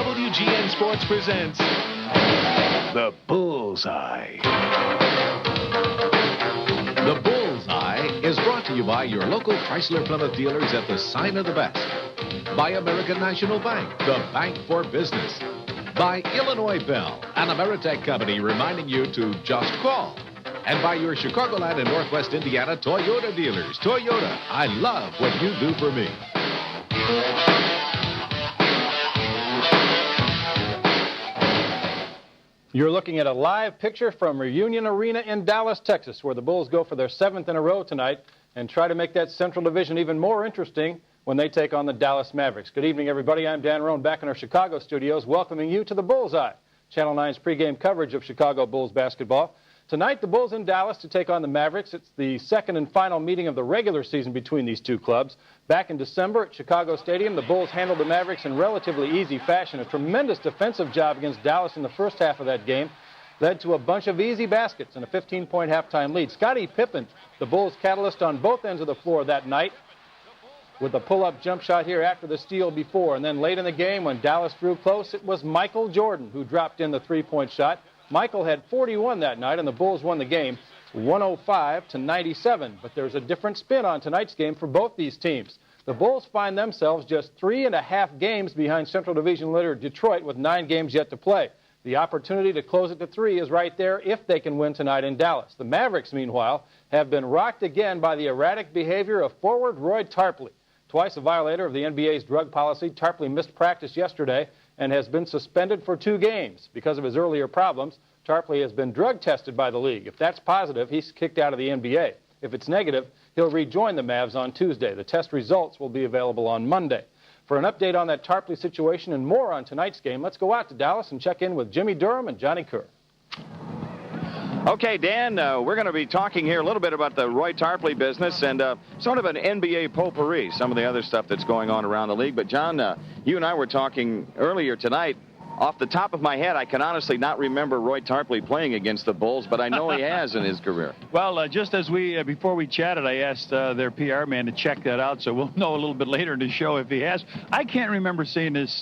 WGN Sports presents The Bullseye. The Bullseye is brought to you by your local Chrysler Plymouth dealers at the Sign of the Best. By American National Bank, the bank for business. By Illinois Bell, an Ameritech company reminding you to just call. And by your Chicagoland and Northwest Indiana Toyota dealers. Toyota, I love what you do for me. You're looking at a live picture from Reunion Arena in Dallas, Texas, where the Bulls go for their 7th in a row tonight and try to make that Central Division even more interesting when they take on the Dallas Mavericks. Good evening, everybody. I'm Dan Roan, back in our Chicago studios, welcoming you to the Bullseye, Channel 9's pregame coverage of Chicago Bulls basketball. Tonight, the Bulls in Dallas to take on the Mavericks. It's the second and final meeting of the regular season between these two clubs. Back in December at Chicago Stadium, the Bulls handled the Mavericks in relatively easy fashion. A tremendous defensive job against Dallas in the first half of that game led to a bunch of easy baskets and a 15-point halftime lead. Scottie Pippen, the Bulls' catalyst on both ends of the floor that night, with a pull-up jump shot here after the steal before. And then late in the game, when Dallas drew close, it was Michael Jordan who dropped in the three-point shot. Michael had 41 that night, and the Bulls won the game 105-97. But there's a different spin on tonight's game for both these teams. The Bulls find themselves just 3.5 games behind Central Division leader Detroit with 9 games yet to play. The opportunity to close it to 3 is right there if they can win tonight in Dallas. The Mavericks, meanwhile, have been rocked again by the erratic behavior of forward Roy Tarpley. Twice a violator of the NBA's drug policy, Tarpley missed practice yesterday and has been suspended for 2 games. Because of his earlier problems, Tarpley has been drug tested by the league. If that's positive, he's kicked out of the NBA. If it's negative, he'll rejoin the Mavs on Tuesday. The test results will be available on Monday. For an update on that Tarpley situation and more on tonight's game, let's go out to Dallas and check in with Jimmy Durham and Johnny Kerr. Okay, Dan, we're going to be talking here a little bit about the Roy Tarpley business and sort of an NBA potpourri, some of the other stuff that's going on around the league. But, John, you and I were talking earlier tonight. Off the top of my head, I can honestly not remember Roy Tarpley playing against the Bulls, but I know he has in his career. Well, just as before we chatted, I asked their PR man to check that out, so we'll know a little bit later in the show if he has. I can't remember seeing this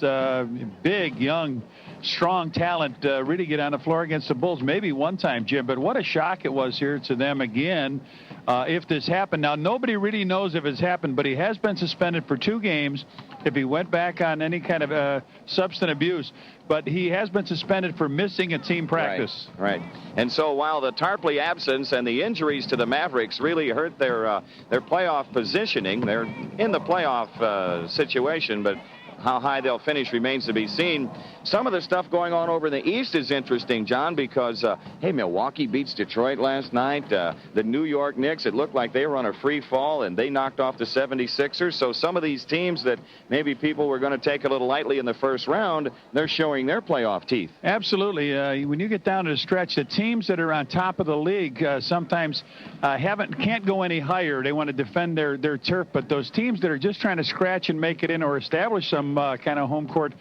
big, young, strong talent really get on the floor against the Bulls. Maybe one time, Jim, but what a shock it was here to them again if this happened. Now, nobody really knows if it's happened, but he has been suspended for 2 games if he went back on any kind of substance abuse. But he has been suspended for missing a team practice. Right. And so while the Tarpley absence and the injuries to the Mavericks really hurt their playoff positioning, they're in the playoff situation, but how high they'll finish remains to be seen. Some of the stuff going on over in the East is interesting, John, because, hey, Milwaukee beats Detroit last night. The New York Knicks, it looked like they were on a free fall, and they knocked off the 76ers. So some of these teams that maybe people were going to take a little lightly in the first round, they're showing their playoff teeth. Absolutely. When you get down to the stretch, the teams that are on top of the league sometimes can't go any higher. They want to defend their turf, but those teams that are just trying to scratch and make it in or establish some kind of home court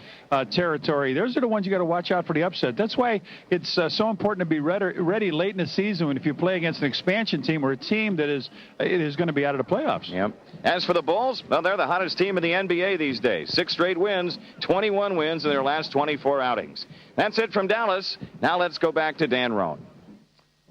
territory, those are the ones you got to watch out for the upset. That's why it's so important to be ready late in the season when if you play against an expansion team or a team that is going to be out of the playoffs. Yep. As for the Bulls, well, they're the hottest team in the NBA these days. 6 straight wins, 21 wins in their last 24 outings. That's it from Dallas. Now let's go back to Dan Roan.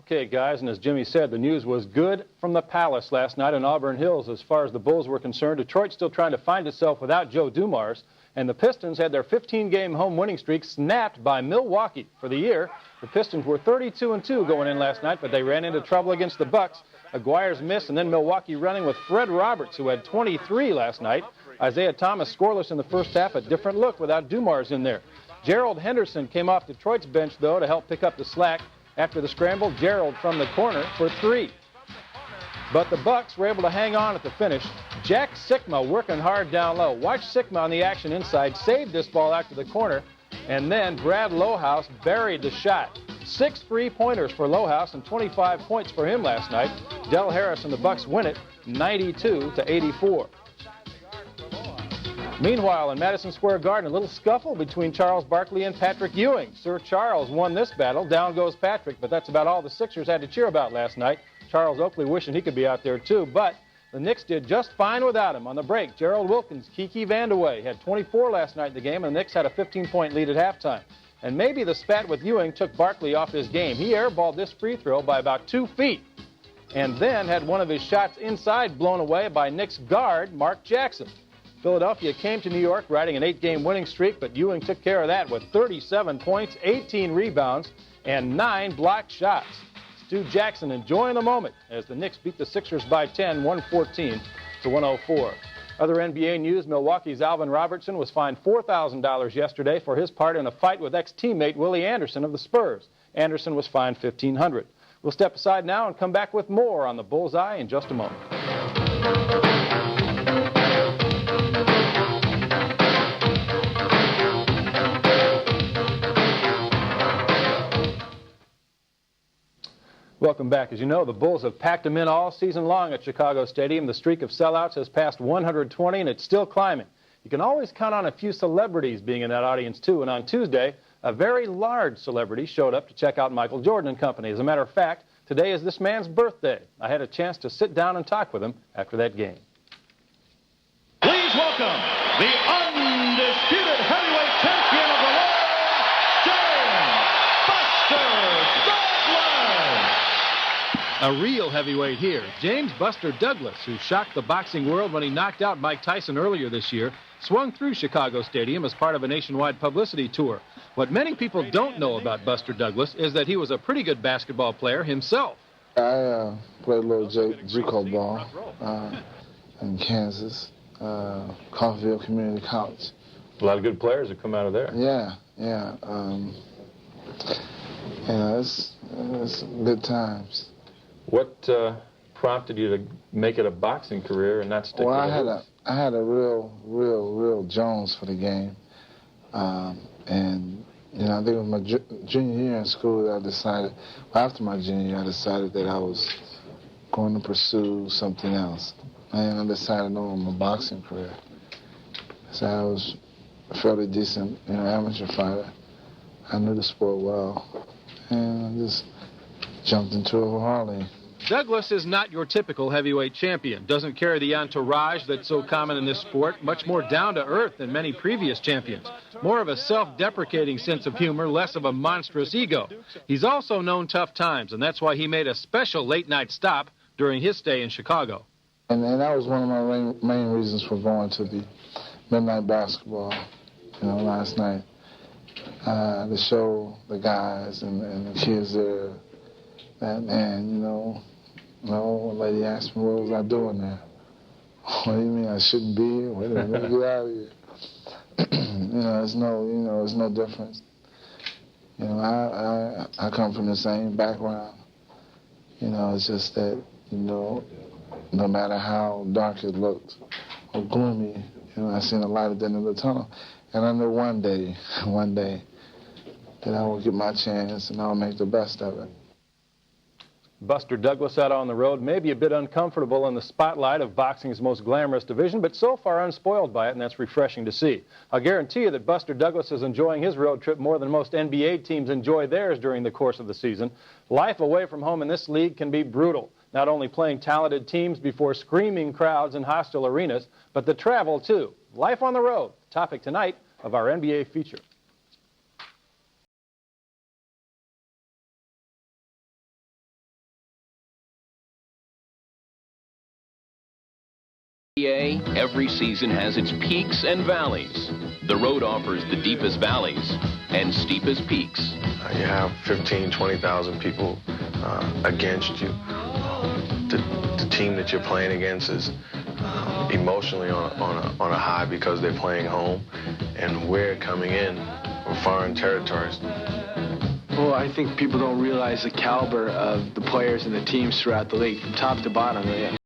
Okay, guys, and as Jimmy said, the news was good from the Palace last night in Auburn Hills as far as the Bulls were concerned. Detroit still trying to find itself without Joe Dumars, and the Pistons had their 15-game home winning streak snapped by Milwaukee for the year. The Pistons were 32-2 going in last night, but they ran into trouble against the Bucks. Aguirre's miss, and then Milwaukee running with Fred Roberts, who had 23 last night. Isaiah Thomas scoreless in the first half, a different look without Dumars in there. Gerald Henderson came off Detroit's bench, though, to help pick up the slack. After the scramble, Gerald from the corner for 3. But the Bucks were able to hang on at the finish. Jack Sikma working hard down low. Watch Sikma on the action inside, saved this ball out to the corner, and then Brad Lohaus buried the shot. 6 3-pointers for Lohaus and 25 points for him last night. Del Harris and the Bucks win it 92-84. Meanwhile, in Madison Square Garden, a little scuffle between Charles Barkley and Patrick Ewing. Sir Charles won this battle. Down goes Patrick, but that's about all the Sixers had to cheer about last night. Charles Oakley wishing he could be out there, too. But The Knicks did just fine without him. On the break, Gerald Wilkins, Kiki Vandeweghe had 24 last night in the game, and the Knicks had a 15-point lead at halftime. And maybe the spat with Ewing took Barkley off his game. He airballed this free throw by about 2 feet and then had one of his shots inside blown away by Knicks guard Mark Jackson. Philadelphia came to New York riding an 8-game winning streak, but Ewing took care of that with 37 points, 18 rebounds, and 9 blocked shots. Stu Jackson enjoying the moment as the Knicks beat the Sixers by 10, 114 to 104. Other NBA news, Milwaukee's Alvin Robertson was fined $4,000 yesterday for his part in a fight with ex-teammate Willie Anderson of the Spurs. Anderson was fined $1,500. We'll step aside now and come back with more on the Bullseye in just a moment. Welcome back. As you know, the Bulls have packed them in all season long at Chicago Stadium. The streak of sellouts has passed 120, and it's still climbing. You can always count on a few celebrities being in that audience, too. And on Tuesday, a very large celebrity showed up to check out Michael Jordan and company. As a matter of fact, today is this man's birthday. I had a chance to sit down and talk with him after that game. Please welcome the undisputed heavyweight champion of the world, James Buster Douglas! A real heavyweight here, James Buster Douglas, who shocked the boxing world when he knocked out Mike Tyson earlier this year, swung through Chicago Stadium as part of a nationwide publicity tour. What many people don't know about Buster Douglas is that he was a pretty good basketball player himself. I played a little JUCO ball in Kansas, Coffeyville Community College. A lot of good players have come out of there. Yeah. It's good times. What prompted you to make it a boxing career and not stick Well, with it? I had a real Jones for the game. And, I think it was my junior year in school that I decided, after my junior year, I decided that I was going to pursue something else. And I decided on my boxing career. So I was a fairly decent, amateur fighter. I knew the sport well. And I just jumped into it wholeheartedly. Douglas is not your typical heavyweight champion. Doesn't carry the entourage that's so common in this sport. Much more down-to-earth than many previous champions. More of a self-deprecating sense of humor, less of a monstrous ego. He's also known tough times, and that's why he made a special late-night stop during his stay in Chicago. And that was one of my main reasons for going to the midnight basketball, last night. To show the guys and the kids there that, man, a lady asked me what was I doing there. What do you mean I shouldn't be here? Wait a minute, let me get out of here. It's no difference. I come from the same background. It's just that, no matter how dark it looked or gloomy, I seen a light at the end of the tunnel. And I knew one day that I will get my chance and I'll make the best of it. Buster Douglas out on the road, maybe a bit uncomfortable in the spotlight of boxing's most glamorous division, but so far unspoiled by it, and that's refreshing to see. I'll guarantee you that Buster Douglas is enjoying his road trip more than most NBA teams enjoy theirs during the course of the season. Life away from home in this league can be brutal, not only playing talented teams before screaming crowds in hostile arenas, but the travel too. Life on the road, topic tonight of our NBA feature. Every season has its peaks and valleys. The road offers the deepest valleys and steepest peaks. You have 15, 20,000 people against you. The team that you're playing against is emotionally on a high because they're playing home, and we're coming in from foreign territories. Well, I think people don't realize the caliber of the players and the teams throughout the league, from top to bottom.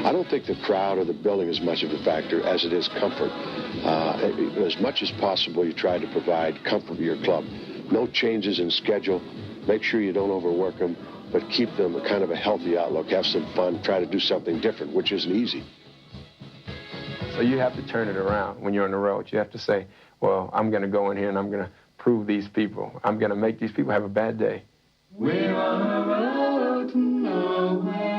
I don't think the crowd or the building is much of a factor as it is comfort. As much as possible, you try to provide comfort to your club. No changes in schedule. Make sure you don't overwork them, but keep them a kind of a healthy outlook. Have some fun. Try to do something different, which isn't easy. So you have to turn it around when you're on the road. You have to say, well, I'm going to go in here and I'm going to prove these people. I'm going to make these people have a bad day. We're on a road to nowhere.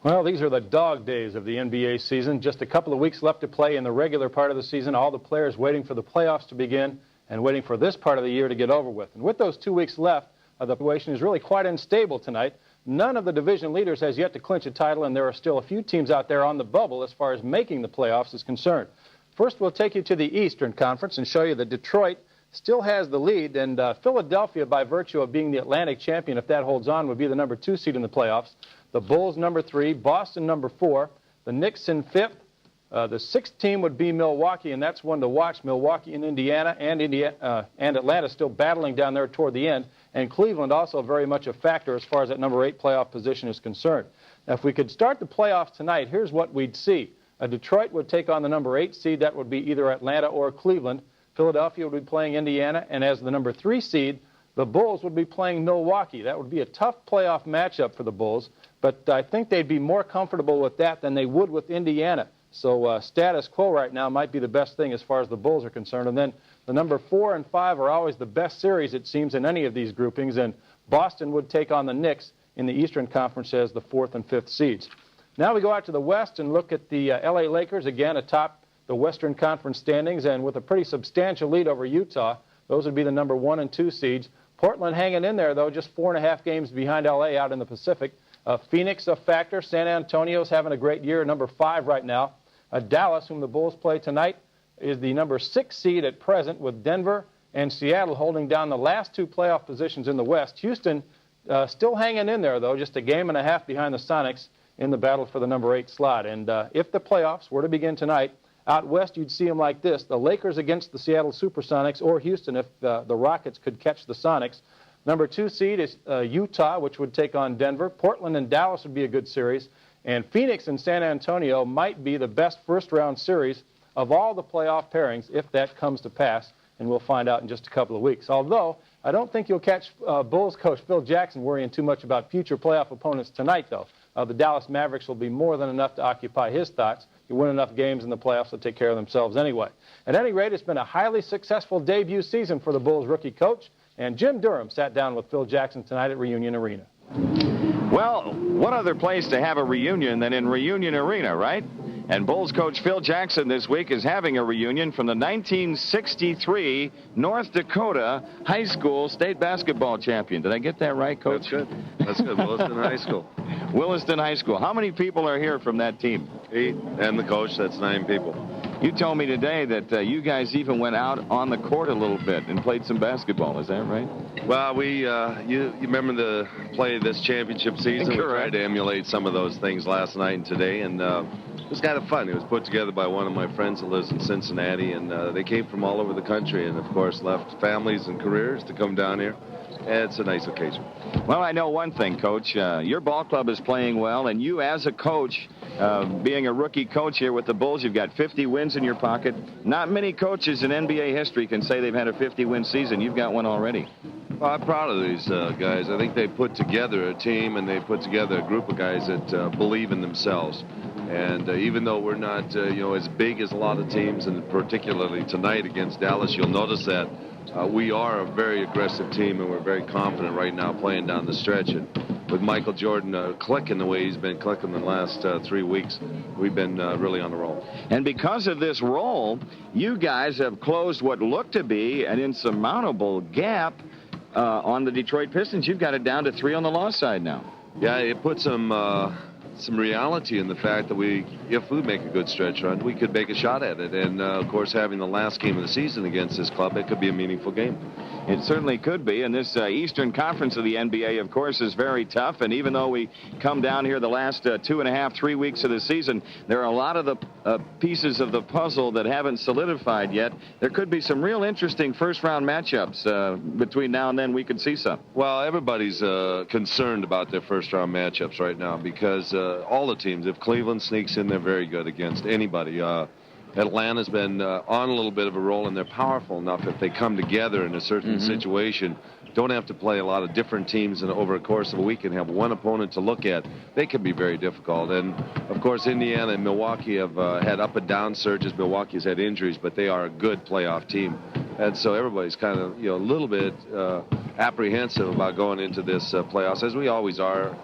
Well, these are the dog days of the NBA season. Just a couple of weeks left to play in the regular part of the season. All the players waiting for the playoffs to begin and waiting for this part of the year to get over with. And with those 2 weeks left, the situation is really quite unstable tonight. None of the division leaders has yet to clinch a title, and there are still a few teams out there on the bubble as far as making the playoffs is concerned. First, we'll take you to the Eastern Conference and show you that Detroit still has the lead, and Philadelphia, by virtue of being the Atlantic champion, if that holds on, would be the number 2 seed in the playoffs. The Bulls, number 3, Boston, number 4, the Knicks in 5th. The 6th team would be Milwaukee, and that's one to watch. Milwaukee and Indiana, and Atlanta still battling down there toward the end, and Cleveland also very much a factor as far as that number 8 playoff position is concerned. Now, if we could start the playoffs tonight, here's what we'd see. Detroit would take on the number 8 seed. That would be either Atlanta or Cleveland. Philadelphia would be playing Indiana, and as the number 3 seed, the Bulls would be playing Milwaukee. That would be a tough playoff matchup for the Bulls, but I think they'd be more comfortable with that than they would with Indiana. So status quo right now might be the best thing as far as the Bulls are concerned. And then the number 4 and 5 are always the best series, it seems, in any of these groupings. And Boston would take on the Knicks in the Eastern Conference as the 4th and 5th seeds. Now we go out to the West and look at the L.A. Lakers, again atop the Western Conference standings and with a pretty substantial lead over Utah. Those would be the number 1 and 2 seeds. Portland hanging in there, though, just 4.5 games behind L.A. out in the Pacific. Phoenix a factor. San Antonio's having a great year, number 5 right now. Dallas, whom the Bulls play tonight, is the number 6 seed at present, with Denver and Seattle holding down the last 2 playoff positions in the West. Houston still hanging in there, though, just a game and a half behind the Sonics in the battle for the number 8 slot. And if the playoffs were to begin tonight, out west you'd see them like this: the Lakers against the Seattle Supersonics, or Houston if the Rockets could catch the Sonics. Number 2 seed is Utah, which would take on Denver. Portland and Dallas would be a good series. And Phoenix and San Antonio might be the best first-round series of all the playoff pairings if that comes to pass, and we'll find out in just a couple of weeks. Although, I don't think you'll catch Bulls coach Phil Jackson worrying too much about future playoff opponents tonight, though. The Dallas Mavericks will be more than enough to occupy his thoughts. You win enough games in the playoffs to take care of themselves anyway. At any rate, it's been a highly successful debut season for the Bulls rookie coach, and Jim Durham sat down with Phil Jackson tonight at Reunion Arena. Well, what other place to have a reunion than in Reunion Arena, right? And Bulls coach Phil Jackson this week is having a reunion from the 1963 North Dakota High School State Basketball Champion. Did I get that right, Coach? That's good. That's good. Williston High School. Williston High School. How many people are here from that team? 8, and the coach, that's 9 people. You told me today that you guys even went out on the court a little bit and played some basketball. Is that right? Well, we, you remember the play this championship season? Correct. We tried to emulate some of those things last night and today, and it was kind of fun. It was put together by one of my friends that lives in Cincinnati, and they came from all over the country and, of course, left families and careers to come down here. And it's a nice occasion. Well, I know one thing, Coach. Your ball club is playing well, and you as a coach, being a rookie coach here with the Bulls, you've got 50 wins in your pocket. Not many coaches in NBA history can say they've had a 50-win season. You've got one already. Well, I'm proud of these guys. I think they put together a team, and they put together a group of guys that believe in themselves. And even though we're not, as big as a lot of teams, and particularly tonight against Dallas, you'll notice that we are a very aggressive team, and we're very confident right now playing down the stretch. And with Michael Jordan clicking the way he's been clicking the last 3 weeks, we've been really on the roll. And because of this roll, you guys have closed what looked to be an insurmountable gap on the Detroit Pistons. You've got it down to 3 on the loss side now. Yeah, it puts them some reality in the fact that if we make a good stretch run, we could make a shot at it. And, of course, having the last game of the season against this club, it could be a meaningful game. It certainly could be. And this Eastern Conference of the NBA, of course, is very tough. And even though we come down here the last 2.5, 3 weeks of the season, there are a lot of the pieces of the puzzle that haven't solidified yet. There could be some real interesting first-round matchups between now and then. We could see some. Well, everybody's concerned about their first-round matchups right now because all the teams, if Cleveland sneaks in, they're very good against anybody. Atlanta's been on a little bit of a roll, and they're powerful enough if they come together in a certain situation, don't have to play a lot of different teams and over a course of a week and have one opponent to look at. They can be very difficult. And, of course, Indiana and Milwaukee have had up and down surges. Milwaukee's had injuries, but they are a good playoff team. And so everybody's kind of, a little bit apprehensive about going into this playoffs, as we always are,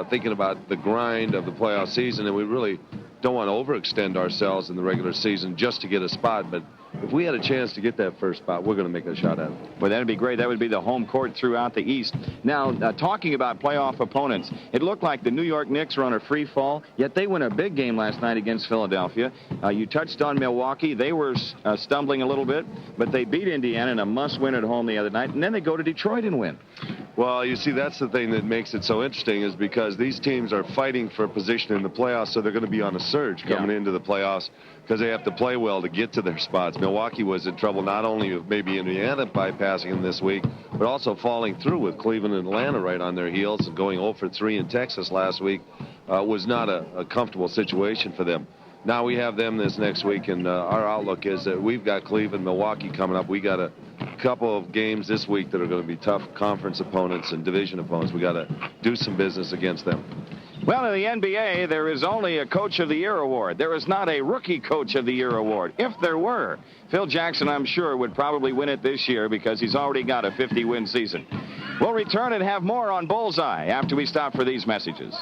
thinking about the grind of the playoff season, and we really don't want to overextend ourselves in the regular season just to get a spot. But if we had a chance to get that first spot, we're going to make a shot at it. Well, that would be great. That would be the home court throughout the East. Now, talking about playoff opponents, it looked like the New York Knicks were on a free fall, yet they win a big game last night against Philadelphia. You touched on Milwaukee. They were stumbling a little bit, but they beat Indiana in a must-win at home the other night, and then they go to Detroit and win. Well, you see, that's the thing that makes it so interesting is because these teams are fighting for a position in the playoffs, so they're going to be on a surge coming into the playoffs because they have to play well to get to their spots. Milwaukee was in trouble not only with maybe Indiana bypassing them this week, but also falling through with Cleveland and Atlanta right on their heels and going 0 for 3 in Texas last week was not a comfortable situation for them. Now we have them this next week, and our outlook is that we've got Cleveland, Milwaukee coming up. We got a couple of games this week that are going to be tough conference opponents and division opponents. We got to do some business against them. Well, in the NBA, there is only a Coach of the Year award. There is not a Rookie Coach of the Year award. If there were, Phil Jackson, I'm sure, would probably win it this year because he's already got a 50-win season. We'll return and have more on Bullseye after we stop for these messages.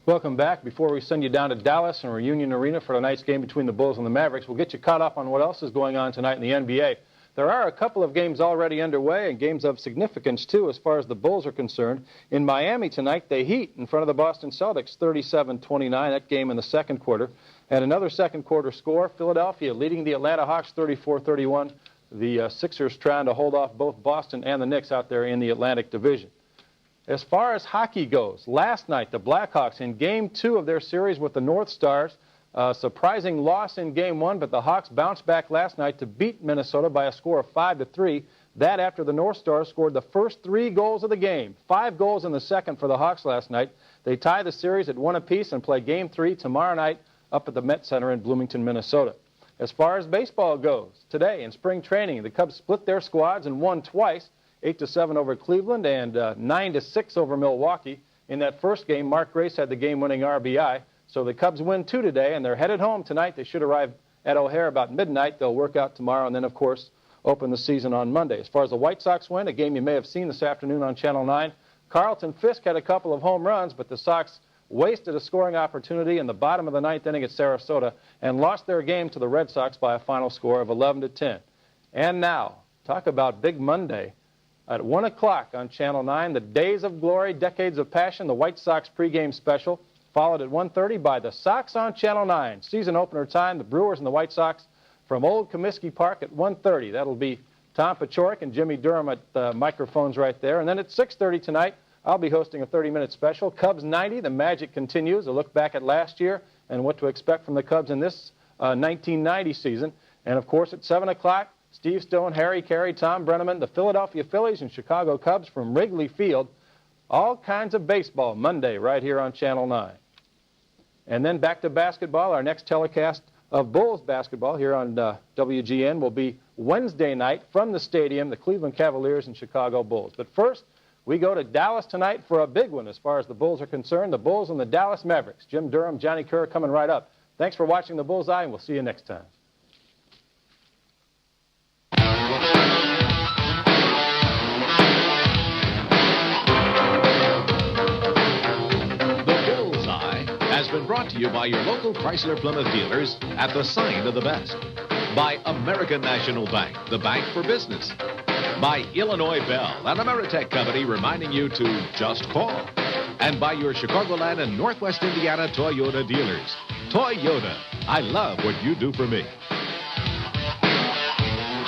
Welcome back. Before we send you down to Dallas and Reunion Arena for tonight's game between the Bulls and the Mavericks, we'll get you caught up on what else is going on tonight in the NBA. There are a couple of games already underway and games of significance, too, as far as the Bulls are concerned. In Miami tonight, they heat in front of the Boston Celtics, 37-29, that game in the second quarter. And another second quarter score, Philadelphia leading the Atlanta Hawks 34-31. The Sixers trying to hold off both Boston and the Knicks out there in the Atlantic Division. As far as hockey goes, last night the Blackhawks in Game 2 of their series with the North Stars, surprising loss in Game 1, but the Hawks bounced back last night to beat Minnesota by a score of 5-3. That after the North Stars scored the first 3 goals of the game. 5 goals in the second for the Hawks last night. They tie the series at 1 apiece and play Game 3 tomorrow night up at the Met Center in Bloomington, Minnesota. As far as baseball goes, today in spring training, the Cubs split their squads and won twice, 8-7 over Cleveland and 9-6 over Milwaukee. In that first game, Mark Grace had the game-winning RBI. So the Cubs win 2 today, and they're headed home tonight. They should arrive at O'Hare about midnight. They'll work out tomorrow, and then, of course, open the season on Monday. As far as the White Sox win, a game you may have seen this afternoon on Channel 9, Carlton Fisk had a couple of home runs, but the Sox wasted a scoring opportunity in the bottom of the 9th inning at Sarasota and lost their game to the Red Sox by a final score of 11-10. And now, talk about Big Monday. At 1 o'clock on Channel 9, the Days of Glory, Decades of Passion, the White Sox pregame special, followed at 1:30 by the Sox on Channel 9. Season opener time, the Brewers and the White Sox from Old Comiskey Park at 1:30. That'll be Tom Paciorek and Jimmy Durham at the microphones right there. And then at 6:30 tonight, I'll be hosting a 30-minute special. Cubs 90, the magic continues. A look back at last year and what to expect from the Cubs in this 1990 season. And, of course, at 7 o'clock, Steve Stone, Harry Carey, Tom Brenneman, the Philadelphia Phillies and Chicago Cubs from Wrigley Field. All kinds of baseball Monday right here on Channel 9. And then back to basketball. Our next telecast of Bulls basketball here on WGN will be Wednesday night from the stadium, the Cleveland Cavaliers and Chicago Bulls. But first, we go to Dallas tonight for a big one as far as the Bulls are concerned. The Bulls and the Dallas Mavericks. Jim Durham, Johnny Kerr coming right up. Thanks for watching the Bullseye, and we'll see you next time. Has been brought to you by your local Chrysler Plymouth dealers at the sign of the best. By American National Bank, the bank for business. By Illinois Bell, an Ameritech company reminding you to just call. And by your Chicagoland and Northwest Indiana Toyota dealers. Toyota, I love what you do for me.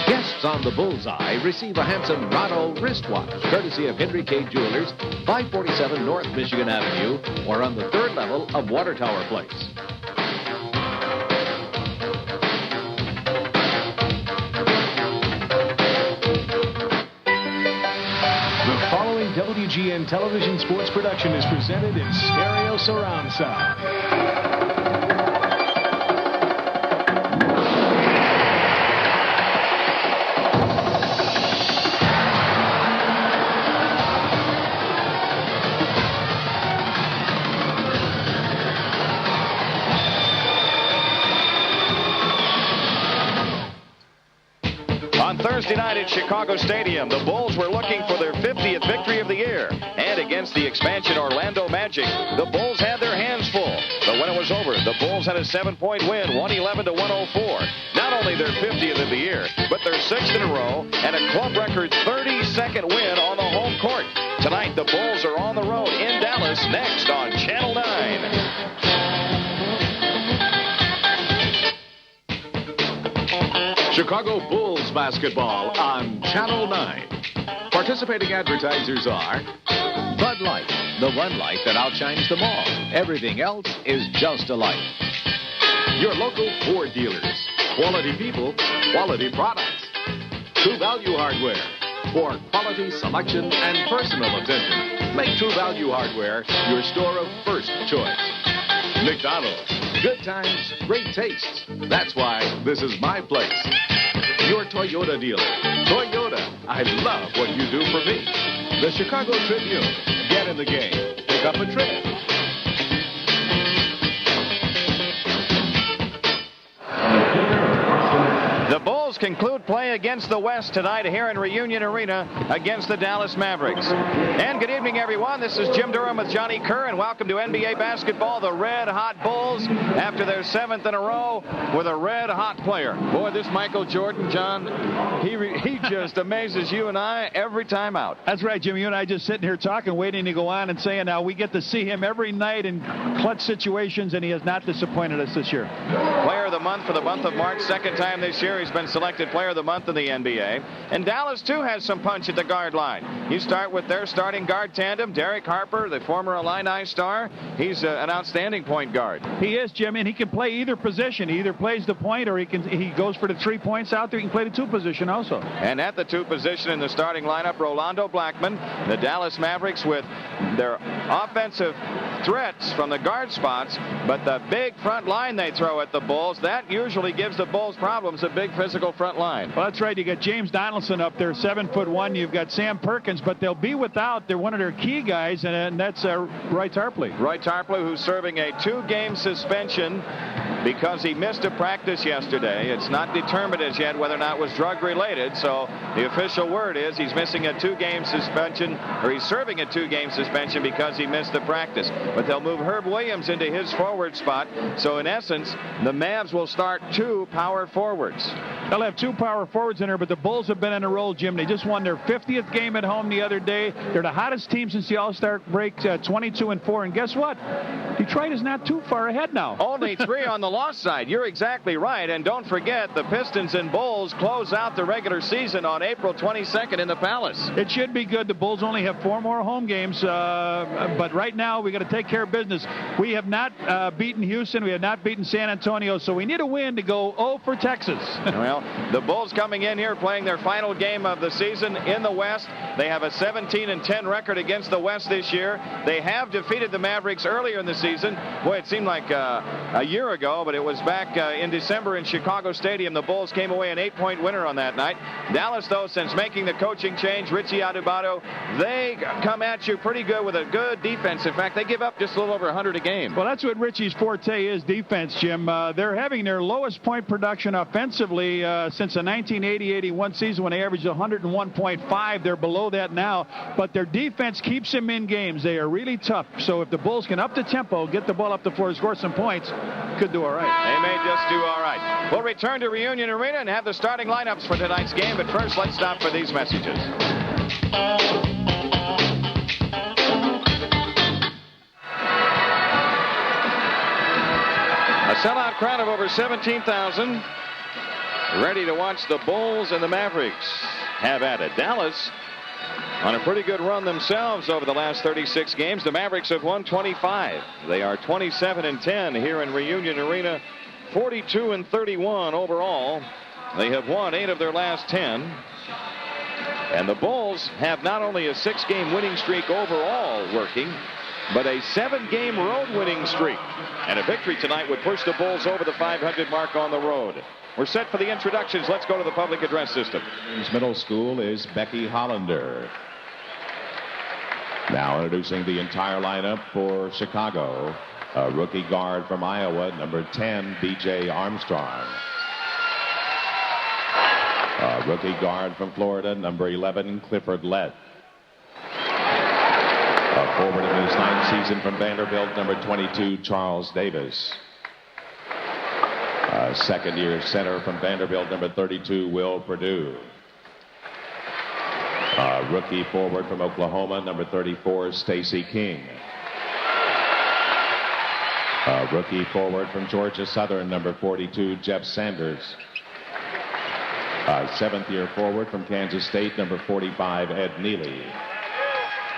Guests on the Bullseye receive a handsome Rado wristwatch, courtesy of Henry K. Jewelers, 547 North Michigan Avenue, or on the third level of Water Tower Place. The following WGN television sports production is presented in stereo surround sound. Thursday night at Chicago Stadium, the Bulls were looking for their 50th victory of the year. And against the expansion Orlando Magic, the Bulls had their hands full. But when it was over, the Bulls had a 7-point win, 111-104. Not only their 50th of the year, but their 6th in a row and a club record 32nd win on the home court. Tonight, the Bulls are on the road in Dallas, next on Channel 9. Chicago Bulls basketball on Channel 9. Participating advertisers are Bud Light, the one light that outshines them all. Everything else is just a light. Your local Ford dealers. Quality people, quality products. True Value Hardware. For quality, selection, and personal attention, make True Value Hardware your store of first choice. McDonald's. Good times, great tastes. That's why this is my place. Your Toyota dealer. Toyota, I love what you do for me. The Chicago Tribune. Get in the game. Pick up a trip. The Bulls conclude play against the West tonight here in Reunion Arena against the Dallas Mavericks. And good evening, everyone. This is Jim Durham with Johnny Kerr, and welcome to NBA basketball. The red-hot Bulls, after their 7th in a row, with a red-hot player. Boy, this Michael Jordan, John, he just amazes you and I every time out. That's right, Jim. You and I just sitting here talking, waiting to go on and saying now we get to see him every night in clutch situations, and he has not disappointed us this year. Player of the month for the month of March, second time this year. He's been selected player of the month in the NBA. And Dallas, too, has some punch at the guard line. You start with their starting guard tandem, Derek Harper, the former Illini star. He's an outstanding point guard. He is, Jim, and he can play either position. He either plays the point or he goes for the 3 points out there. He can play the 2 position also. And at the 2 position in the starting lineup, Rolando Blackman, the Dallas Mavericks with their offensive threats from the guard spots, but the big front line they throw at the Bulls, that usually gives the Bulls problems, a big physical front line. Well, that's right. You got James Donaldson up there, 7'1". You've got Sam Perkins, but they'll be without one of their key guys, and that's Roy Tarpley. Roy Tarpley, who's serving a 2-game suspension because he missed a practice yesterday. It's not determined as yet whether or not it was drug-related, so the official word is he's missing a 2-game suspension, or he's serving a 2-game suspension because he missed the practice. But they'll move Herb Williams into his forward spot, so in essence, the Mavs will start 2 power forwards. They'll have 2 power forwards in there, but the Bulls have been on a roll, Jim. They just won their 50th game at home the other day. They're the hottest team since the All-Star break, 22-4. And guess what? Detroit is not too far ahead now. Only 3 on the loss side. You're exactly right. And don't forget, the Pistons and Bulls close out the regular season on April 22nd in the Palace. It should be good. The Bulls only have 4 more home games. But right now, we got to take care of business. We have not beaten Houston. We have not beaten San Antonio. So we need a win to go 0 for Texas. Well, the Bulls coming in here playing their final game of the season in the West. They have a 17-10 record against the West this year. They have defeated the Mavericks earlier in the season. Boy, it seemed like a year ago, but it was back in December in Chicago Stadium. The Bulls came away an 8-point winner on that night. Dallas, though, since making the coaching change, Richie Adubato, they come at you pretty good with a good defense. In fact, they give up just a little over 100 a game. Well, that's what Richie's forte is, defense, Jim. They're having their lowest point production offensively since the 1980-81 season when they averaged 101.5. They're below that now, but their defense keeps them in games. They are really tough. So if the Bulls can up the tempo, get the ball up the floor, score some points, could do it. do all right. They may just do all right. We'll return to Reunion Arena and have the starting lineups for tonight's game. But first, let's stop for these messages. A sellout crowd of over 17,000 ready to watch the Bulls and the Mavericks have at it. Dallas on a pretty good run themselves over the last 36 games. The Mavericks have won 25. They are 27-10 here in Reunion Arena, 42-31 overall. They have won 8 of their last 10. And the Bulls have not only a 6-game winning streak overall working, but a 7-game road winning streak. And a victory tonight would push the Bulls over the 500 mark on the road. We're set for the introductions. Let's go to the public address system. Middle School is Becky Hollander. Now introducing the entire lineup for Chicago. A rookie guard from Iowa, number 10, B.J. Armstrong. A rookie guard from Florida, number 11, Clifford Lett. A forward in his 9th season from Vanderbilt, number 22, Charles Davis. A second-year center from Vanderbilt, number 32, Will Perdue. A rookie forward from Oklahoma, number 34, Stacey King. A rookie forward from Georgia Southern, number 42, Jeff Sanders. A 7th-year forward from Kansas State, number 45, Ed Neely.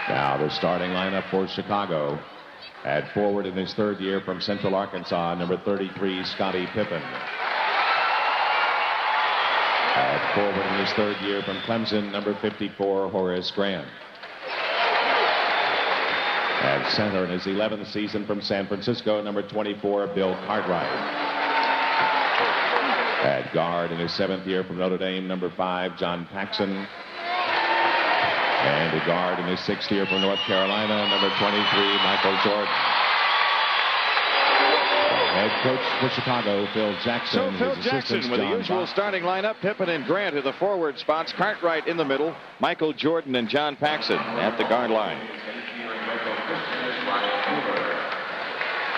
Now the starting lineup for Chicago. At forward in his 3rd year from Central Arkansas, number 33, Scottie Pippen. At forward in his 3rd year from Clemson, number 54, Horace Grant. At center in his 11th season from San Francisco, number 24, Bill Cartwright. At guard in his 7th year from Notre Dame, number 5, John Paxson. And a guard in his 6th year from North Carolina, number 23, Michael Jordan. Head coach for Chicago, Phil Jackson. So Phil Jackson with the usual starting lineup. Pippen and Grant at the forward spots. Cartwright in the middle. Michael Jordan and John Paxson at the guard line.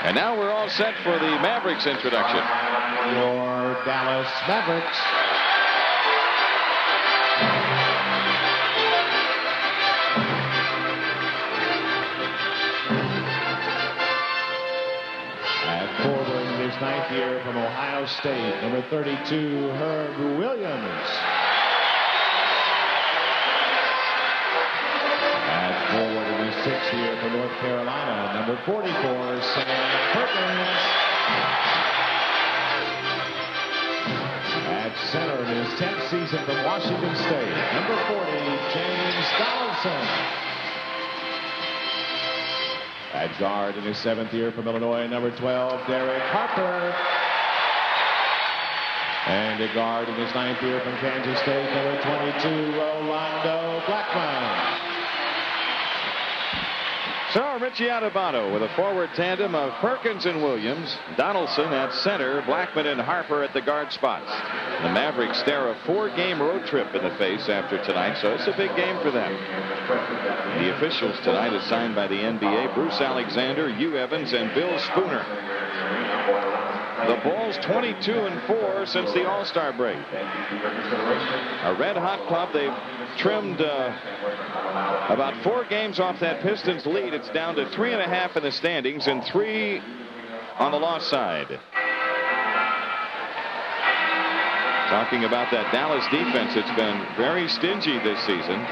And now we're all set for the Mavericks introduction. Your Dallas Mavericks. Forward in his 9th year from Ohio State, number 32, Herb Williams. At forward in his 6th year from North Carolina, number 44, Sam Perkins. At center in his 10th season from Washington State, number 40, James Donaldson. At guard in his 7th year from Illinois, number 12, Derek Harper. And a guard in his 9th year from Kansas State, number 22, Rolando Blackman. So Richie Adubato with a forward tandem of Perkins and Williams. Donaldson at center, Blackman and Harper at the guard spots. The Mavericks stare a 4-game road trip in the face after tonight, so it's a big game for them. The officials tonight assigned by the NBA, Bruce Alexander, Hugh Evans, and Bill Spooner. The Bulls 22-4 since the All-Star break. A red-hot club. They've trimmed about 4 games off that Pistons lead. It's down to 3.5 in the standings and 3 on the loss side. Talking about that Dallas defense, it's been very stingy this season.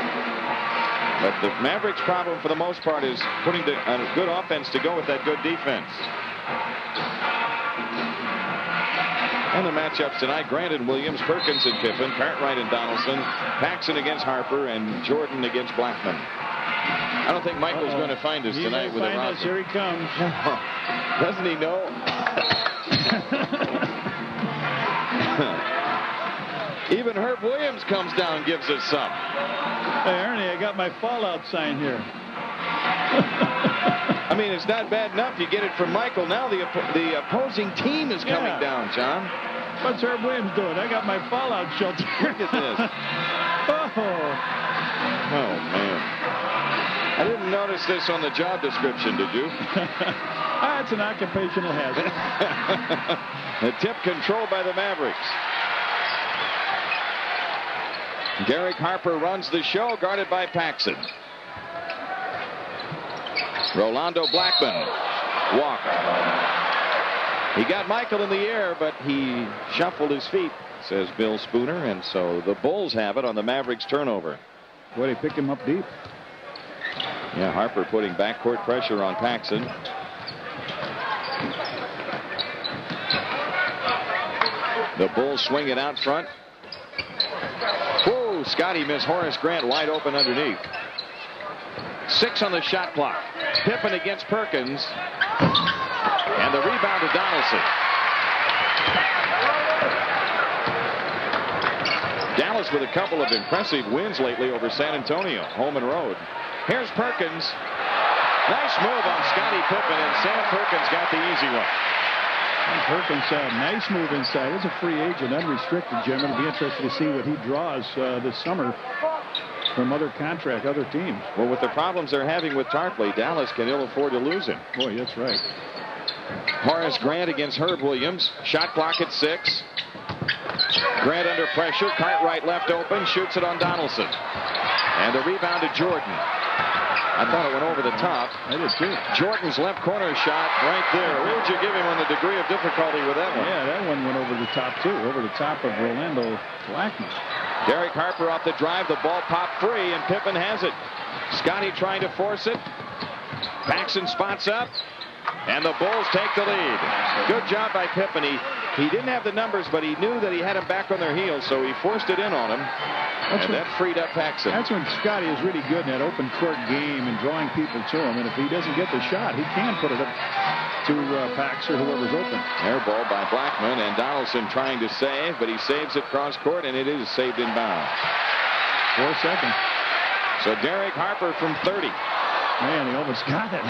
But the Mavericks' problem for the most part is putting a good offense to go with that good defense. And the matchups tonight, Grant and Williams, Perkins and Pippen, Cartwright and Donaldson, Paxson against Harper, and Jordan against Blackman. I don't think Michael's going to find us tonight with a roster. Here he comes. Doesn't he know? Even Herb Williams comes down and gives us some. Hey, Ernie, I got my fallout sign here. I mean, it's not bad enough. You get it from Michael. Now the opposing team is coming down, John. What's Herb Williams doing? I got my fallout shelter. Look at this. Oh, man. I didn't notice this on the job description, did you? That's an occupational hazard. The tip controlled by the Mavericks. Derek Harper runs the show, guarded by Paxson. Rolando Blackman walked. He got Michael in the air, but he shuffled his feet, says Bill Spooner, and so the Bulls have it on the Mavericks turnover. Boy, they picked him up deep. Yeah, Harper putting backcourt pressure on Paxson. The Bulls swing it out front. Whoa, Scotty missed Horace Grant wide open underneath. 6 on the shot clock. Pippen against Perkins. And the rebound to Donaldson. Dallas with a couple of impressive wins lately over San Antonio, home and road. Here's Perkins. Nice move on Scottie Pippen, and Sam Perkins got the easy one. And Perkins, nice move inside. He's a free agent, unrestricted, Jim. It'll be interesting to see what he draws this summer from other teams. Well, with the problems they're having with Tarpley, Dallas can ill afford to lose him. Boy, that's right. Horace Grant against Herb Williams. Shot clock at 6. Grant under pressure. Cartwright left open. Shoots it on Donaldson. And the rebound to Jordan. I thought it went over the top. I did too. Jordan's left corner shot right there. What would you give him on the degree of difficulty with that one? Yeah, that one went over the top too. Over the top of Rolando Blackman. Derek Harper off the drive. The ball popped free, and Pippen has it. Scotty trying to force it. Paxson spots up. And the Bulls take the lead. Good job by Pippen. He didn't have the numbers, but he knew that he had him back on their heels, so he forced it in on him. That freed up Paxson. That's when Scotty is really good in that open court game and drawing people to him. And if he doesn't get the shot, he can put it up to Pax or whoever's open. Air ball by Blackman, and Donaldson trying to save, but he saves it cross court, and it is saved in bounds. 4 seconds. So Derek Harper from 30. Man, he almost got it.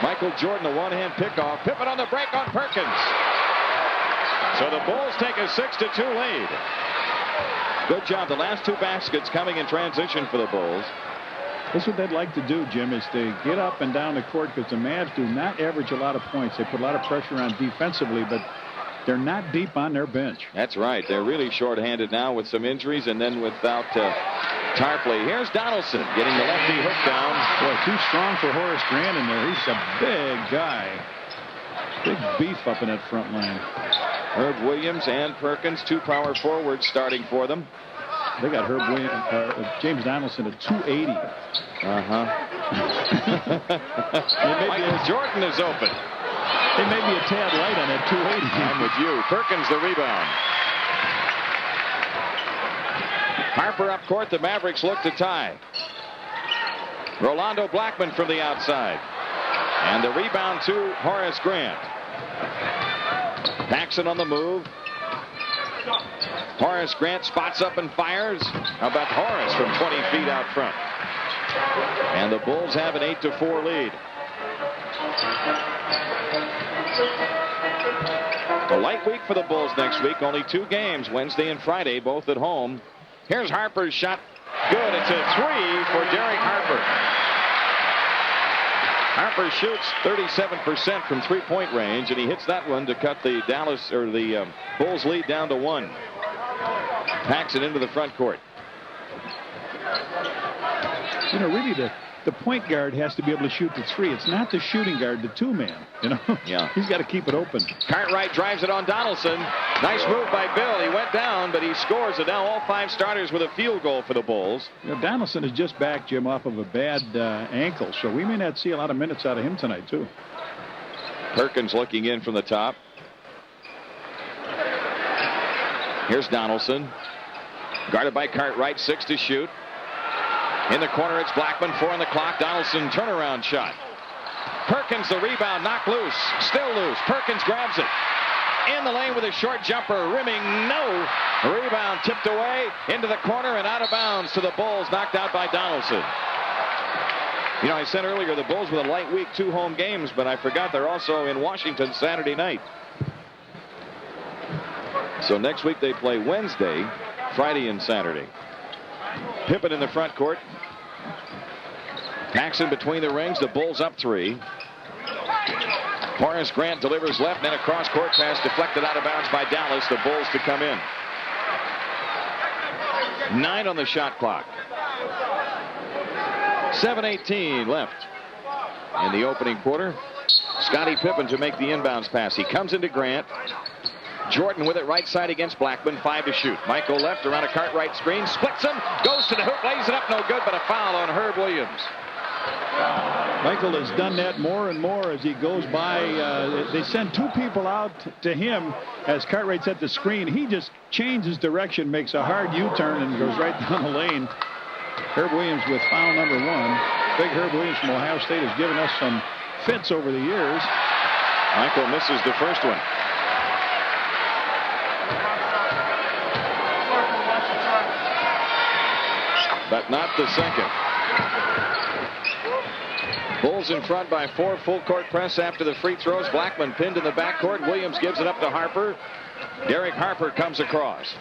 Michael Jordan, a one-hand pickoff. Pippen on the break on Perkins. So the Bulls take a 6-2 lead. Good job. The last 2 baskets coming in transition for the Bulls. That's what they'd like to do, Jim, is to get up and down the court, because the Mavs do not average a lot of points. They put a lot of pressure on defensively, but they're not deep on their bench. That's right. They're really short-handed now with some injuries, and then without Tarpley. Here's Donaldson getting the lefty hook down. Boy, too strong for Horace Grant in there. He's a big guy. Big beef up in that front line. Herb Williams and Perkins, 2 power forwards starting for them. They got James Donaldson at 280. Michael Jordan is open. They may be a tad light on that 280. I'm with you. Perkins the rebound. Harper up court. The Mavericks look to tie. Rolando Blackman from the outside. And the rebound to Horace Grant. Paxson on the move. Horace Grant spots up and fires. How about Horace from 20 feet out front? And the Bulls have an 8-4 lead. A light week for the Bulls next week. Only 2 games, Wednesday and Friday, both at home. Here's Harper's shot. Good. It's a 3 for Derek Harper. Harper shoots 37% from three-point range, and he hits that one to cut the Bulls lead down to 1. Paxson into the front court. You know, really the point guard has to be able to shoot the 3. It's not the shooting guard, the 2-man. You know, yeah. He's got to keep it open. Cartwright drives it on Donaldson. Nice move by Bill. He went down, but he scores it. Now all 5 starters with a field goal for the Bulls. You know, Donaldson is just back, Jim, off of a bad ankle, so we may not see a lot of minutes out of him tonight, too. Perkins looking in from the top. Here's Donaldson. Guarded by Cartwright, 6 to shoot. In the corner, it's Blackman, 4 on the clock. Donaldson, turnaround shot. Perkins, the rebound, knocked loose. Still loose. Perkins grabs it. In the lane with a short jumper, rimming, no. Rebound tipped away into the corner and out of bounds to the Bulls, knocked out by Donaldson. You know, I said earlier the Bulls with a light week, 2 home games, but I forgot they're also in Washington Saturday night. So next week they play Wednesday, Friday, and Saturday. Pippen in the front court. Paxson between the rings. The Bulls up 3. Horace Grant delivers left, and then a cross-court pass deflected out of bounds by Dallas. The Bulls to come in. 9 on the shot clock. 7:18 left in the opening quarter. Scottie Pippen to make the inbounds pass. He comes into Grant. Jordan with it right side against Blackman. 5 to shoot. Michael left around a Cartwright screen. Splits him. Goes to the hoop. Lays it up. No good, but a foul on Herb Williams. Michael has done that more and more as he goes by. They send 2 people out to him as Cartwright's at the screen. He just changes direction, makes a hard U-turn, and goes right down the lane. Herb Williams with foul number 1. Big Herb Williams from Ohio State has given us some fits over the years. Michael misses the first one. But not the second. Bulls in front by 4. Full court press after the free throws. Blackman pinned in the backcourt. Williams gives it up to Harper. Derek Harper comes across.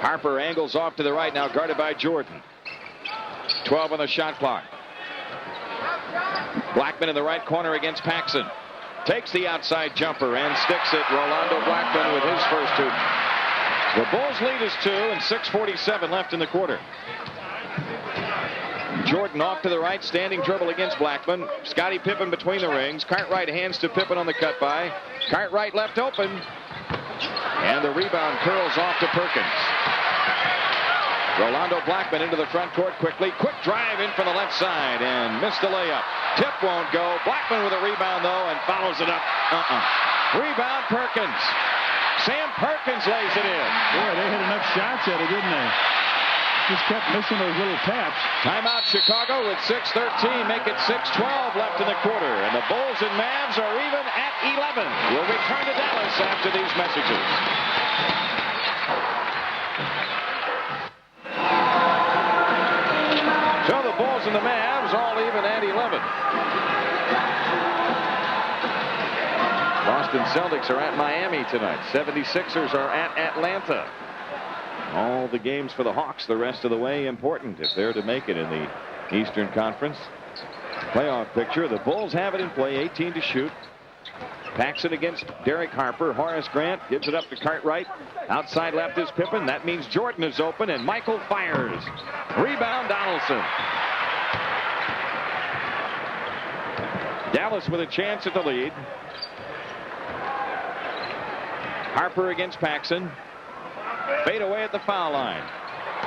Harper angles off to the right, now guarded by Jordan. 12 on the shot clock. Blackman in the right corner against Paxson. Takes the outside jumper and sticks it. Rolando Blackman with his first 2. The Bulls lead is 2 and 6:47 left in the quarter. Jordan off to the right, standing dribble against Blackman. Scottie Pippen between the rings. Cartwright hands to Pippen on the cut by. Cartwright left open. And the rebound curls off to Perkins. Rolando Blackman into the front court quickly. Quick drive in from the left side and missed the layup. Tip won't go. Blackman with a rebound, though, and follows it up. Rebound, Perkins. Sam Perkins lays it in. Boy, they hit enough shots at it, didn't they? Just kept missing those little taps. Timeout Chicago with 6:13. Make it 6:12 left in the quarter. And the Bulls and Mavs are even at 11. We'll return to Dallas after these messages. So the Bulls and the Mavs all even at 11. Boston Celtics are at Miami tonight. 76ers are at Atlanta. All the games for the Hawks the rest of the way important if they're to make it in the Eastern Conference playoff picture. The Bulls have it in play, 18 to shoot. Paxson against Derek Harper. Horace Grant gives it up to Cartwright. Outside left is Pippen. That means Jordan is open, and Michael fires. Rebound, Donaldson. Dallas with a chance at the lead. Harper against Paxson. Fade away at the foul line.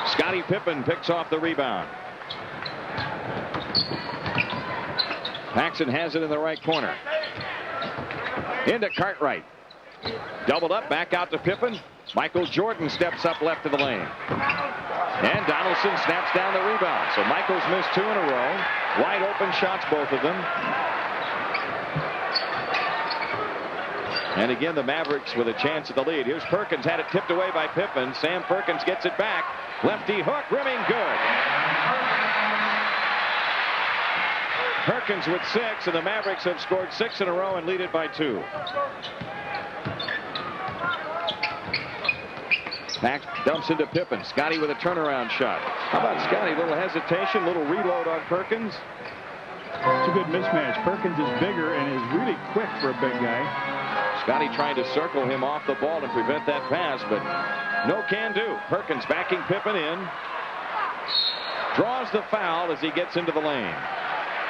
Scottie Pippen picks off the rebound. Paxson has it in the right corner. Into Cartwright. Doubled up, back out to Pippen. Michael Jordan steps up left of the lane. And Donaldson snaps down the rebound. So Michael's missed 2 in a row. Wide open shots, both of them. And again, the Mavericks with a chance at the lead. Here's Perkins, had it tipped away by Pippen. Sam Perkins gets it back. Lefty hook, rimming good. Perkins with 6, and the Mavericks have scored 6 in a row and lead it by 2. Pax dumps into Pippen. Scottie with a turnaround shot. How about Scottie? A little hesitation, little reload on Perkins. It's a good mismatch. Perkins is bigger and is really quick for a big guy. Scottie trying to circle him off the ball and prevent that pass, but no can do. Perkins backing Pippen in. Draws the foul as he gets into the lane.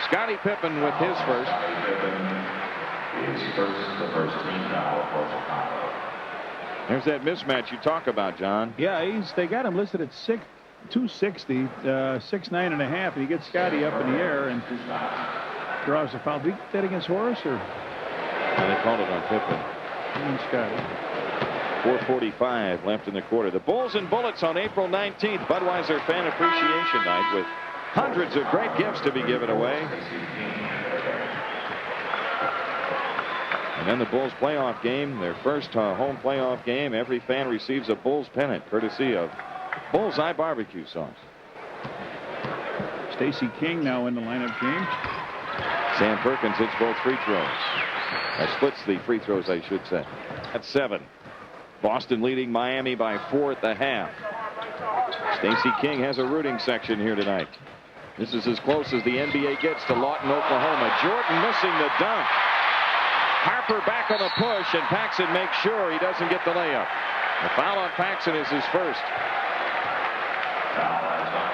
Scottie Pippen with his first. The first team foul for Chicago. There's that mismatch you talk about, John. Yeah, they got him listed at 260, 6'9.5", and he gets Scottie up in the air and draws the foul. Did he get that against Horace or? And they called it on Pippen. And Scottie. 4:45 left in the quarter. The Bulls and Bullets on April 19th. Budweiser Fan Appreciation Night with hundreds of great gifts to be given away. And then the Bulls playoff game, their first home playoff game. Every fan receives a Bulls pennant courtesy of Bullseye Barbecue Sauce. Stacey King now in the lineup, James. Sam Perkins hits both free throws. Splits the free throws, I should say. At 7. Boston leading Miami by 4 at the half. Stacey King has a rooting section here tonight. This is as close as the NBA gets to Lawton, Oklahoma. Jordan missing the dunk. Harper back on the push, and Paxson makes sure he doesn't get the layup. The foul on Paxson is his first.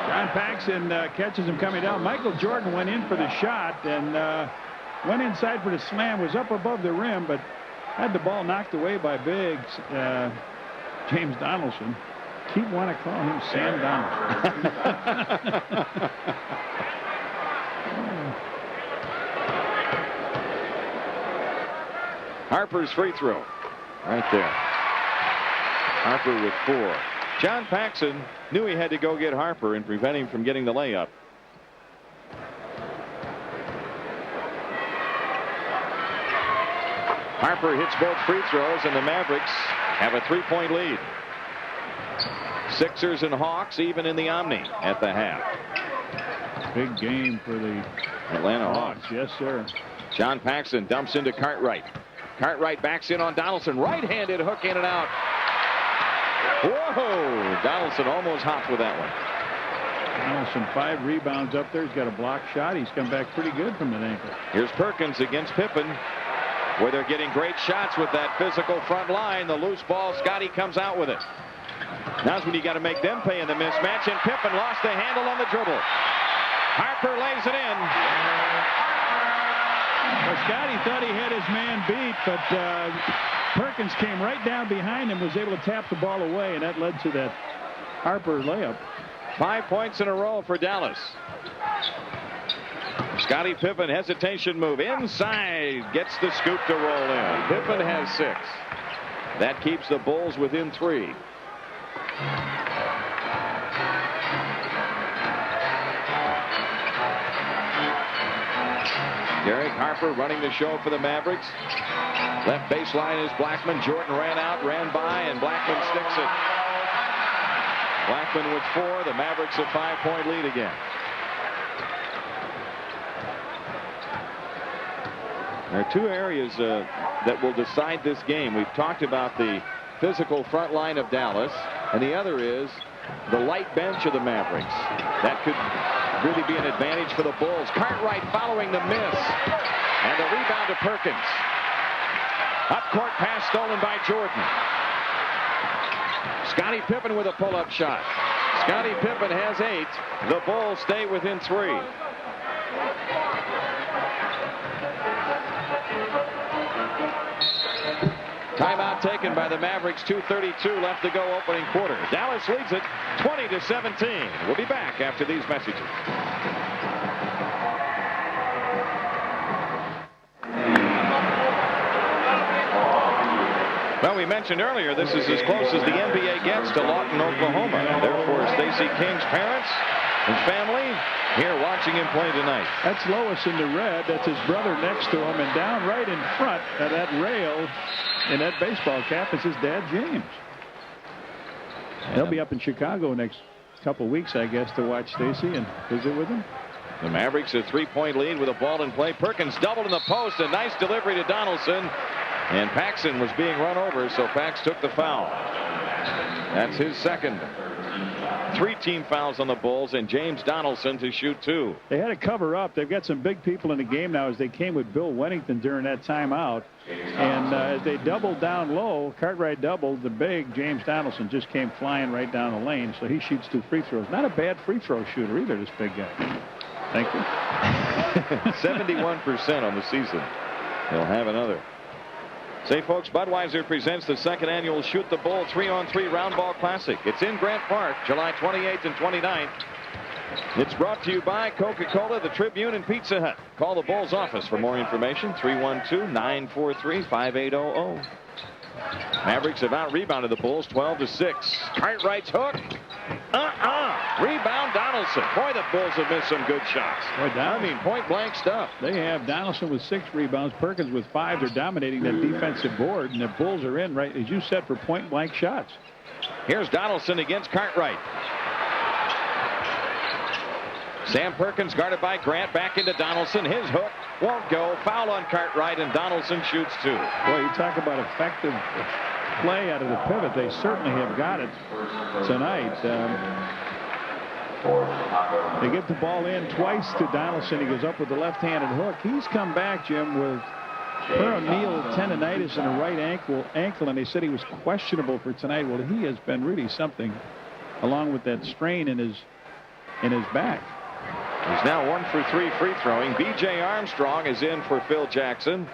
John Paxson catches him coming down. Michael Jordan went in for the shot and went inside for the slam, was up above the rim, but had the ball knocked away by big James Donaldson. Keep wanting to call him Sam Donaldson. Harper's free throw right there. Harper with 4. John Paxson knew he had to go get Harper and prevent him from getting the layup. Harper hits both free throws, and the Mavericks have a 3-point lead. Sixers and Hawks even in the Omni at the half. Big game for the Atlanta Hawks. Yes, sir. John Paxson dumps into Cartwright. Cartwright backs in on Donaldson. Right-handed hook in and out. Whoa! Donaldson almost hopped with that one. Donaldson 5 rebounds up there. He's got a block shot. He's come back pretty good from that ankle. Here's Perkins against Pippen, where they're getting great shots with that physical front line. The loose ball, Scotty comes out with it. Now's when you got to make them pay in the mismatch, and Pippen lost the handle on the dribble. Harper lays it in. Well, Scotty thought he had his man beat, but Perkins came right down behind him, was able to tap the ball away, and that led to that Harper layup. 5 points in a row for Dallas. Scottie Pippen, hesitation move inside, gets the scoop to roll in. Pippen has 6. That keeps the Bulls within 3. Derek Harper running the show for the Mavericks. Left baseline is Blackman. Jordan ran out, ran by, and Blackman sticks it. Blackman with 4. The Mavericks a 5-point lead again. There are 2 areas that will decide this game. We've talked about the physical front line of Dallas, and the other is the light bench of the Mavericks. That could really be an advantage for the Bulls. Cartwright following the miss, and the rebound to Perkins. Up court pass stolen by Jordan. Scottie Pippen with a pull-up shot. Scottie Pippen has 8. The Bulls stay within 3. Timeout taken by the Mavericks. 2:32 left to go, opening quarter. Dallas leads it 20-17. We'll be back after these messages. Well, we mentioned earlier this is as close as the NBA gets to Lawton, Oklahoma. Therefore, Stacey King's parents and family here watching him play tonight. That's Lois in the red. That's his brother next to him, and down right in front of that rail in that baseball cap is his dad, James. He'll be up in Chicago next couple weeks, I guess, to watch Stacey and visit with him. The Mavericks a 3-point lead with a ball in play. Perkins doubled in the post. A nice delivery to Donaldson. And Paxson was being run over, so Pax took the foul. That's his second. 3 team fouls on the Bulls, and James Donaldson to shoot 2. They had to cover up. They've got some big people in the game now as they came with Bill Wennington during that timeout. And as they doubled down low, Cartwright doubled, the big James Donaldson just came flying right down the lane, so he shoots 2 free throws. Not a bad free throw shooter either, this big guy. Thank you. 71% on the season. He'll have another. Say, folks, Budweiser presents the second annual Shoot the Bull 3-on-3 Round Ball Classic. It's in Grant Park, July 28th and 29th. It's brought to you by Coca-Cola, the Tribune, and Pizza Hut. Call the Bulls office for more information, 312-943-5800. Mavericks have out-rebounded the Bulls 12-6. Cartwright's hook. Rebound Donaldson. Boy, the Bulls have missed some good shots. I mean, point-blank stuff. They have Donaldson with 6 rebounds, Perkins with 5. They're dominating that defensive board, and the Bulls are in, right, as you said, for point-blank shots. Here's Donaldson against Cartwright. Sam Perkins guarded by Grant. Back into Donaldson. His hook won't go. Foul on Cartwright, and Donaldson shoots 2. Boy, you talk about effective play out of the pivot. They certainly have got it tonight. They get the ball in twice to Donaldson. He goes up with the left-handed hook. He's come back, Jim, with peroneal tendonitis in the right ankle, and they said he was questionable for tonight. Well, he has been really something, along with that strain in his back. He's now 1 for 3 free throwing. B.J. Armstrong is in for Phil Jackson.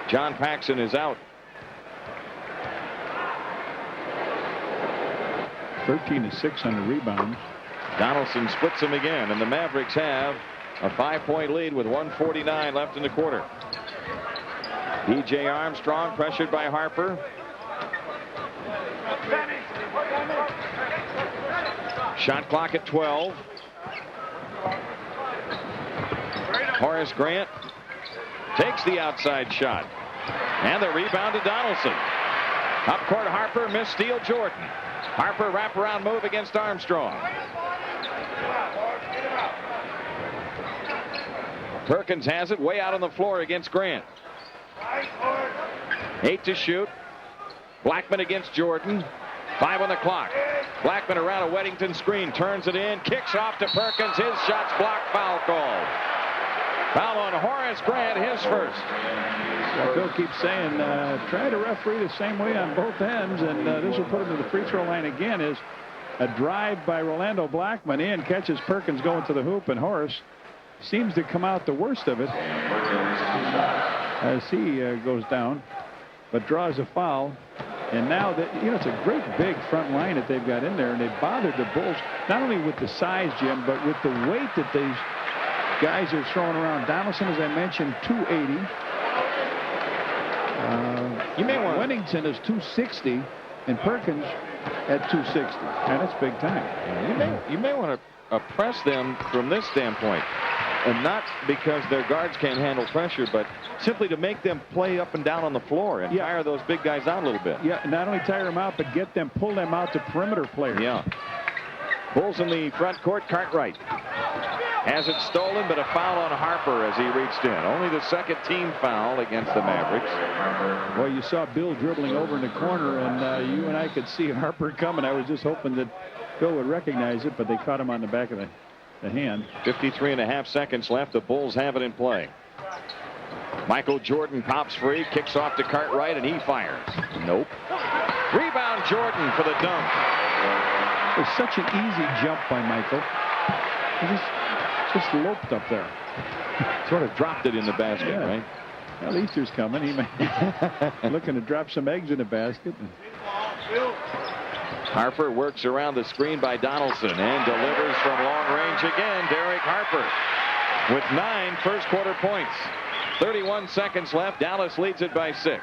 John Paxson is out. 13 to 6 on the rebounds. Donaldson splits him again, and the Mavericks have a 5-point lead with 1:49 left in the quarter. B.J. Armstrong pressured by Harper. Shot clock at 12. Horace Grant takes the outside shot. And the rebound to Donaldson. Up court, Harper, missed steal, Jordan. Harper wraparound move against Armstrong. Perkins has it way out on the floor against Grant. 8 to shoot. Blackman against Jordan. 5 on the clock. Blackman around a Weddington screen, turns it in, kicks off to Perkins. His shot's blocked, foul called. Foul on Horace Grant, his first. Well, Phil keeps saying, try to referee the same way on both ends, and this will put him to the free throw line again. Is a drive by Rolando Blackman in, catches Perkins going to the hoop, and Horace seems to come out the worst of it as he goes down, but draws a foul. And now that, it's a great big front line that they've got in there, and they bothered the Bulls not only with the size, Jim, but with the weight that these guys are throwing around. Donaldson, as I mentioned, 280. Weddington is 260, and Perkins at 260. And that's big time. You may want to press them from this standpoint. And not because their guards can't handle pressure, but simply to make them play up and down on the floor and tire those big guys out a little bit. Yeah, not only tire them out, but pull them out to perimeter players. Yeah. Bulls in the front court. Cartwright has it stolen, but a foul on Harper as he reached in. Only the second team foul against the Mavericks. Well, you saw Bill dribbling over in the corner, and you and I could see Harper coming. I was just hoping that Bill would recognize it, but they caught him on the back of the hand. 53.5 seconds left. The Bulls have it in play. Michael Jordan pops free, kicks off to Cartwright, and he fires. Nope. Rebound Jordan for the dunk. It was such an easy jump by Michael. He just loped up there. Sort of dropped it in the basket, right? Well, Easter's coming. He may looking to drop some eggs in the basket. Harper works around the screen by Donaldson and delivers from long range again. Derek Harper with 9 first quarter points. 31 seconds left. Dallas leads it by 6.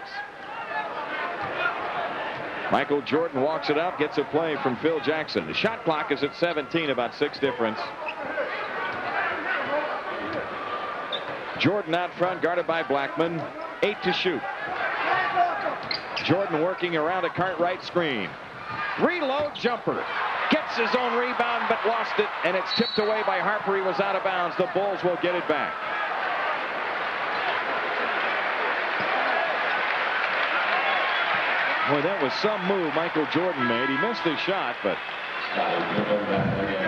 Michael Jordan walks it up, gets a play from Phil Jackson. The shot clock is at 17, about 6 difference. Jordan out front, guarded by Blackman. 8 to shoot. Jordan working around a Cartwright screen. Reload jumper. Gets his own rebound, but lost it, and it's tipped away by Harper. He was out of bounds. The Bulls will get it back. Boy, that was some move Michael Jordan made. He missed his shot, but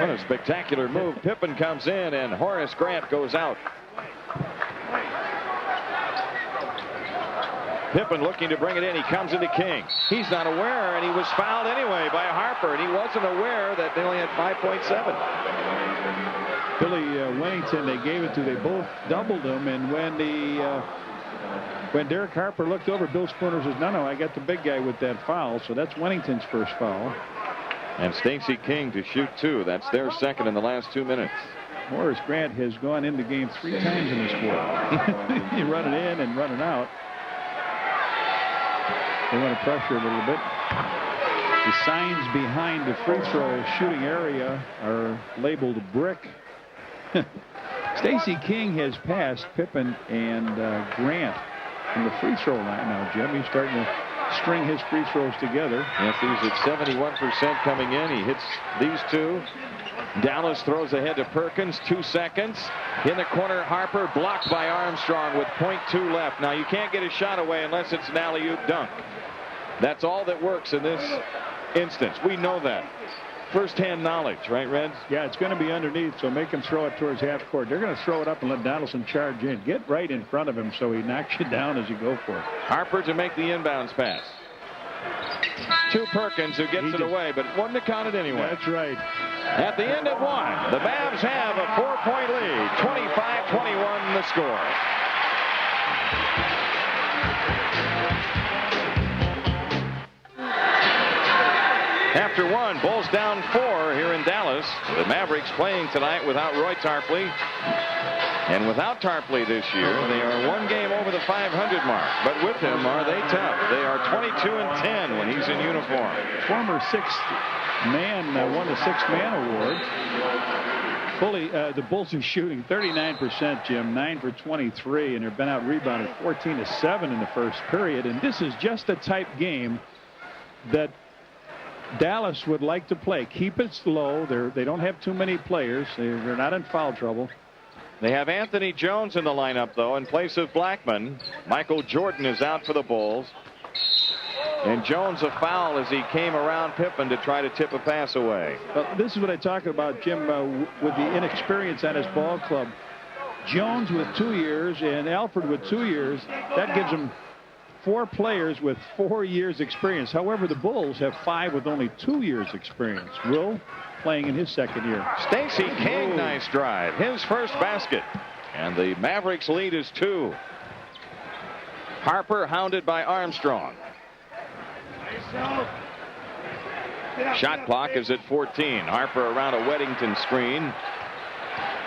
what a spectacular move. Pippen comes in, and Horace Grant goes out. Pippen looking to bring it in. He comes into King. He's not aware, and he was fouled anyway by Harper, and he wasn't aware that they only had 5.7. Billy Weddington, they gave it to. They both doubled him, and when Derek Harper looked over, Bill Spooner says, no, I got the big guy with that foul. So that's Weddington's first foul. And Stacey King to shoot 2. That's their second in the last 2 minutes. Horace Grant has gone in the game 3 times in this quarter. He run it in and run it out. They want to pressure a little bit. The signs behind the free throw shooting area are labeled brick. Stacey King has passed Pippen and Grant from the free throw line now, Jim. He's starting to string his free throws together. Yes, he's at 71% coming in. He hits these 2. Dallas throws ahead to Perkins. 2 seconds. In the corner, Harper blocked by Armstrong with .2 left. Now, you can't get a shot away unless it's an alley-oop dunk. That's all that works in this instance. We know that. first-hand knowledge, right, Reds? Yeah, it's going to be underneath, so make him throw it towards half court. They're going to throw it up and let Donaldson charge in. Get right in front of him so he knocks you down as you go for it. Harper to make the inbounds pass. To Perkins, who gets it away, but wasn't to count it anyway. That's right. At the end of one, the Mavs have a 4-point lead. 25-21 the score. After one, Bulls down 4 here in Dallas. The Mavericks playing tonight without Roy Tarpley. And without Tarpley this year, they are 1 game over the 500 mark. But with him, are they tough? They are 22-10 when he's in uniform. Former sixth man won the sixth-man award. The Bulls are shooting 39%, Jim, 9 for 23, and they've been out-rebounded 14-7 in the first period. And this is just the type game that Dallas would like to play. Keep it slow. They don't have too many players. They're not in foul trouble. They have Anthony Jones in the lineup, though, in place of Blackman. Michael Jordan is out for the Bulls. And Jones a foul as he came around Pippen to try to tip a pass away. This is what I talk about, Jim, with the inexperience at his ball club. Jones with 2 years and Alford with 2 years. That gives him 4 players with 4 years experience. However, the Bulls have 5 with only 2 years experience. Will playing in his second year. Stacey King, nice drive. His first basket. And the Mavericks lead is 2. Harper hounded by Armstrong. Shot clock is at 14. Harper around a Weddington screen.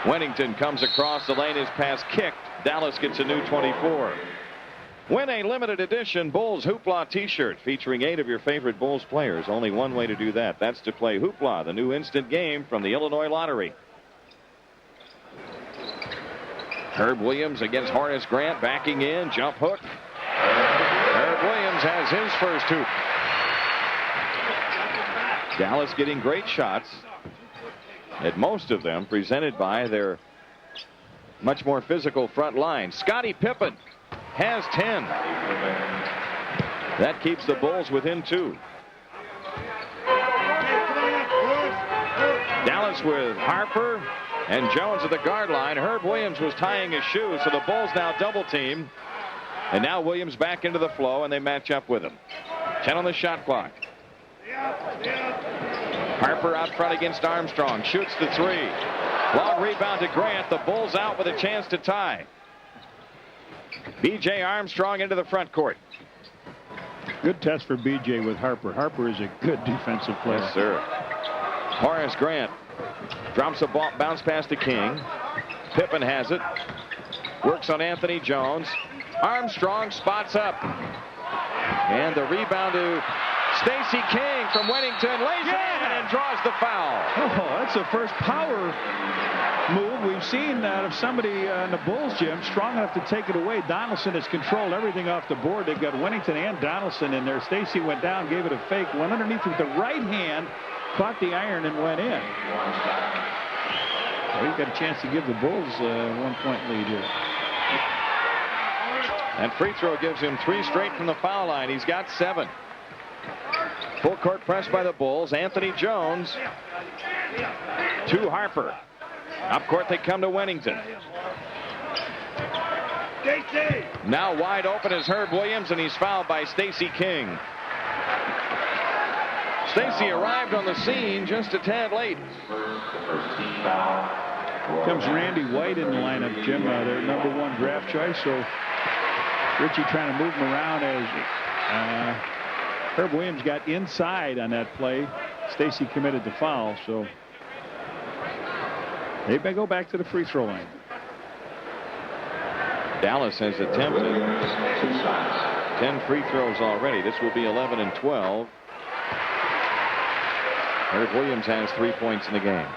Weddington comes across the lane. His pass kicked. Dallas gets a new 24. Win a limited edition Bulls Hoopla t-shirt featuring 8 of your favorite Bulls players. Only one way to do that. That's to play Hoopla, the new instant game from the Illinois Lottery. Herb Williams against Horace Grant, backing in, jump hook. Herb Williams has his first hoop. Dallas getting great shots, and most of them presented by their much more physical front line. Scottie Pippen has 10. That keeps the Bulls within 2. Dallas with Harper and Jones at the guard line. Herb Williams was tying his shoe, so the Bulls now double team. And now Williams back into the flow, and they match up with him. 10 on the shot clock. Harper out front against Armstrong. Shoots the 3. Long rebound to Grant. The Bulls out with a chance to tie. B.J. Armstrong into the front court. Good test for B.J. with Harper. Harper is a good defensive player. Yes, sir. Horace Grant drops a ball, bounce pass to King. Pippen has it. Works on Anthony Jones. Armstrong spots up. And the rebound to Stacey King from Weddington. Lays it in and draws the foul. Oh, that's the first power move we've seen out of somebody on the Bulls, Jim, strong enough to take it away. Donaldson has controlled everything off the board. They've got Weddington and Donaldson in there. Stacey went down, gave it a fake, went underneath with the right hand, caught the iron, and went in. So he's got a chance to give the Bulls a 1-point lead here. And free throw gives him 3 straight from the foul line. He's got 7. Full court press by the Bulls. Anthony Jones to Harper. Up court they come to Weddington. Now wide open is Herb Williams, and he's fouled by Stacey King. Stacey arrived on the scene just a tad late. Comes Randy White in the lineup, Jim, their #1 draft choice. So Richie trying to move him around as Herb Williams got inside on that play. Stacey committed the foul, so they may go back to the free throw line. Dallas has attempted 10 free throws already. This will be 11 and 12. Herb Williams has 3 points in the game.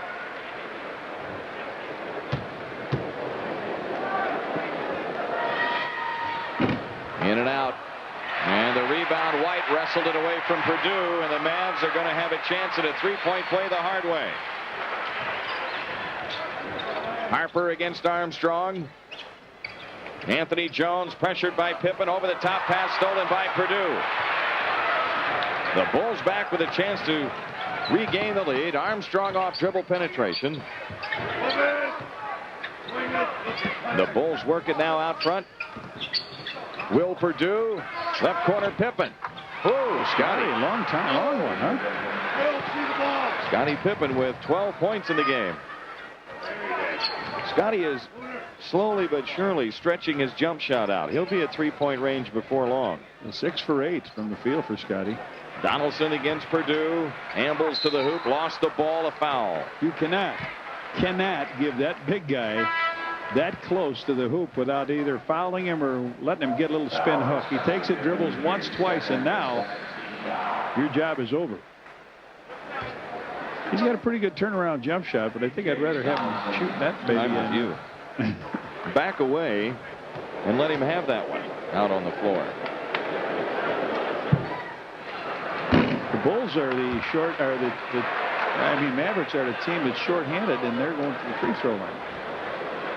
In and out. And the rebound, White wrestled it away from Purdue, and the Mavs are going to have a chance at a 3-point play the hard way. Harper against Armstrong. Anthony Jones pressured by Pippen, over the top pass stolen by Purdue. The Bulls back with a chance to regain the lead. Armstrong off dribble penetration. The Bulls work it now out front. Will Perdue, left corner Pippen. Oh, Scotty, long one, huh? Scottie Pippen with 12 points in the game. Scotty is slowly but surely stretching his jump shot out. He'll be at 3-point range before long. 6 for 8 from the field for Scotty. Donaldson against Perdue. Ambles to the hoop. Lost the ball. A foul. You cannot give that big guy that close to the hoop without either fouling him or letting him get a little spin hook. He takes it, dribbles once, twice, and now your job is over. He's got a pretty good turnaround jump shot, but I think I'd rather have him shoot that baby. I'm with you. Back away and let him have that one out on the floor. The Bulls are Mavericks are the team that's shorthanded, and they're going to the free throw line.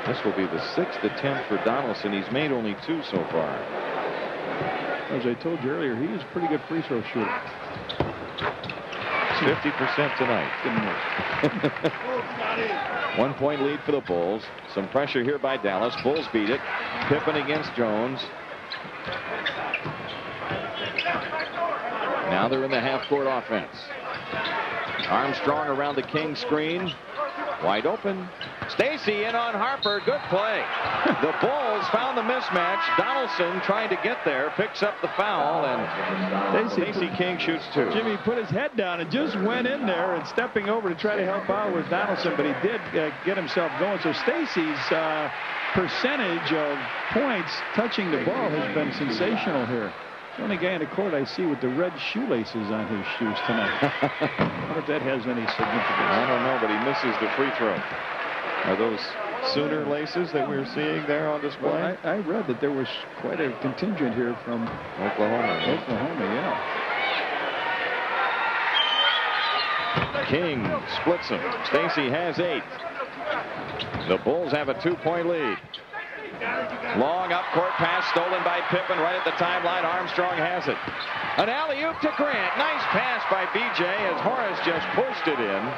This will be the 6th attempt for Donaldson. He's made only 2 so far. As I told you earlier, he is a pretty good free throw shooter. 50% tonight. 1 point lead for the Bulls. Some pressure here by Dallas. Bulls beat it. Pippen against Jones. Now they're in the half-court offense. Armstrong around the King screen. Wide open. Stacey in on Harper. Good play. The Bulls found the mismatch. Donaldson trying to get there. Picks up the foul. And Stacey King shoots 2. Jimmy put his head down and just went in there, and stepping over to try to help out with Donaldson, but he did get himself going. So Stacey's percentage of points touching the ball has been sensational here. The only guy in the court I see with the red shoelaces on his shoes tonight. I wonder if that has any significance. I don't know, but he misses the free throw. Are those Sooner laces that we're seeing there on display? Well, I read that there was quite a contingent here from Oklahoma. Yeah. King splits them. Stacey has 8. The Bulls have a 2-point lead. Long up-court pass stolen by Pippen right at the timeline. Armstrong has it. An alley-oop to Grant. Nice pass by B.J. as Horace just pushed it in.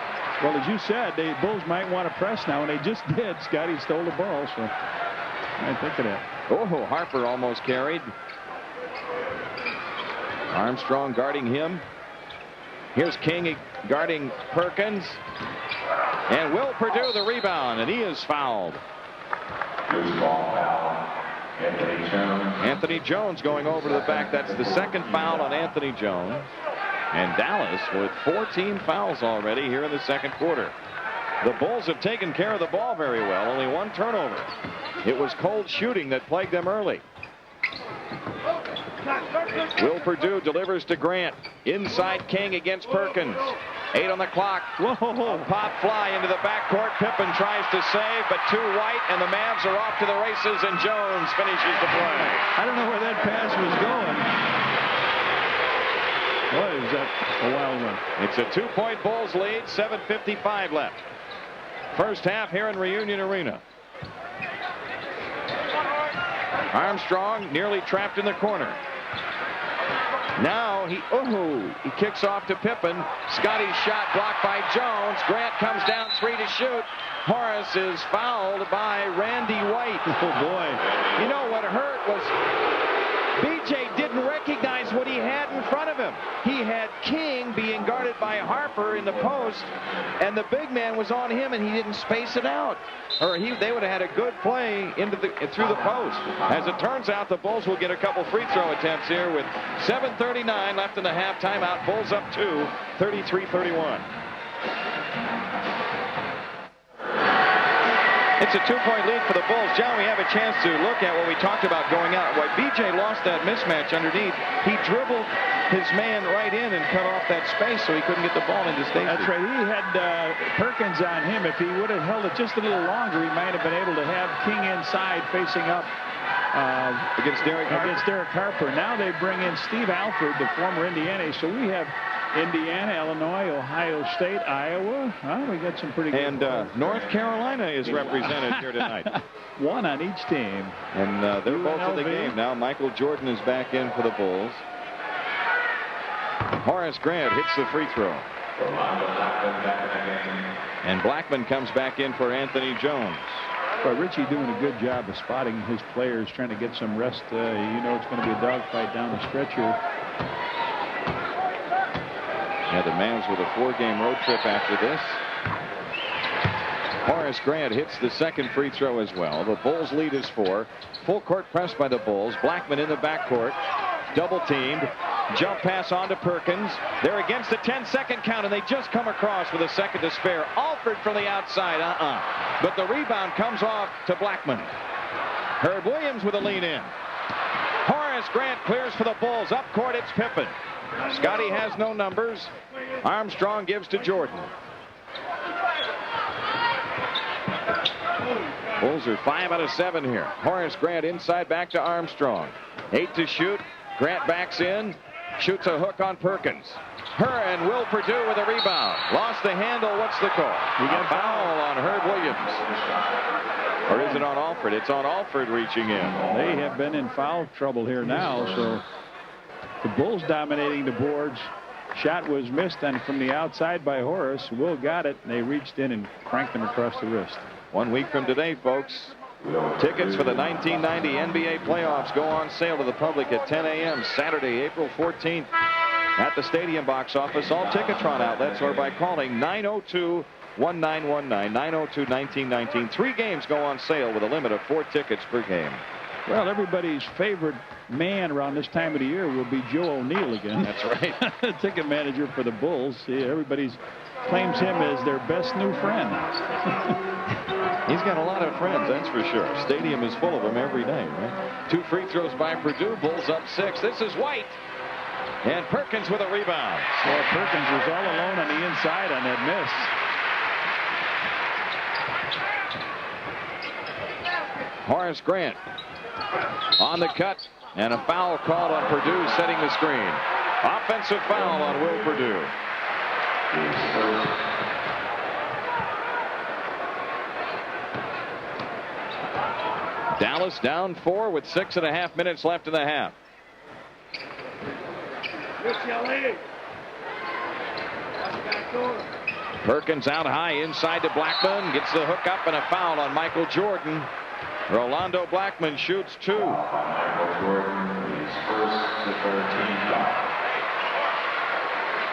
Well, as you said, the Bulls might want to press now, and they just did. Scotty stole the ball, so I think of that. Oh, Harper almost carried. Armstrong guarding him. Here's King guarding Perkins. And Will Perdue the rebound, and he is fouled. Anthony Jones going over to the back. That's the second foul on Anthony Jones. And Dallas with 14 fouls already here in the second quarter. The Bulls have taken care of the ball very well. Only 1 turnover. It was cold shooting that plagued them early. Will Perdue delivers to Grant. Inside King against Perkins. 8 on the clock. Whoa. A pop fly into the backcourt. Pippen tries to save, but too white, and the Mavs are off to the races, and Jones finishes the play. I don't know where that pass was going. Boy, is that a wild one. It's a 2-point Bulls lead, 7:55 left. First half here in Reunion Arena. Armstrong nearly trapped in the corner. Now he kicks off to Pippen. Scotty's shot blocked by Jones. Grant comes down 3 to shoot. Horace is fouled by Randy White. Oh, boy. You know what hurt was B.J. didn't recognize what he had in front of him. He had King being guarded by Harper in the post, and the big man was on him, and he didn't space it out. Or they would have had a good play through the post. As it turns out, the Bulls will get a couple free throw attempts here with 7:39 left in the half timeout. Bulls up 2, 33-31. It's a 2-point lead for the Bulls. John, we have a chance to look at what we talked about going out. Why B.J. lost that mismatch underneath. He dribbled his man right in and cut off that space so he couldn't get the ball into Stacey. That's right. He had Perkins on him. If he would have held it just a little longer, he might have been able to have King inside facing up against Derek Harper. Now they bring in Steve Alford, the former Indiana. So we have Indiana, Illinois, Ohio State, Iowa. We got some pretty good. And North Carolina is represented here tonight. 1 on each team. And they're both in the game now. Michael Jordan is back in for the Bulls. Horace Grant hits the free throw. And Blackman comes back in for Anthony Jones. Well, Richie doing a good job of spotting his players, trying to get some rest. You know it's going to be a dogfight down the stretch here. Yeah, the Mavs with a 4-game road trip after this. Horace Grant hits the second free throw as well. The Bulls lead is 4. Full court press by the Bulls. Blackman in the backcourt. Double teamed. Jump pass on to Perkins. They're against the 10-second count, and they just come across with a second to spare. Alford from the outside. But the rebound comes off to Blackman. Herb Williams with a lean in. Horace Grant clears for the Bulls. Up court, it's Pippen. Scotty has no numbers. Armstrong gives to Jordan. Bulls are 5 out of 7 here. Horace Grant inside back to Armstrong. 8 to shoot. Grant backs in. Shoots a hook on Perkins. And Will Perdue with a rebound. Lost the handle. What's the call? We got a foul on Herb Williams. Or is it on Alford? It's on Alford reaching in. They have been in foul trouble here now, so the Bulls dominating the boards. Shot was missed and from the outside by Horace. Will got it, and they reached in and cranked him across the wrist. 1 week from today, folks, tickets for the 1990 NBA playoffs go on sale to the public at 10 a.m. Saturday, April 14th at the Stadium box office. All Ticketron outlets or by calling 902-1919, 902-1919. 3 games go on sale with a limit of 4 tickets per game. Well, everybody's favorite man around this time of the year will be Joe O'Neill again. That's right. Ticket manager for the Bulls. See, everybody claims him as their best new friend. He's got a lot of friends, that's for sure. Stadium is full of them every day, right? 2 free throws by Purdue. Bulls up 6. This is White. And Perkins with a rebound. Well, Perkins was all alone on the inside on that miss. Horace Grant on the cut. And a foul called on Purdue setting the screen. Offensive foul on Will Perdue. Dallas down 4 with 6.5 minutes left in the half. Perkins out high inside to Blackman. Gets the hook up and a foul on Michael Jordan. Rolando Blackman shoots 2.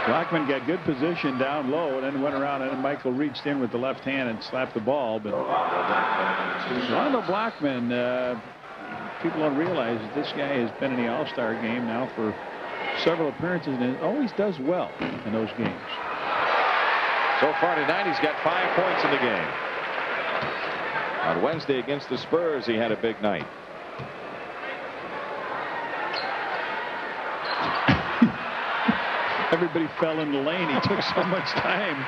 Blackman got good position down low and then went around and Michael reached in with the left hand and slapped the ball. But Rolando Blackman, people don't realize that this guy has been in the All-Star game now for several appearances and always does well in those games. So far tonight, he's got 5 points in the game. On Wednesday against the Spurs, he had a big night. Everybody fell in the lane. He took so much time.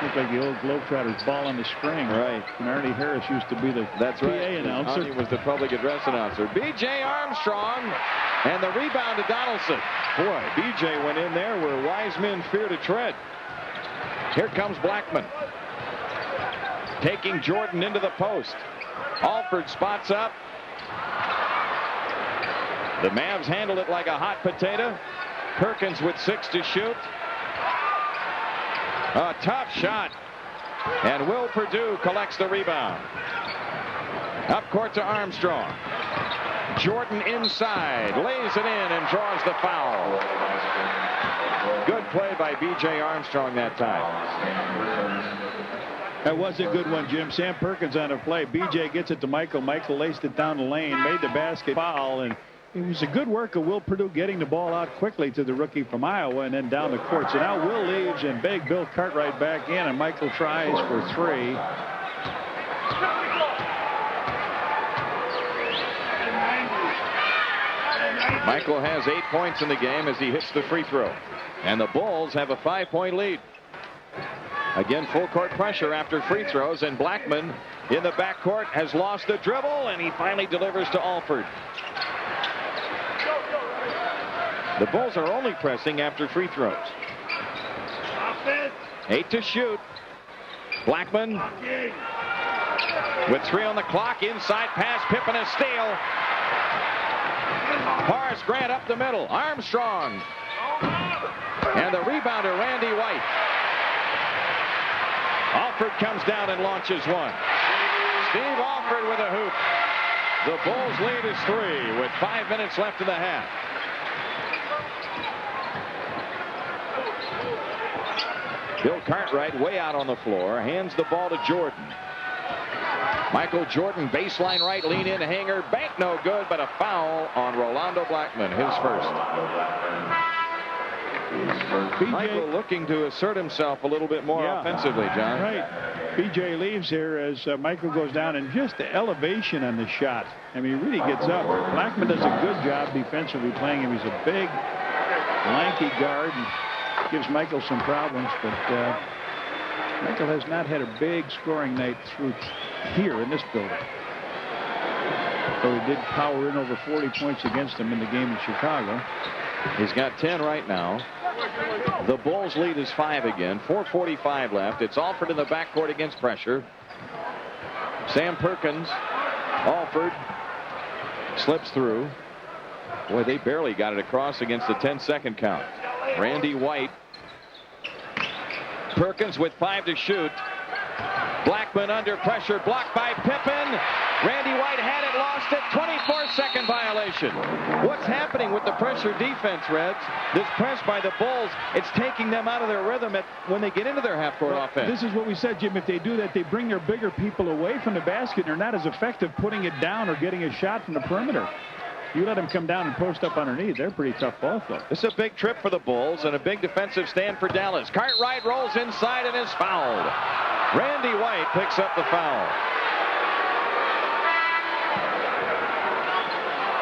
Looked like the old Globetrotters ball on the string. Right. And Arnie Harris used to be the PA announcer. Arnie was the public address announcer. B.J. Armstrong and the rebound to Donaldson. Boy, B.J. went in there where wise men fear to tread. Here comes Blackman. Taking Jordan into the post. Alford spots up. The Mavs handled it like a hot potato. Perkins with 6 to shoot. A tough shot. And Will Perdue collects the rebound. Up court to Armstrong. Jordan inside. Lays it in and draws the foul. Good play by B.J. Armstrong that time. That was a good one, Jim. Sam Perkins on a play. B.J. gets it to Michael. Michael laced it down the lane, made the basket, foul, and it was a good work of Will Perdue getting the ball out quickly to the rookie from Iowa and then down the court. So now Will leaves and big Bill Cartwright back in, and Michael tries for 3. Michael has 8 points in the game as he hits the free throw. And the Bulls have a 5-point lead. Again, full court pressure after free throws, and Blackman in the backcourt has lost the dribble, and he finally delivers to Alford. The Bulls are only pressing after free throws. 8 to shoot. Blackman with 3 on the clock. Inside pass. Pippen a steal. Horace Grant up the middle. Armstrong And the rebounder, Randy White. Alford comes down and launches one. Steve Alford with a hoop. The Bulls lead is 3 with 5 minutes left in the half. Bill Cartwright way out on the floor, hands the ball to Jordan. Michael Jordan, baseline right, lean in hanger, bank no good, but a foul on Rolando Blackman, his first. Michael looking to assert himself a little bit more offensively, John. Right. PJ leaves here as Michael goes down, and just the elevation on the shot. I mean, he really gets up. Blackman does a good job defensively playing him. He's a big, lanky guard and gives Michael some problems, but Michael has not had a big scoring night through here in this building. So he did power in over 40 points against him in the game in Chicago. He's got 10 right now. The Bulls lead is 5 again. 4:45 left. It's Alford in the backcourt against pressure. Sam Perkins. Alford slips through. Boy, they barely got it across against the 10-second count. Randy White. Perkins with 5 to shoot. Blackman under pressure, blocked by Pippen. Randy White had it, lost it. 24-second violation. What's happening with the pressure defense, Reds? This press by the Bulls, it's taking them out of their rhythm when they get into their half-court offense. This is what we said, Jim. If they do that, they bring their bigger people away from the basket, and they're not as effective putting it down or getting a shot from the perimeter. You let them come down and post up underneath. They're a pretty tough ball club. This is a big trip for the Bulls and a big defensive stand for Dallas. Cartwright rolls inside and is fouled. Randy White picks up the foul.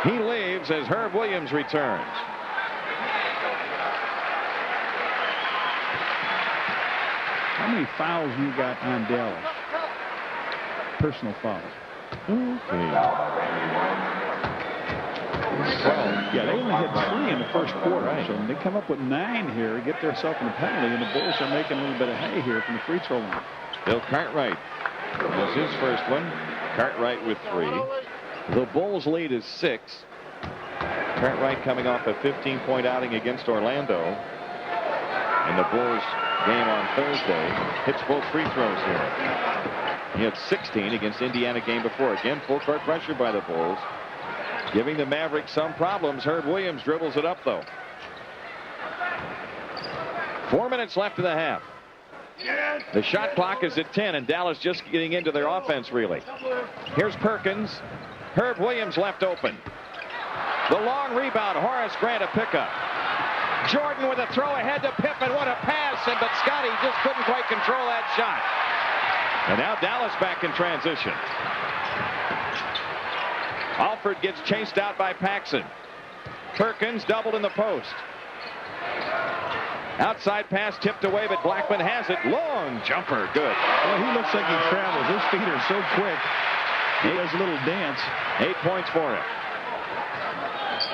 He leaves as Herb Williams returns. How many fouls you got on Dallas? Personal fouls. Okay. 12. Yeah, they only had 3 in the first quarter. Right. So they come up with 9 here, get themselves in a penalty, and the Bulls are making a little bit of hay here from the free throw line. Bill Cartwright was his first one. Cartwright with 3. The Bulls lead is 6. Cartwright coming off a 15-point outing against Orlando. In the Bulls game on Thursday, hits both free throws here. He had 16 against Indiana game before. Again, full court pressure by the Bulls. Giving the Mavericks some problems. Herb Williams dribbles it up, though. 4 minutes left in the half. The shot clock is at 10, and Dallas just getting into their offense, really. Here's Perkins. Herb Williams left open. The long rebound. Horace Grant a pickup. Jordan with a throw ahead to Pippen. What a pass, but Scotty just couldn't quite control that shot. And now Dallas back in transition. Alford gets chased out by Paxson. Perkins doubled in the post. Outside pass tipped away, but Blackman has it. Long jumper. Good. Well, he looks like he travels. His feet are so quick. He does a little dance. 8 points for him.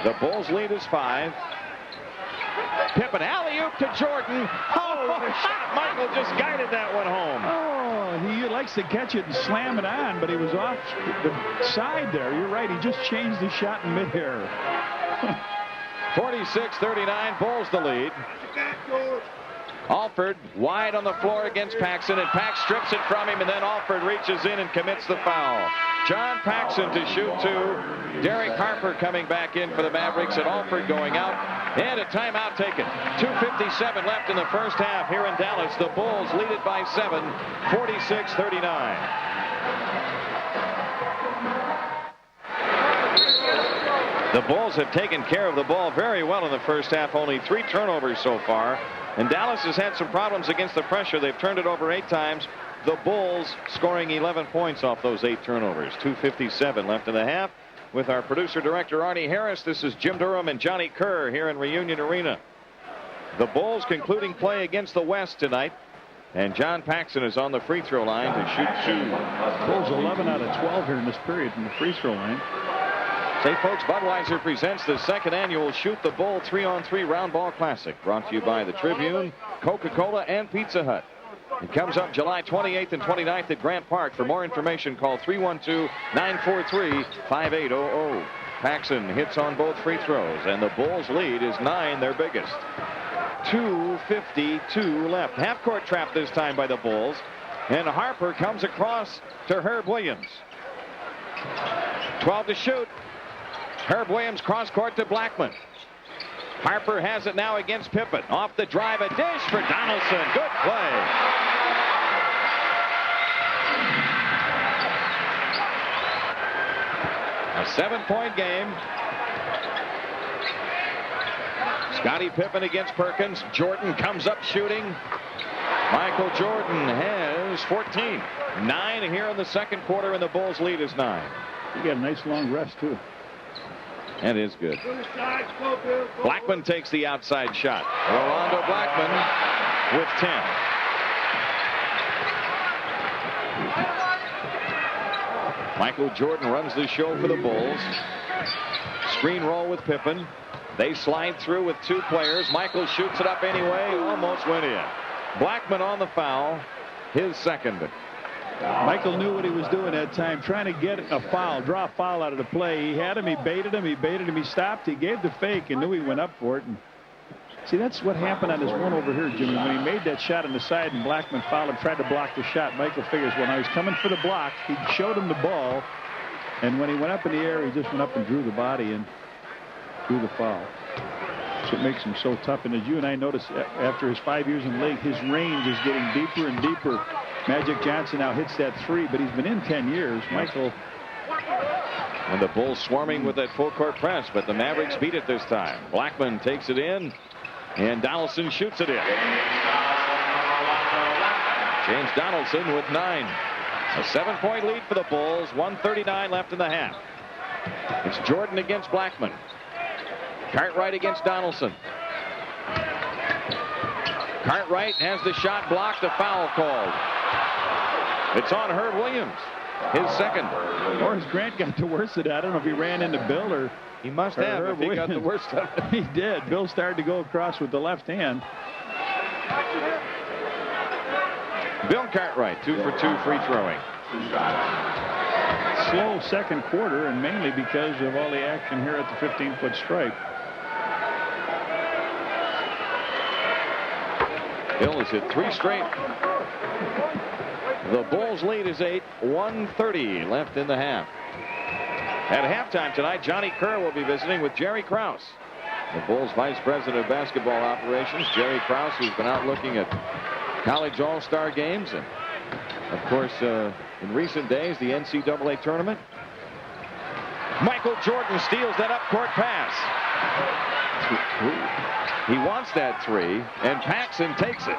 The Bulls lead is 5. Pippen alley-oop to Jordan. Oh, Michael just guided that one home. Oh, he likes to catch it and slam it on, but he was off the side there. You're right. He just changed the shot in midair. 46-39, Bulls the lead. Alford wide on the floor against Paxson, and Pax strips it from him, and then Alford reaches in and commits the foul. John Paxson to shoot 2. Derek Harper coming back in for the Mavericks, and Alford going out. And a timeout taken. 2:57 left in the first half here in Dallas. The Bulls lead it by 7, 46-39. The Bulls have taken care of the ball very well in the first half. Only 3 turnovers so far. And Dallas has had some problems against the pressure. They've turned it over 8 times. The Bulls scoring 11 points off those 8 turnovers. 2:57 left in the half. With our producer-director Arnie Harris, this is Jim Durham and Johnny Kerr here in Reunion Arena. The Bulls concluding play against the West tonight. And John Paxson is on the free throw line to shoot 2. Bulls 11 out of 12 here in this period from the free throw line. Say, folks, Budweiser presents the 2nd annual Shoot the Bull 3-on-3 Round Ball Classic. Brought to you by the Tribune, Coca-Cola, and Pizza Hut. It comes up July 28th and 29th at Grant Park. For more information, call 312-943-5800. Paxson hits on both free throws, and the Bulls' lead is 9, their biggest. 2:52 left. Half-court trap this time by the Bulls. And Harper comes across to Herb Williams. 12 to shoot. Herb Williams cross-court to Blackman. Harper has it now against Pippen. Off the drive, a dish for Donaldson. Good play. A 7-point game. Scottie Pippen against Perkins. Jordan comes up shooting. Michael Jordan has 14. 9 here in the second quarter, and the Bulls lead is 9. You got a nice long rest, too. That is good. Blackman takes the outside shot. Rolando Blackman with 10. Michael Jordan runs the show for the Bulls. Screen roll with Pippen. They slide through with 2 players. Michael shoots it up anyway. Almost went in. Blackman on the foul. His second. Michael knew what he was doing that time, trying to get a foul, draw a foul out of the play. He had him, he baited him, he stopped, he gave the fake and knew he went up for it. And see, that's what happened on this one over here, Jimmy. When he made that shot on the side and Blackman fouled him, tried to block the shot, Michael figures, well, now he's coming for the block. He showed him the ball, and when he went up in the air, he just went up and drew the body and drew the foul. That's what makes him so tough. And as you and I noticed, after his 5 years in the league, his range is getting deeper and deeper. Magic Johnson now hits that 3, but he's been in 10 years. Michael. And the Bulls swarming with that full court press, but the Mavericks beat it this time. Blackman takes it in, and Donaldson shoots it in. James Donaldson with 9. A 7-point lead for the Bulls. 1:39 left in the half. It's Jordan against Blackman. Cartwright against Donaldson. Cartwright has the shot blocked, a foul called. It's on Herb Williams, his second. Horace Grant got the worst of it. I don't know if he ran into Bill or he must have. If he got the worst of it. He did. Bill started to go across with the left hand. Bill Cartwright, 2 for 2 free throwing. Slow second quarter, and mainly because of all the action here at the 15-foot stripe. Bill has hit 3 straight. The Bulls lead is 8. 1:30 left in the half. At halftime tonight, Johnny Kerr will be visiting with Jerry Krause, the Bulls Vice President of Basketball Operations. Jerry Krause, who's been out looking at college all-star games and, of course, in recent days, the NCAA tournament. Michael Jordan steals that up-court pass. He wants that 3, and Paxson takes it.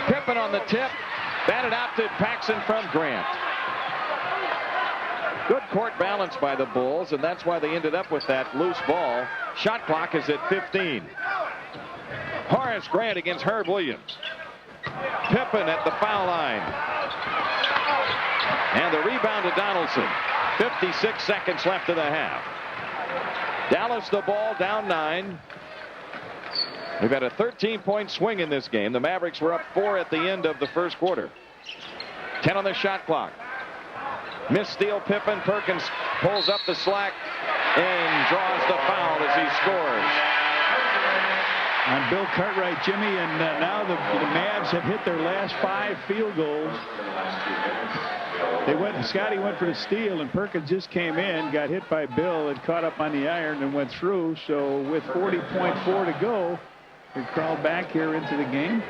Pippen on the tip. Batted out to Paxson from Grant. Good court balance by the Bulls, and that's why they ended up with that loose ball. Shot clock is at 15. Horace Grant against Herb Williams. Pippen at the foul line. And the rebound to Donaldson. 56 seconds left in the half. Dallas the ball down 9. We've had a 13-point swing in this game. The Mavericks were up 4 at the end of the first quarter. 10 on the shot clock. Missed steal. Pippen. Perkins pulls up the slack and draws the foul as he scores. On Bill Cartwright, Jimmy, and now the Mavs have hit their last 5 field goals. Scotty went for the steal, and Perkins just came in, got hit by Bill, and caught up on the iron and went through. So with 40.4 to go, we crawled back here into the game.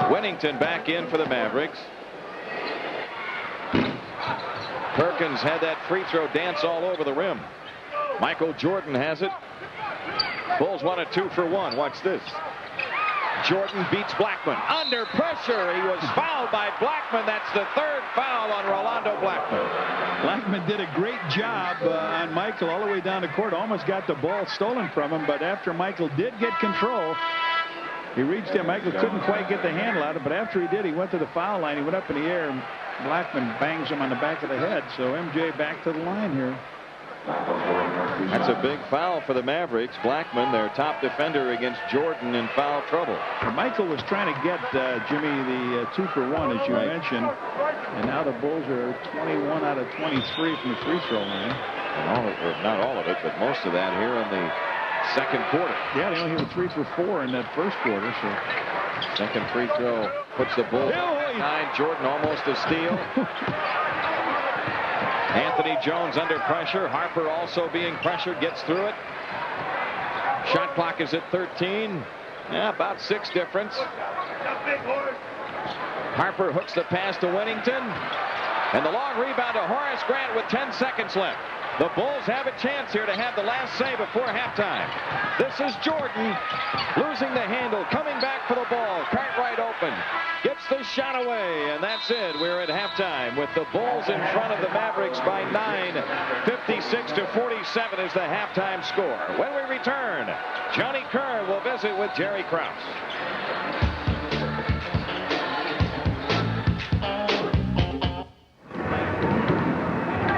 Wennington back in for the Mavericks. Perkins had that free throw dance all over the rim. Michael Jordan has it. Bulls want a 2 for 1. Watch this. Jordan beats Blackman. Under pressure. He was fouled by Blackman. That's the 3rd foul on Rolando Blackman. Blackman did a great job on Michael all the way down the court. Almost got the ball stolen from him, but after Michael did get control, he reached him. Michael couldn't quite get the handle out of it, but after he did, he went to the foul line. He went up in the air, and Blackman bangs him on the back of the head. So MJ back to the line here. That's a big foul for the Mavericks. Blackman, their top defender, against Jordan in foul trouble. Well, Michael was trying to get Jimmy the 2 for 1, as you mentioned, and now the Bulls are 21 out of 23 from the free throw line. Not all of it, but most of that here in the second quarter. Yeah, they only hit 3 for 4 in that first quarter. So second free throw puts the Bulls on 9. Jordan almost a steal. Anthony Jones under pressure. Harper also being pressured, gets through it. Shot clock is at 13. Yeah, about 6 difference. Harper hooks the pass to Winnington. And the long rebound to Horace Grant with 10 seconds left. The Bulls have a chance here to have the last say before halftime. This is Jordan losing the handle, coming back for the ball. Cartwright open, gets the shot away, and that's it. We're at halftime with the Bulls in front of the Mavericks by 9. 56-47 is the halftime score. When we return, Johnny Kerr will visit with Jerry Krause.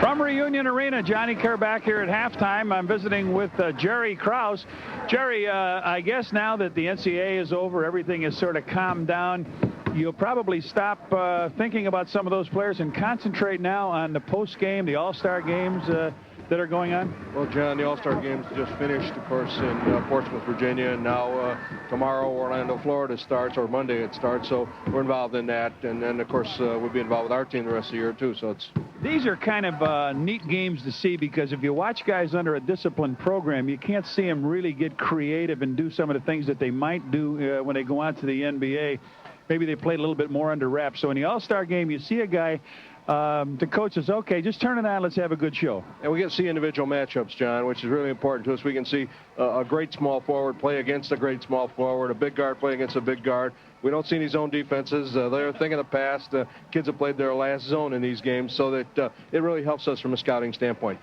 From Reunion Arena, Johnny Kerr back here at halftime. I'm visiting with Jerry Krause. Jerry, I guess now that the NCAA is over, everything is sort of calmed down, you'll probably stop thinking about some of those players and concentrate now on the post-game, the All-Star games that are going on? Well, John, the All-Star games just finished, of course, in Portsmouth, Virginia, and now tomorrow Orlando, Florida starts, or Monday it starts, so we're involved in that, and then, of course, we'll be involved with our team the rest of the year, too, so it's... These are kind of neat games to see, because if you watch guys under a disciplined program, you can't see them really get creative and do some of the things that they might do when they go on to the NBA. Maybe they play a little bit more under wraps. So in the All-Star game, you see a guy, the coach says, okay, just turn it on, let's have a good show. And we get to see individual matchups, John, which is really important to us. We can see a great small forward play against a great small forward, a big guard play against a big guard. We don't see any zone defenses. They're a thing of the past. Kids have played their last zone in these games, so that it really helps us from a scouting standpoint.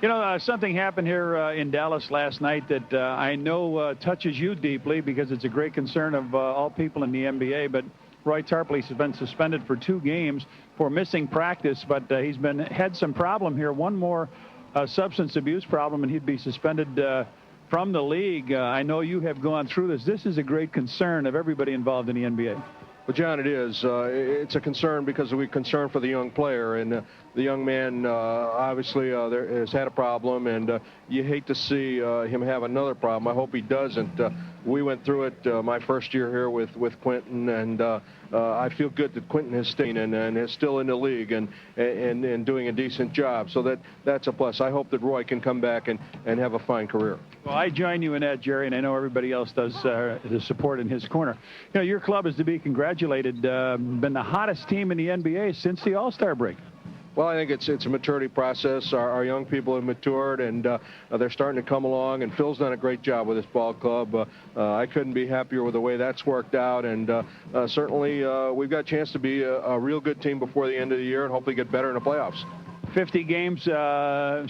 You know, something happened here in Dallas last night that I know touches you deeply, because it's a great concern of all people in the NBA, but Roy Tarpley has been suspended for 2 games for missing practice, but he's had some problem here, one more substance abuse problem, and he'd be suspended from the league. I know you have gone through this. This is a great concern of everybody involved in the NBA. Well, John, it is. It's a concern because we're concerned for the young player, and the young man obviously has had a problem, and you hate to see him have another problem. I hope he doesn't. We went through it my first year here with Quentin, and I feel good that Quentin has stayed and is still in the league and doing a decent job. So that's a plus. I hope that Roy can come back and have a fine career. Well, I join you in that, Jerry, and I know everybody else does the support in his corner. You know, your club is to be congratulated. Been the hottest team in the NBA since the All-Star break. Well, I think it's a maturity process. Our young people have matured, and they're starting to come along, and Phil's done a great job with this ball club. I couldn't be happier with the way that's worked out, and certainly we've got a chance to be a real good team before the end of the year and hopefully get better in the playoffs. 50 games,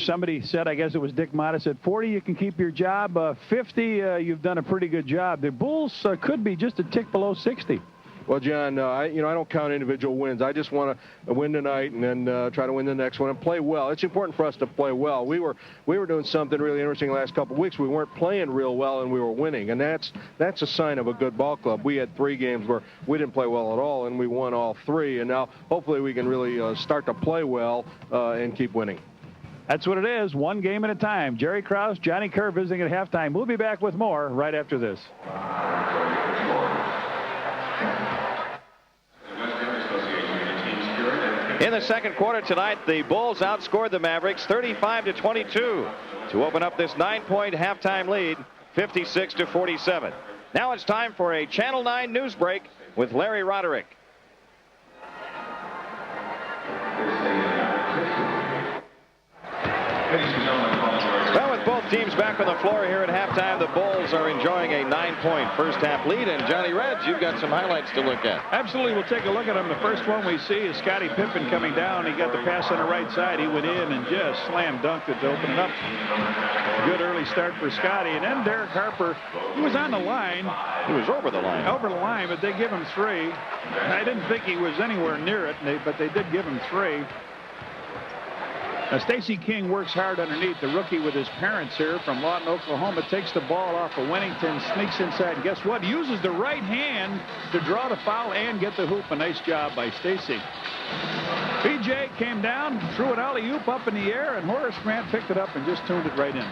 somebody said, I guess it was Dick Modest, at 40 you can keep your job. 50, you've done a pretty good job. The Bulls could be just a tick below 60. Well, John, I don't count individual wins. I just want to win tonight and then try to win the next one and play well. It's important for us to play well. We were doing something really interesting the last couple of weeks. We weren't playing real well, and we were winning, and that's a sign of a good ball club. We had 3 games where we didn't play well at all, and we won all 3. And now hopefully we can really start to play well and keep winning. That's what it is, one game at a time. Jerry Krause, Johnny Kerr visiting at halftime. We'll be back with more right after this. In the second quarter tonight, the Bulls outscored the Mavericks 35-22 to open up this 9-point halftime lead, 56-47. Now it's time for a Channel 9 news break with Larry Roderick. Well, with both teams back on the floor here at halftime, the Bulls are enjoying a 9-point first-half lead. And Johnny Reds, you've got some highlights to look at. Absolutely. We'll take a look at them. The first one we see is Scottie Pippen coming down. He got the pass on the right side. He went in and just slam dunked it to open it up. Good early start for Scottie. And then Derek Harper, he was on the line. He was over the line. Over the line, but they give him 3. I didn't think he was anywhere near it, but they did give him 3. Now, Stacey King works hard underneath. The rookie with his parents here from Lawton, Oklahoma, takes the ball off of Winnington, sneaks inside, and guess what? Uses the right hand to draw the foul and get the hoop. A nice job by Stacey. BJ came down, threw an alley-oop up in the air, and Horace Grant picked it up and just tuned it right in.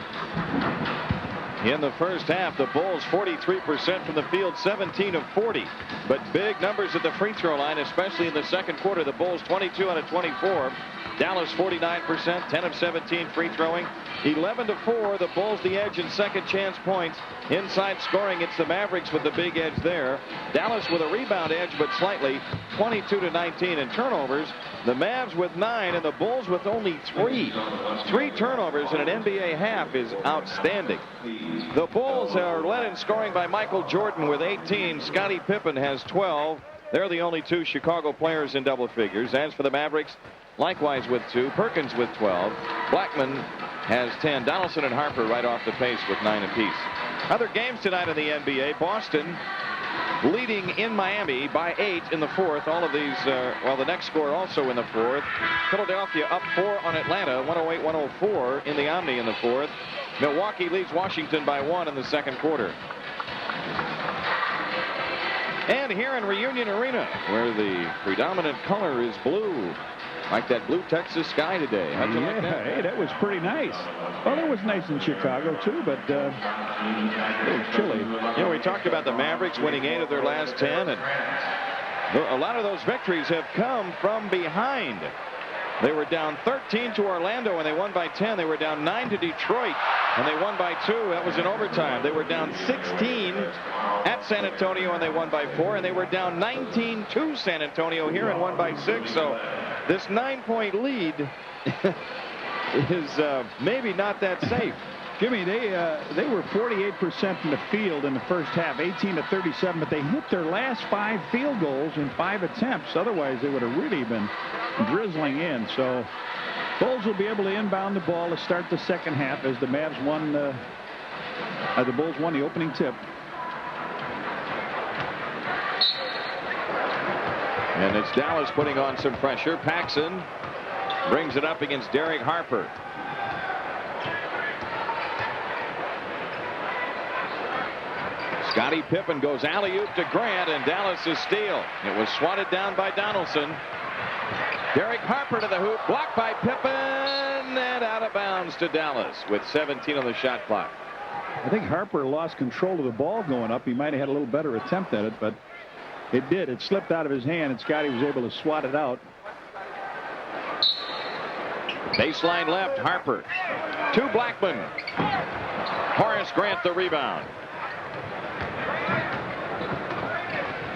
In the first half, the Bulls 43% from the field, 17 of 40. But big numbers at the free throw line, especially in the second quarter. The Bulls 22 out of 24. Dallas 49%, 10 of 17 free throwing. 11 to 4. The Bulls the edge in second chance points. Inside scoring, it's the Mavericks with the big edge there. Dallas with a rebound edge, but slightly, 22 to 19 in turnovers. The Mavs with 9 and the Bulls with only 3. 3 turnovers in an NBA half is outstanding. The Bulls are led in scoring by Michael Jordan with 18. Scottie Pippen has 12. They're the only 2 Chicago players in double figures. As for the Mavericks, likewise with 2. Perkins with 12. Blackman has 10. Donaldson and Harper right off the pace with 9 apiece. Other games tonight in the NBA. Boston leading in Miami by 8 in the fourth. All of these, well, the next score also in the fourth. Philadelphia up 4 on Atlanta, 108-104 in the Omni in the fourth. Milwaukee leads Washington by 1 in the second quarter. And here in Reunion Arena, where the predominant color is blue, like that blue Texas sky today. How'd you like that? Hey, that was pretty nice. Well, it was nice in Chicago, too, but it was chilly. You know, we talked about the Mavericks winning 8 of their last 10, and a lot of those victories have come from behind. They were down 13 to Orlando, and they won by 10. They were down 9 to Detroit, and they won by 2. That was in overtime. They were down 16 at San Antonio, and they won by 4. And they were down 19 to San Antonio here and won by 6. So this 9-point lead is maybe not that safe. Jimmy, they were 48% from the field in the first half, 18 to 37, but they hit their last 5 field goals in 5 attempts. Otherwise, they would have really been drizzling in. So Bulls will be able to inbound the ball to start the second half as the Mavs won. The Bulls won the opening tip. And it's Dallas putting on some pressure. Paxson brings it up against Derek Harper. Scottie Pippen goes alley-oop to Grant, and Dallas' steal. It was swatted down by Donaldson. Derek Harper to the hoop, blocked by Pippen, and out of bounds to Dallas with 17 on the shot clock. I think Harper lost control of the ball going up. He might have had a little better attempt at it, but it did. It slipped out of his hand, and Scottie was able to swat it out. Baseline left, Harper to Blackman. Horace Grant the rebound.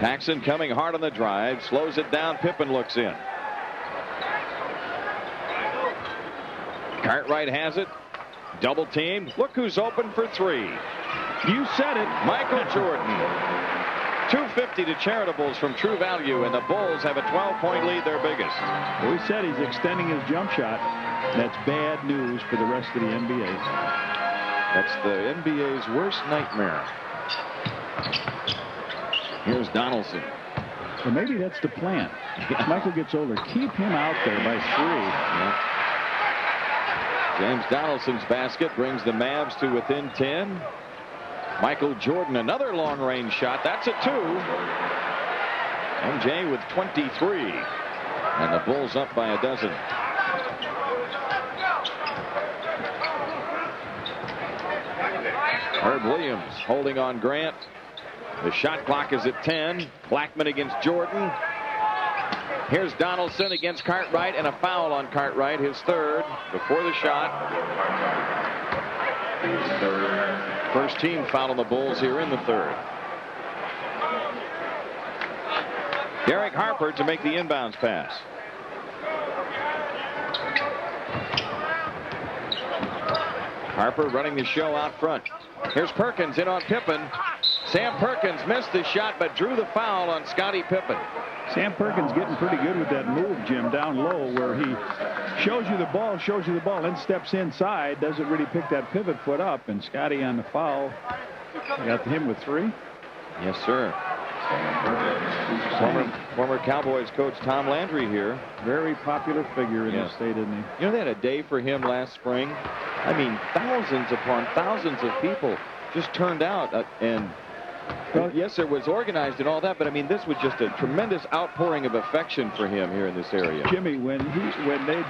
Paxson coming hard on the drive, slows it down. Pippen looks in. Cartwright has it. Double teamed. Look who's open for 3. You said it. Michael Jordan. 250 to Charitables from True Value, and the Bulls have a 12-point lead, their biggest. We said he's extending his jump shot. That's bad news for the rest of the NBA. That's the NBA's worst nightmare. Here's Donaldson. Well, maybe that's the plan. As Michael gets older, keep him out there by 3. Yeah. James Donaldson's basket brings the Mavs to within 10. Michael Jordan, another long-range shot. That's a 2. MJ with 23. And the Bulls up by a dozen. Herb Williams holding on Grant. The shot clock is at 10. Blackman against Jordan. Here's Donaldson against Cartwright, and a foul on Cartwright, his 3rd before the shot. First team foul on the Bulls here in the 3rd. Derek Harper to make the inbounds pass. Harper running the show out front. Here's Perkins in on Pippen. Sam Perkins missed the shot, but drew the foul on Scottie Pippen. Sam Perkins getting pretty good with that move, Jim, down low, where he shows you the ball, then steps inside, doesn't really pick that pivot foot up, and Scottie on the foul got him with 3. Yes, sir. Former Cowboys coach Tom Landry here. Very popular figure in the state, isn't he? You know, they had a day for him last spring. I mean, thousands upon thousands of people just turned out, and Well, yes, it was organized and all that, but I mean, this was just a tremendous outpouring of affection for him here in this area. Jimmy, when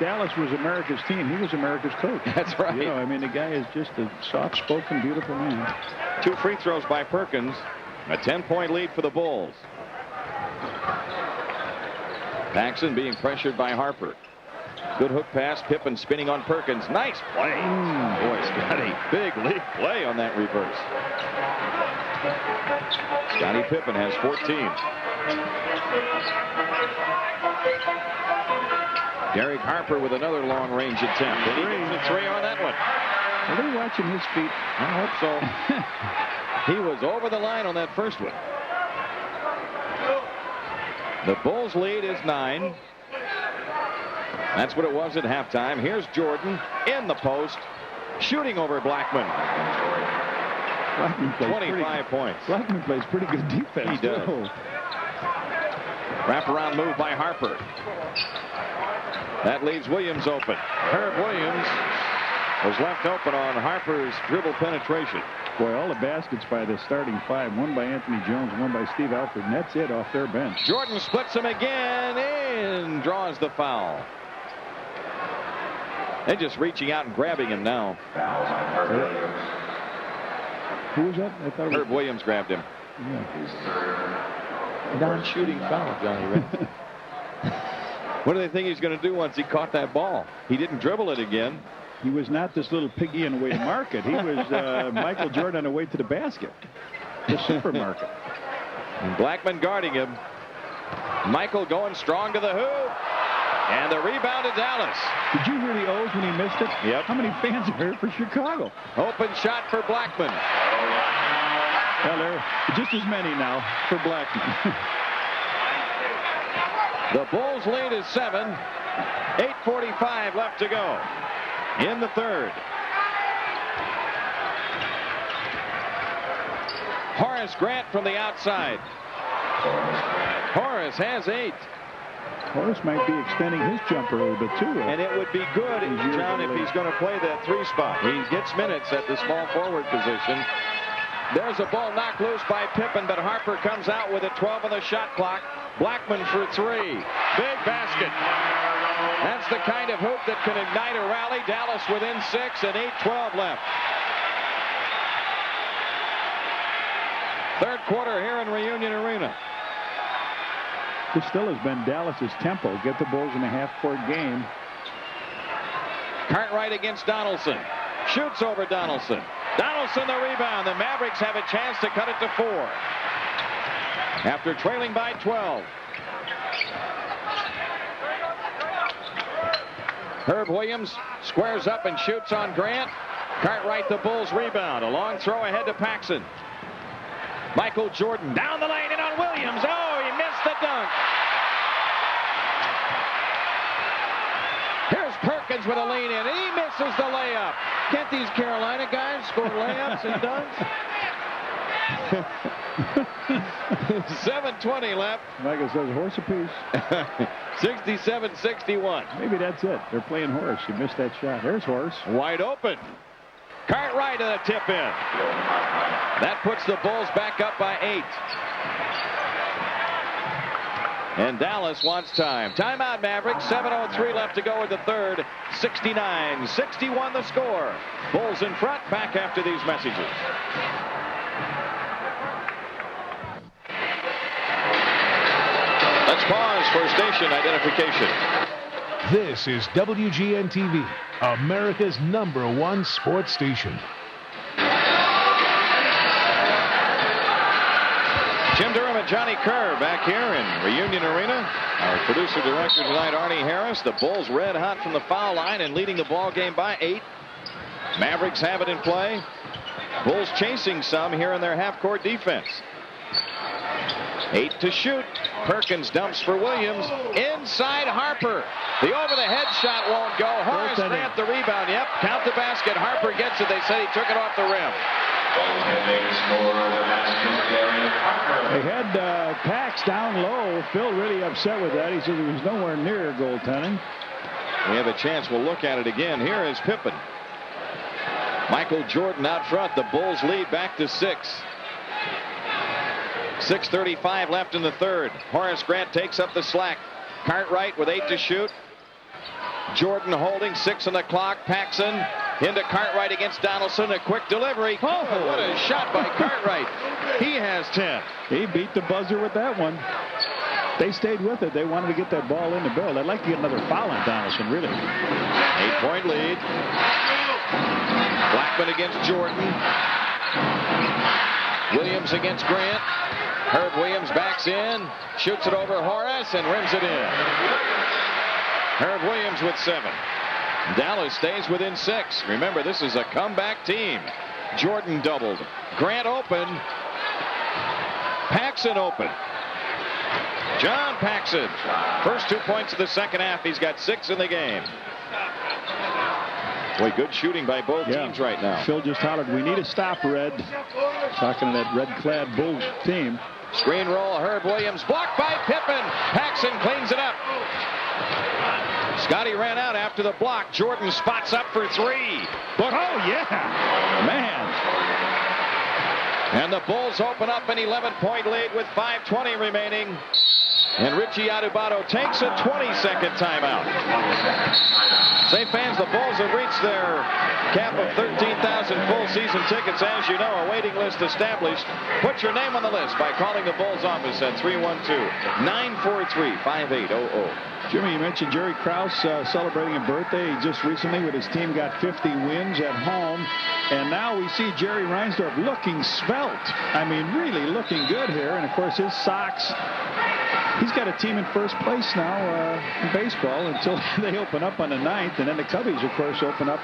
Dallas was America's team, he was America's coach. That's right. You know, I mean, the guy is just a soft-spoken, beautiful man. 2 free throws by Perkins. A 10-point lead for the Bulls. Paxson being pressured by Harper. Good hook pass. Pippen spinning on Perkins. Nice play. Boy, Scotty, big lead play on that reverse. Scottie Pippen has 14. Derek Harper with another long-range attempt. And he gets a 3 on that one. Are they watching his feet? I hope so. He was over the line on that first one. The Bulls lead is 9. That's what it was at halftime. Here's Jordan in the post, shooting over Blackman. Blackman plays 25 points. Blackman plays pretty good defense. He does. Wraparound move by Harper. That leaves Williams open. Herb Williams was left open on Harper's dribble penetration. Boy, all the baskets by the starting 5. One by Anthony Jones, one by Steve Alford, and that's it off their bench. Jordan splits him again and draws the foul. They're just reaching out and grabbing him now. Who was that? I thought Herb Williams grabbed him. Yeah. Non-shooting foul, Johnny Ray. What do they think he's going to do once he caught that ball? He didn't dribble it again. He was not this little piggy on the way to market. He was Michael Jordan on the way to the basket, the supermarket. And Blackman guarding him. Michael going strong to the hoop. And the rebound to Dallas. Did you hear the O's when he missed it? Yep. How many fans are here for Chicago? Open shot for Blackman. Well, there are just as many now for Blackman. The Bulls lead is 7. 8:45 left to go in the third. Horace Grant from the outside. Horace has 8. Horace might be extending his jumper a little bit too. And it would be good, John, if he's going to play that 3 spot. He gets minutes at the small forward position. There's a ball knocked loose by Pippen, but Harper comes out with a 12 on the shot clock. Blackman for 3. Big basket. That's the kind of hoop that can ignite a rally. Dallas within 6 and 8:12 left. Third quarter here in Reunion Arena. This still has been Dallas's tempo. Get the Bulls in a half-court game. Cartwright against Donaldson. Shoots over Donaldson. Donaldson the rebound. The Mavericks have a chance to cut it to 4. After trailing by 12. Herb Williams squares up and shoots on Grant. Cartwright the Bulls rebound. A long throw ahead to Paxson. Michael Jordan down the lane and on Williams. Oh, he missed the dunk. Here's Perkins with a lean in, and he misses the layup. Can't these Carolina guys score layups and dunks? 7:20 left. Michael says horse apiece. 67-61. Maybe that's it. They're playing horse. He missed that shot. There's horse. Wide open. Cartwright and a tip in. That puts the Bulls back up by 8. And Dallas wants time. Timeout, Mavericks. 7:03 left to go in the third. 69-61 the score. Bulls in front. Back after these messages. Let's pause for station identification. This is WGN-TV, America's #1 sports station. Jim Durham and Johnny Kerr back here in Reunion Arena. Our producer-director tonight, Arnie Harris. The Bulls red hot from the foul line and leading the ball game by 8. Mavericks have it in play. Bulls chasing some here in their half-court defense. 8 to shoot. Perkins dumps for Williams. Inside Harper. The over-the-head shot won't go. Horace Grant the rebound. Yep, count the basket. Harper gets it. They said he took it off the rim. They had Pax down low. Phil really upset with that. He said it was nowhere near goaltending. We have a chance. We'll look at it again. Here is Pippen. Michael Jordan out front. The Bulls lead back to 6. 6:35 left in the third. Horace Grant takes up the slack. Cartwright with 8 to shoot. Jordan holding, 6 on the clock. Paxson into Cartwright against Donaldson. A quick delivery. Oh, what a shot by Cartwright. He has 10. He beat the buzzer with that one. They stayed with it. They wanted to get that ball in the barrel. They'd like to get another foul on Donaldson, really. 8-point lead. Blackman against Jordan. Williams against Grant. Herb Williams backs in, shoots it over Horace, and rims it in. Herb Williams with 7. Dallas stays within 6. Remember, this is a comeback team. Jordan doubled. Grant open. Paxson open. John Paxson. First 2 points of the second half. He's got 6 in the game. Boy, good shooting by both teams right now. Phil just hollered, we need a stop, Red. Talking to that red-clad Bulls team. Screen roll, Herb Williams blocked by Pippen. Paxson cleans it up. Scotty ran out after the block. Jordan spots up for 3. But oh yeah, man. And the Bulls open up an 11-point lead with 5:20 remaining. And Richie Adubato takes a 20-second timeout. Say, fans, the Bulls have reached their cap of 13,000 full season tickets. As you know, a waiting list established. Put your name on the list by calling the Bulls office at 312-943-5800. Jimmy, you mentioned Jerry Krause celebrating a birthday. He just recently with his team got 50 wins at home. And now we see Jerry Reinsdorf looking svelte. I mean, really looking good here. And, of course, his Sox. He's got a team in first place now in baseball until they open up on the 9th. And then the Cubbies, of course, open up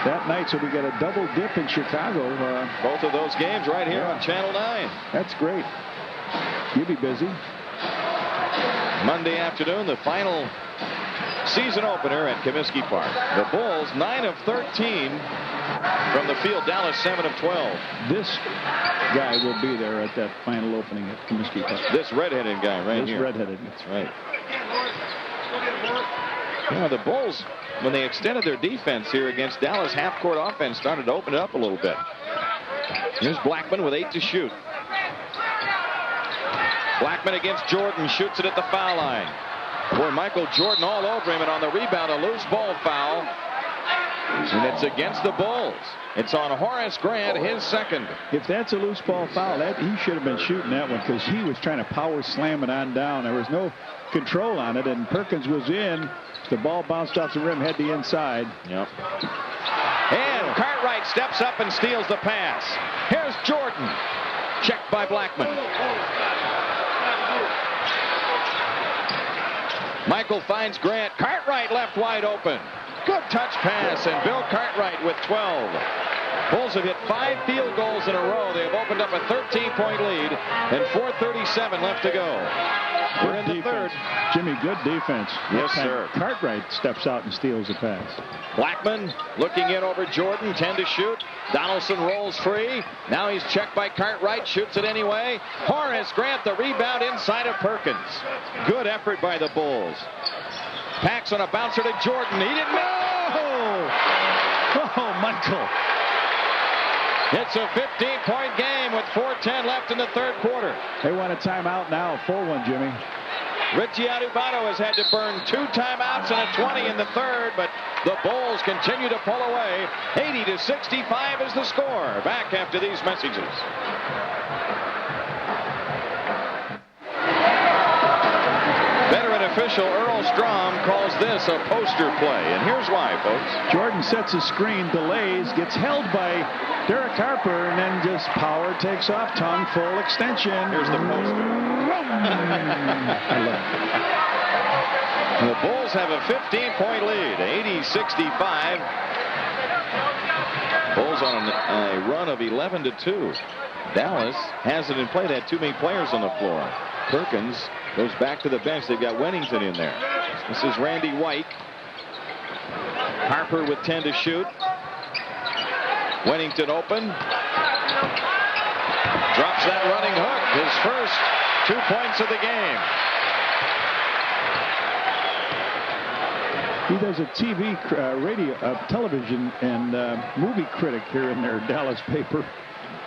that night. So we got a double dip in Chicago. Both of those games right here on Channel 9. That's great. You'll be busy. Monday afternoon, the final season opener at Comiskey Park. The Bulls 9 of 13 from the field. Dallas 7 of 12. This guy will be there at that final opening at Comiskey Park. This redheaded guy right here. This redheaded. That's right. You know, the Bulls, when they extended their defense here against Dallas, half-court offense started to open it up a little bit. Here's Blackman with 8 to shoot. Blackman against Jordan, shoots it at the foul line. Boy, Michael Jordan all over him, and on the rebound, a loose ball foul. And it's against the Bulls. It's on Horace Grant, his second. If that's a loose ball foul, he should have been shooting that one because he was trying to power slam it on down. There was no control on it, and Perkins was in. The ball bounced off the rim, head the inside. Yep. And Cartwright steps up and steals the pass. Here's Jordan. Checked by Blackman. Michael finds Grant. Cartwright left wide open. Good touch pass, and Bill Cartwright with 12. Bulls have hit 5 field goals in a row. They have opened up a 13-point lead, and 4:37 left to go. We're in the third. Jimmy, good defense. Yes, sir. Cartwright steps out and steals the pass. Blackman looking in over Jordan, 10 to shoot. Donaldson rolls free. Now he's checked by Cartwright, shoots it anyway. Horace Grant, the rebound inside of Perkins. Good effort by the Bulls. Paxson a bouncer to Jordan. He didn't know. Oh, Michael. It's a 15-point game with 4:10 left in the third quarter. They want a timeout now, a full one, Jimmy. Richie Adubato has had to burn 2 timeouts and a 20 in the third, but the Bulls continue to pull away. 80-65 is the score. Back after these messages. Veteran official Earl Strom calls this a poster play, and here's why, folks. Jordan sets a screen, delays, gets held by Derek Harper, and then just power takes off, tongue full extension. Here's the poster. I love it. The Bulls have a 15-point lead, 80-65. Bulls on a run of 11-2. Dallas hasn't in play. They had too many players on the floor. Perkins goes back to the bench. They've got Wennington in there. This is Randy White. Harper with 10 to shoot. Wennington open. Drops that running hook. His first 2 points of the game. He does a TV, television, and movie critic here in their Dallas paper,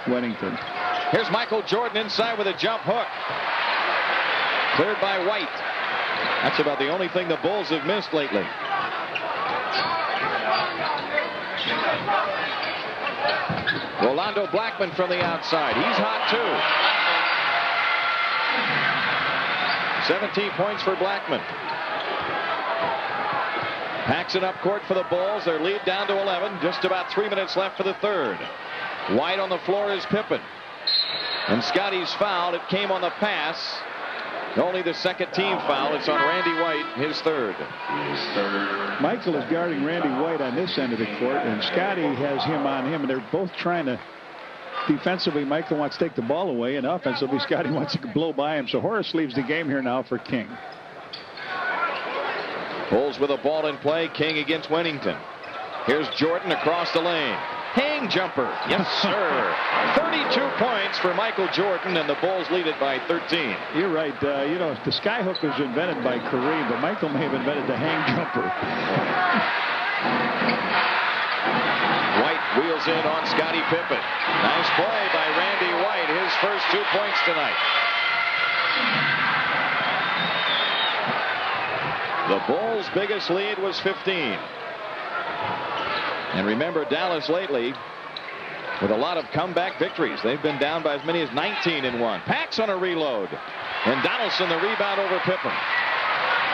Wennington. Here's Michael Jordan inside with a jump hook. Cleared by White. That's about the only thing the Bulls have missed lately. Rolando Blackman from the outside. He's hot too. 17 points for Blackman. Paxson up court for the Bulls. Their lead down to 11. Just about 3 minutes left for the third. White on the floor is Pippen. And Scotty's fouled. It came on the pass. Only the second team foul. It's on Randy White, his third. Michael is guarding Randy White on this end of the court, and Scotty has him on him, and they're both trying to defensively. Michael wants to take the ball away, and offensively, Scotty wants to blow by him. So Horace leaves the game here now for King. Bulls with a ball in play. King against Wennington. Here's Jordan across the lane. Hang jumper. Yes, sir. 32 points for Michael Jordan, and the Bulls lead it by 13. You're right. You know, the skyhook was invented by Kareem, but Michael may have invented the hang jumper. White wheels in on Scottie Pippen. Nice play by Randy White. His first 2 points tonight. The Bulls' biggest lead was 15. And remember, Dallas lately with a lot of comeback victories. They've been down by as many as 19 in one. Pax on a reload. And Donaldson the rebound over Pippen.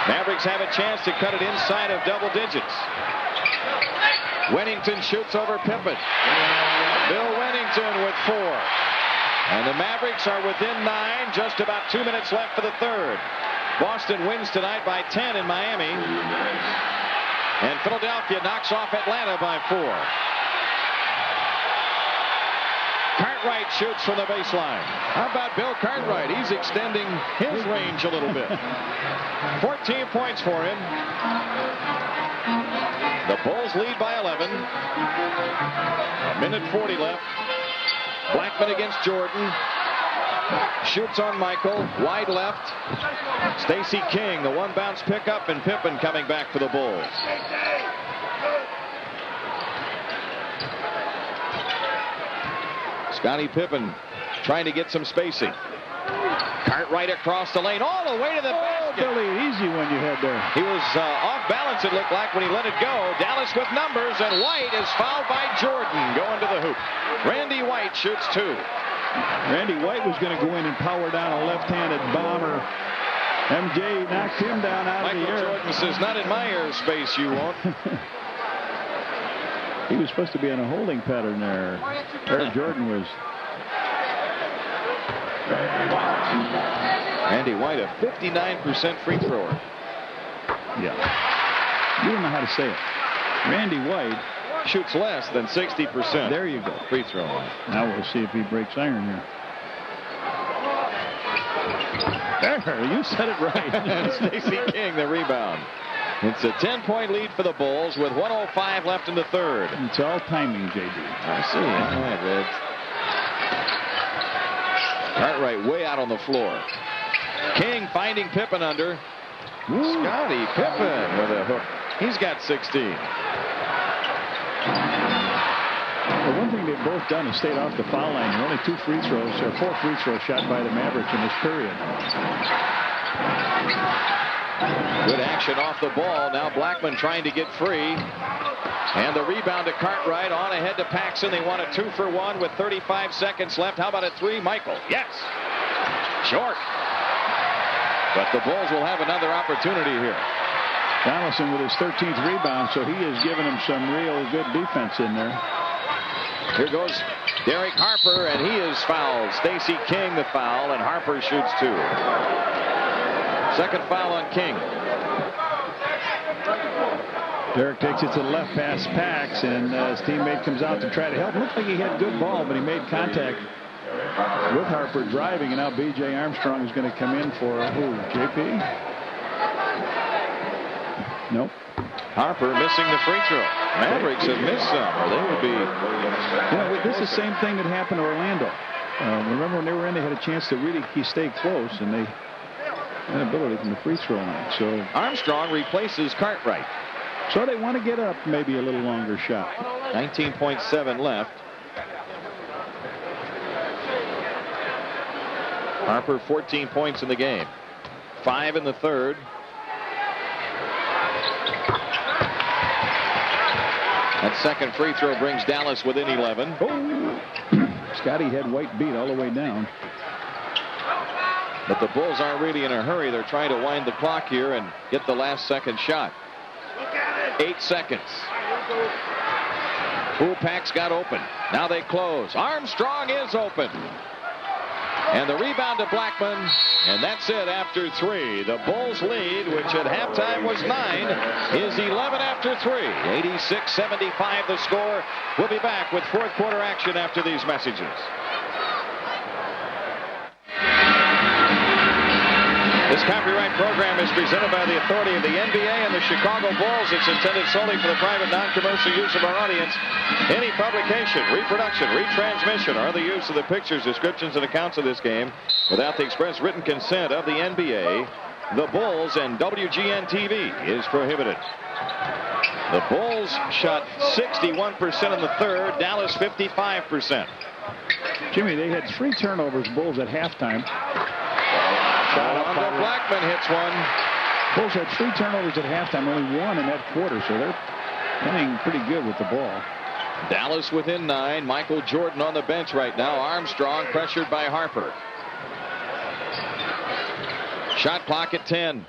Mavericks have a chance to cut it inside of double digits. Wennington shoots over Pippen. Bill Wennington with 4. And the Mavericks are within 9. Just about 2 minutes left for the third. Boston wins tonight by 10 in Miami. And Philadelphia knocks off Atlanta by 4. Cartwright shoots from the baseline. How about Bill Cartwright? He's extending his range a little bit. 14 points for him. The Bulls lead by 11. A minute 40 left. Blackman against Jordan. Shoots on Michael. Wide left. Stacey King, the one bounce pickup, and Pippen coming back for the Bulls. Scottie Pippen trying to get some spacing. Cartwright across the lane all the way to the basket. Billy, easy one you had there. He was off balance, it looked like, when he let it go. Dallas with numbers, and White is fouled by Jordan going to the hoop. Randy White shoots 2. Randy White was going to go in and power down a left-handed bomber. MJ knocked him down out of the air. Michael Jordan says, not in my airspace, you won't. He was supposed to be on a holding pattern there. Jordan was. Randy White, a 59% free thrower. Yeah. You don't know how to say it. Randy White shoots less than 60%. There you go. Free throw line. Now we'll see if he breaks iron here. There, you said it right. Stacey King, the rebound. It's a 10-point lead for the Bulls with 1:05 left in the third. It's all timing, J.D. I see. All right, Red. Cartwright way out on the floor. King finding Pippen under. Scottie Pippen with a hook. He's got 16. The one thing they've both done is stayed off the foul line. Only 2 free throws, or 4 free throws shot by the Mavericks in this period. Good action off the ball. Now Blackman trying to get free. And the rebound to Cartwright. On ahead to Paxson. They want a 2-for-1 with 35 seconds left. How about a 3? Michael. Yes. Short. But the Bulls will have another opportunity here. Donaldson with his 13th rebound, so he is giving him some real good defense in there. Here goes Derek Harper, and he is fouled. Stacey King the foul, and Harper shoots 2. Second foul on King. Derek takes it to the left past Pax, and his teammate comes out to try to help. Looked like he had good ball, but he made contact with Harper driving, and now B.J. Armstrong is going to come in for who? J.P.? Nope. Harper missing the free throw. Mavericks have missed some, or they would be. You know, this is the same thing that happened to Orlando. Remember when they were in, they had a chance to really stay close, and they had an ability from the free throw line. So Armstrong replaces Cartwright. So they want to get up maybe a little longer shot. 19.7 left. Harper 14 points in the game. 5 in the third. That second free throw brings Dallas within 11. Oh. Scotty had White beat all the way down. But the Bulls aren't really in a hurry. They're trying to wind the clock here and get the last second shot. 8 seconds. Pac's got open. Now they close. Armstrong is open. And the rebound to Blackman. And that's it after 3. The Bulls lead, which at halftime was 9, is 11 after 3. 86-75 the score. We'll be back with fourth quarter action after these messages. This copyright program is presented by the authority of the NBA and the Chicago Bulls. It's intended solely for the private, non-commercial use of our audience. Any publication, reproduction, retransmission, or the use of the pictures, descriptions, and accounts of this game without the express written consent of the NBA, the Bulls, and WGN-TV is prohibited. The Bulls shot 61% in the third, Dallas 55%. Jimmy, they had 3 turnovers, Bulls, at halftime. Blackman hits one. Bulls had 3 turnovers at halftime, only 1 in that quarter, so they're playing pretty good with the ball. Dallas within 9. Michael Jordan on the bench right now. Armstrong pressured by Harper. Shot clock at 10.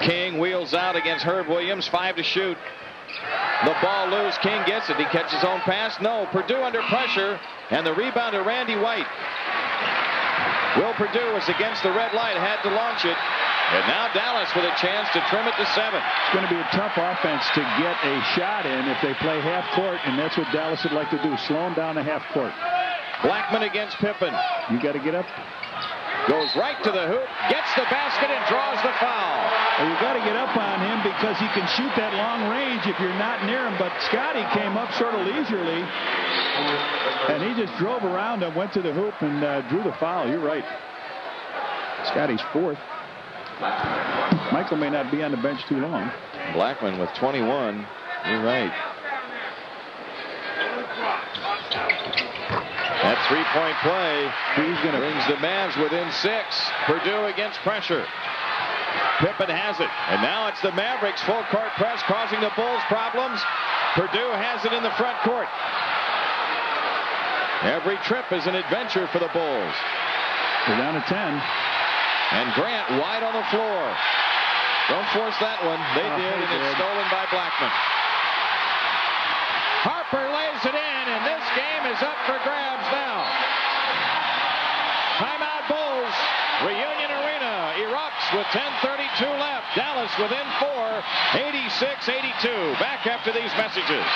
King wheels out against Herb Williams. 5 to shoot. The ball loose. King gets it. He catches his own pass. No. Purdue under pressure. And the rebound to Randy White. Will Purdue was against the red light, had to launch it. And now Dallas with a chance to trim it to 7. It's going to be a tough offense to get a shot in if they play half court, and that's what Dallas would like to do, slow them down to half court. Blackman against Pippen. You got to get up. Goes right to the hoop, gets the basket, and draws the foul. Well, you got to get up on him because he can shoot that long range if you're not near him. But Scotty came up sort of leisurely, and he just drove around and went to the hoop and drew the foul. You're right. Scotty's 4th. Michael may not be on the bench too long. Blackman with 21. You're right. That three-point play brings the Mavs within 6. Purdue against pressure. Pippen has it. And now it's the Mavericks full court press causing the Bulls problems. Purdue has it in the front court. Every trip is an adventure for the Bulls. They're down to 10. And Grant wide on the floor. Don't force that one. They did, and it's stolen by Blackman. Harper lays it in, and this game is up for grabs now. Timeout Bulls. Reunion Arena erupts with 10:32 left. Dallas within 4, 86-82. Back after these messages.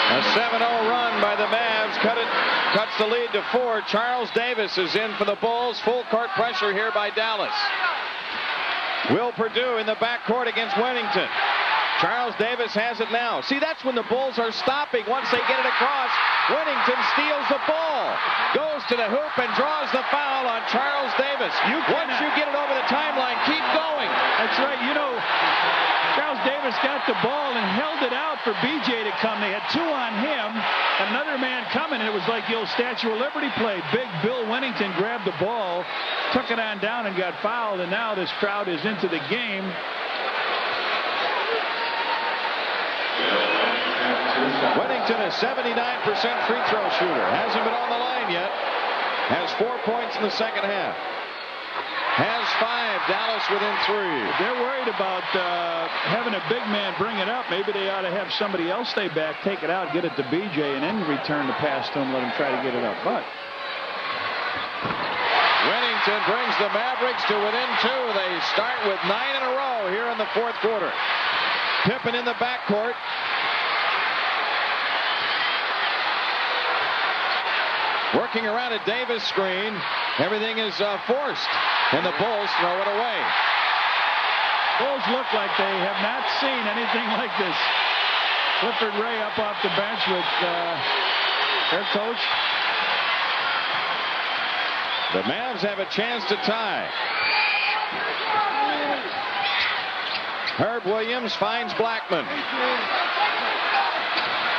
A 7-0 run by the Mavs cuts the lead to 4. Charles Davis is in for the Bulls. Full court pressure here by Dallas. Will Purdue in the backcourt against Wennington. Charles Davis has it now. See, that's when the Bulls are stopping. Once they get it across, Wennington steals the ball, goes to the hoop and draws the foul on Charles Davis. Once you get it over the timeline, keep going. That's right. You know, Charles Davis got the ball and held it out for BJ to come. They had 2 on him, and another man coming, and it was like the old Statue of Liberty play. Big Bill Wennington grabbed the ball, took it on down, and got fouled, and now this crowd is into the game. Wennington is 79% free throw shooter. Hasn't been on the line yet. Has 4 points in the second half. Has 5. Dallas within 3. They're worried about having a big man bring it up. Maybe they ought to have somebody else stay back, take it out, get it to BJ, and then return the pass to him, let him try to get it up. But Wennington brings the Mavericks to within 2. They start with 9 in a row here in the fourth quarter. Pippen in the backcourt. Working around a Davis screen. Everything is forced. And the Bulls throw it away. Bulls look like they have not seen anything like this. Clifford Ray up off the bench with their coach. The Mavs have a chance to tie. Herb Williams finds Blackman.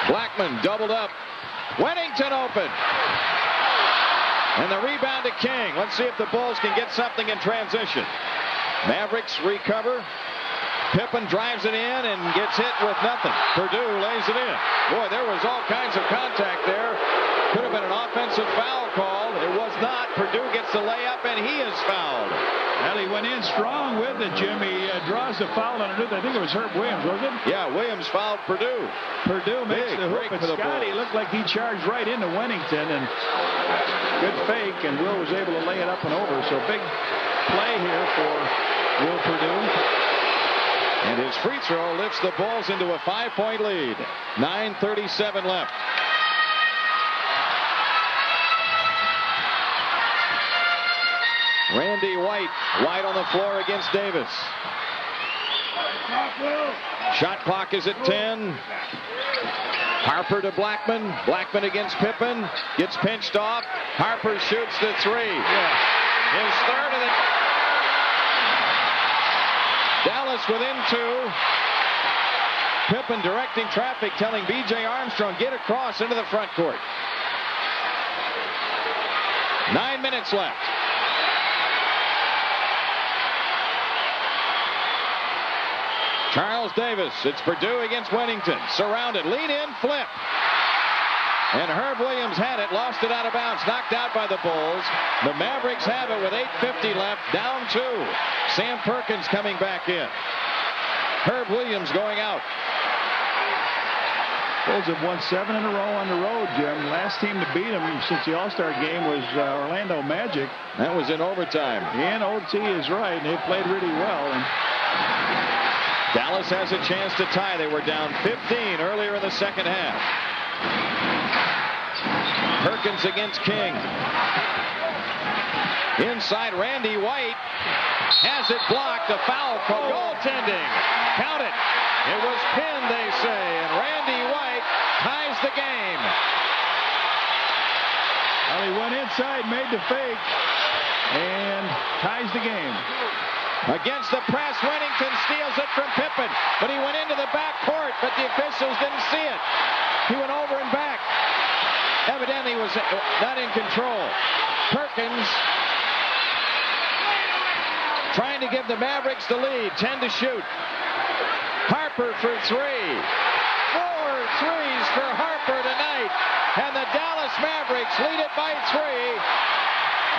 Blackman doubled up. Wennington open. And the rebound to King. Let's see if the Bulls can get something in transition. Mavericks recover. Pippen drives it in and gets hit with nothing. Purdue lays it in. Boy, there was all kinds of contact there. Could have been an offensive foul called. It was not. Purdue gets the layup, and he is fouled. Well, he went in strong with it, Jim. He draws the foul underneath. I think it was Herb Williams, wasn't it? Yeah, Williams fouled Purdue. Purdue makes the hook, but Scotty looked like he charged right into Wennington, and good fake, and Will was able to lay it up and over. So big play here for Will Purdue. And his free throw lifts the Bulls into a 5-point lead. 9:37 left. Randy White wide on the floor against Davis. Shot clock is at 10. Harper to Blackman. Blackman against Pippen. Gets pinched off. Harper shoots the three. His third of the... Dallas within 2. Pippen directing traffic, telling B.J. Armstrong, get across into the front court. 9 minutes left. Charles Davis. It's Purdue against Wennington. Surrounded. Lead in. Flip. And Herb Williams had it. Lost it out of bounds. Knocked out by the Bulls. The Mavericks have it with 8:50 left. Down 2. Sam Perkins coming back in. Herb Williams going out. Bulls have won 7 in a row on the road, Jim. Last team to beat them since the All-Star game was Orlando Magic. That was in overtime. And OT is right. And they played really well. And Dallas has a chance to tie. They were down 15 earlier in the second half. Perkins against King. Inside, Randy White has it blocked. A foul call. Goaltending. Count it. It was pinned, they say, and Randy White ties the game. Well, he went inside, made the fake, and ties the game. Against the press, Wennington steals it from Pippen, but he went into the back court, but the officials didn't see it. He went over and back. Evidently was not in control. Perkins trying to give the Mavericks the lead. 10 to shoot. Harper for 3. 4 threes for Harper tonight. And the Dallas Mavericks lead it by 3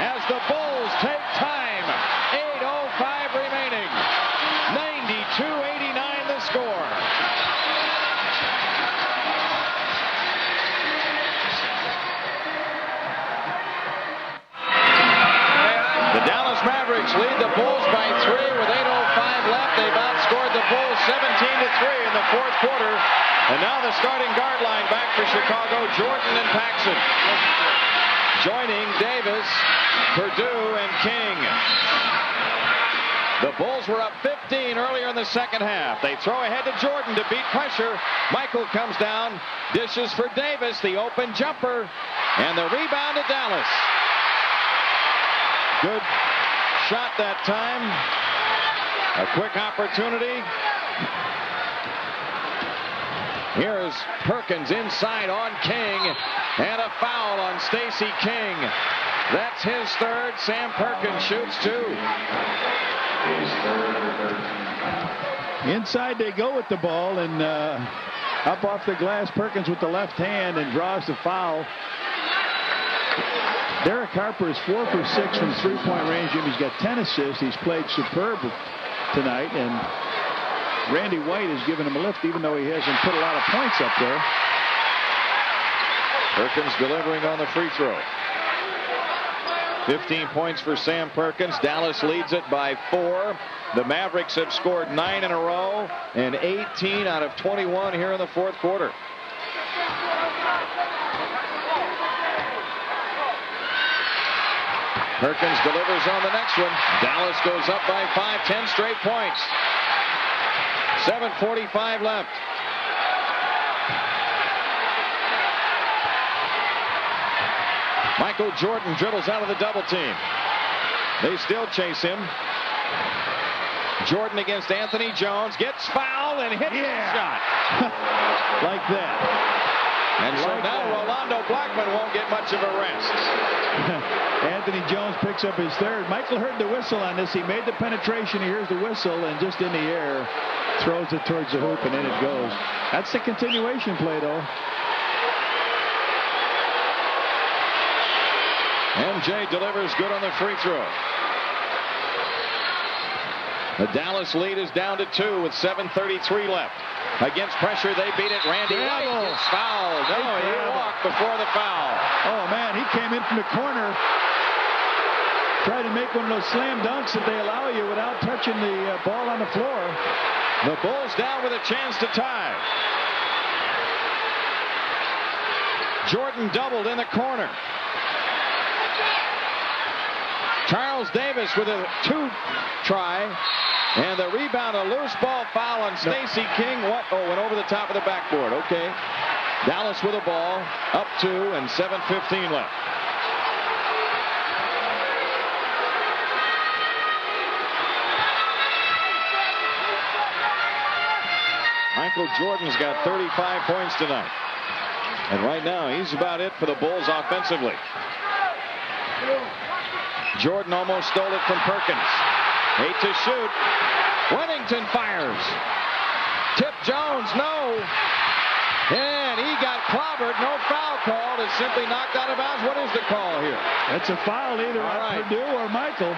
as the Bulls take time. 8:05 remaining. 92-89 the score. The Dallas Mavericks lead the Bulls by 3 with 8:05 left. They've outscored the Bulls 17-3 in the fourth quarter. And now the starting guard line back for Chicago, Jordan and Paxson. Joining Davis, Purdue, and King. The Bulls were up 15 earlier in the second half. They throw ahead to Jordan to beat pressure. Michael comes down, dishes for Davis, the open jumper, and the rebound to Dallas. Good shot that time. A quick opportunity. Here is Perkins inside on King, and a foul on Stacey King. That's his third. Sam Perkins shoots 2. Inside they go with the ball, and up off the glass, Perkins with the left hand and draws the foul. Derek Harper is 4 for 6 from three-point range. He's got 10 assists. He's played superb tonight, and Randy White has given him a lift, even though he hasn't put a lot of points up there. Perkins delivering on the free throw. 15 points for Sam Perkins. Dallas leads it by 4. The Mavericks have scored 9 in a row and 18 out of 21 here in the fourth quarter. Perkins delivers on the next one. Dallas goes up by 5, 10 straight points. 7:45 left. Michael Jordan dribbles out of the double team. They still chase him. Jordan against Anthony Jones. Gets fouled and hits the shot. Like that. And so now Rolando Blackman won't get much of a rest. Anthony Jones picks up his third. Michael heard the whistle on this. He made the penetration. He hears the whistle and just in the air throws it towards the hoop and in it goes. That's the continuation play, though. MJ delivers good on the free throw. The Dallas lead is down to 2 with 7:33 left. Against pressure, they beat it. Randy White gets fouled. No, he walked before the foul. Oh, man, he came in from the corner. Tried to make one of those slam dunks that they allow you without touching the ball on the floor. The Bulls down with a chance to tie. Jordan doubled in the corner. Charles Davis with a 2 try. And the rebound, a loose ball foul on Stacey King. What? Oh, went over the top of the backboard. Okay. Dallas with a ball, up 2 and 7:15 left. Michael Jordan's got 35 points tonight. And right now, he's about it for the Bulls offensively. Jordan almost stole it from Perkins. 8 to shoot. Wennington fires. Tip Jones, no. And he got clobbered. No foul called. It's simply knocked out of bounds. What is the call here? It's a foul either on Purdue or Michael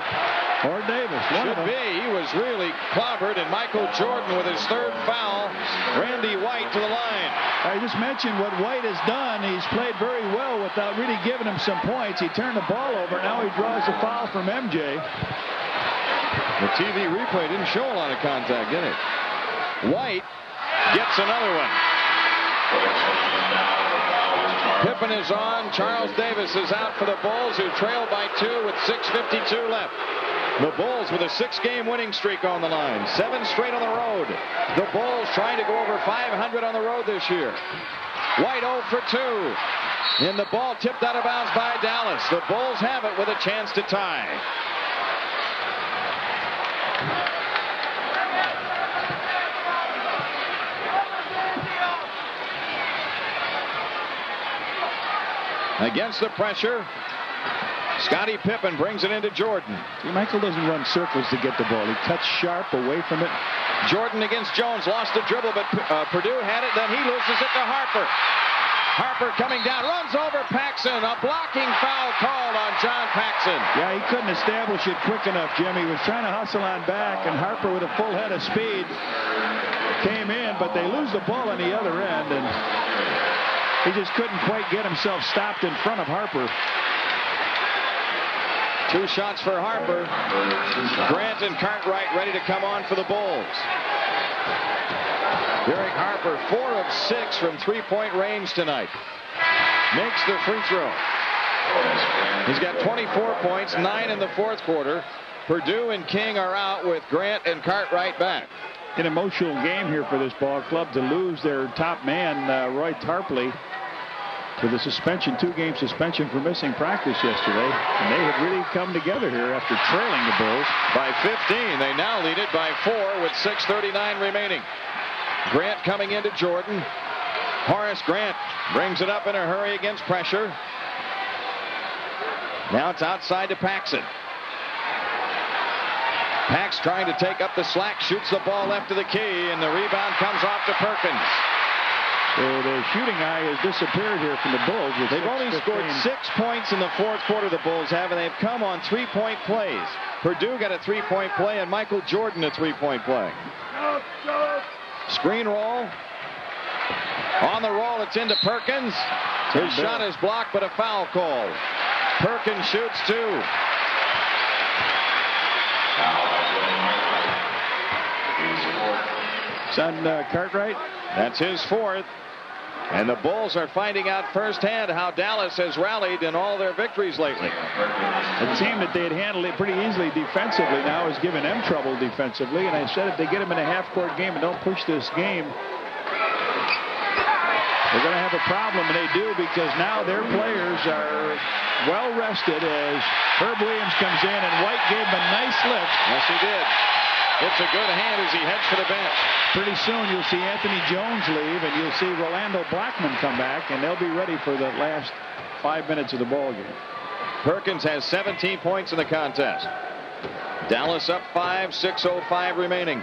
or Davis. Should be. He was really clobbered, and Michael Jordan with his 3rd foul. Randy White to the line. I just mentioned what White has done. He's played very well without really giving him some points. He turned the ball over. Now he draws the foul from MJ. The TV replay didn't show a lot of contact, did it? White gets another one. Pippen is on. Charles Davis is out for the Bulls, who trail by 2 with 6:52 left. The Bulls with a 6-game winning streak on the line. 7 straight on the road. The Bulls trying to go over 500 on the road this year. White 0 for 2. And the ball tipped out of bounds by Dallas. The Bulls have it with a chance to tie. Against the pressure, Scottie Pippen brings it into Jordan. Michael doesn't run circles to get the ball. He cuts sharp away from it. Jordan against Jones, lost the dribble, but Purdue had it. Then he loses it to Harper. Harper coming down, runs over Paxson. A blocking foul called on John Paxson. Yeah, he couldn't establish it quick enough, Jimmy. He was trying to hustle on back, and Harper with a full head of speed came in, but they lose the ball on the other end, and he just couldn't quite get himself stopped in front of Harper. 2 shots for Harper. Grant and Cartwright ready to come on for the Bulls. Derek Harper, 4 of 6 from 3-point range tonight. Makes the free throw. He's got 24 points, 9 in the 4th quarter. Purdue and King are out with Grant and Cartwright back. An emotional game here for this ball club to lose their top man, Roy Tarpley, to the suspension, 2-game suspension for missing practice yesterday. And they have really come together here after trailing the Bulls. By 15, they now lead it by 4 with 6:39 remaining. Grant coming into Jordan. Horace Grant brings it up in a hurry against pressure. Now it's outside to Paxson. Pax trying to take up the slack, shoots the ball left to the key, and the rebound comes off to Perkins. So the shooting eye has disappeared here from the Bulls. They've only scored 6 points in the 4th quarter, the Bulls have, and they've come on 3-point plays. Purdue got a 3-point play, and Michael Jordan a 3-point play. Screen roll. On the roll, it's into Perkins. His shot is blocked, but a foul called. Perkins shoots 2. It's on Cartwright. That's his 4th. And the Bulls are finding out firsthand how Dallas has rallied in all their victories lately. A team that they had handled it pretty easily defensively now is giving them trouble defensively. And I said if they get them in a half-court game and don't push this game, they're going to have a problem, and they do, because now their players are well rested as Herb Williams comes in, and White gave him a nice lift. Yes, he did. It's a good hand as he heads for the bench. Pretty soon you'll see Anthony Jones leave, and you'll see Rolando Blackman come back, and they'll be ready for the last 5 minutes of the ball game. Perkins has 17 points in the contest. Dallas up 5, 6:05 remaining.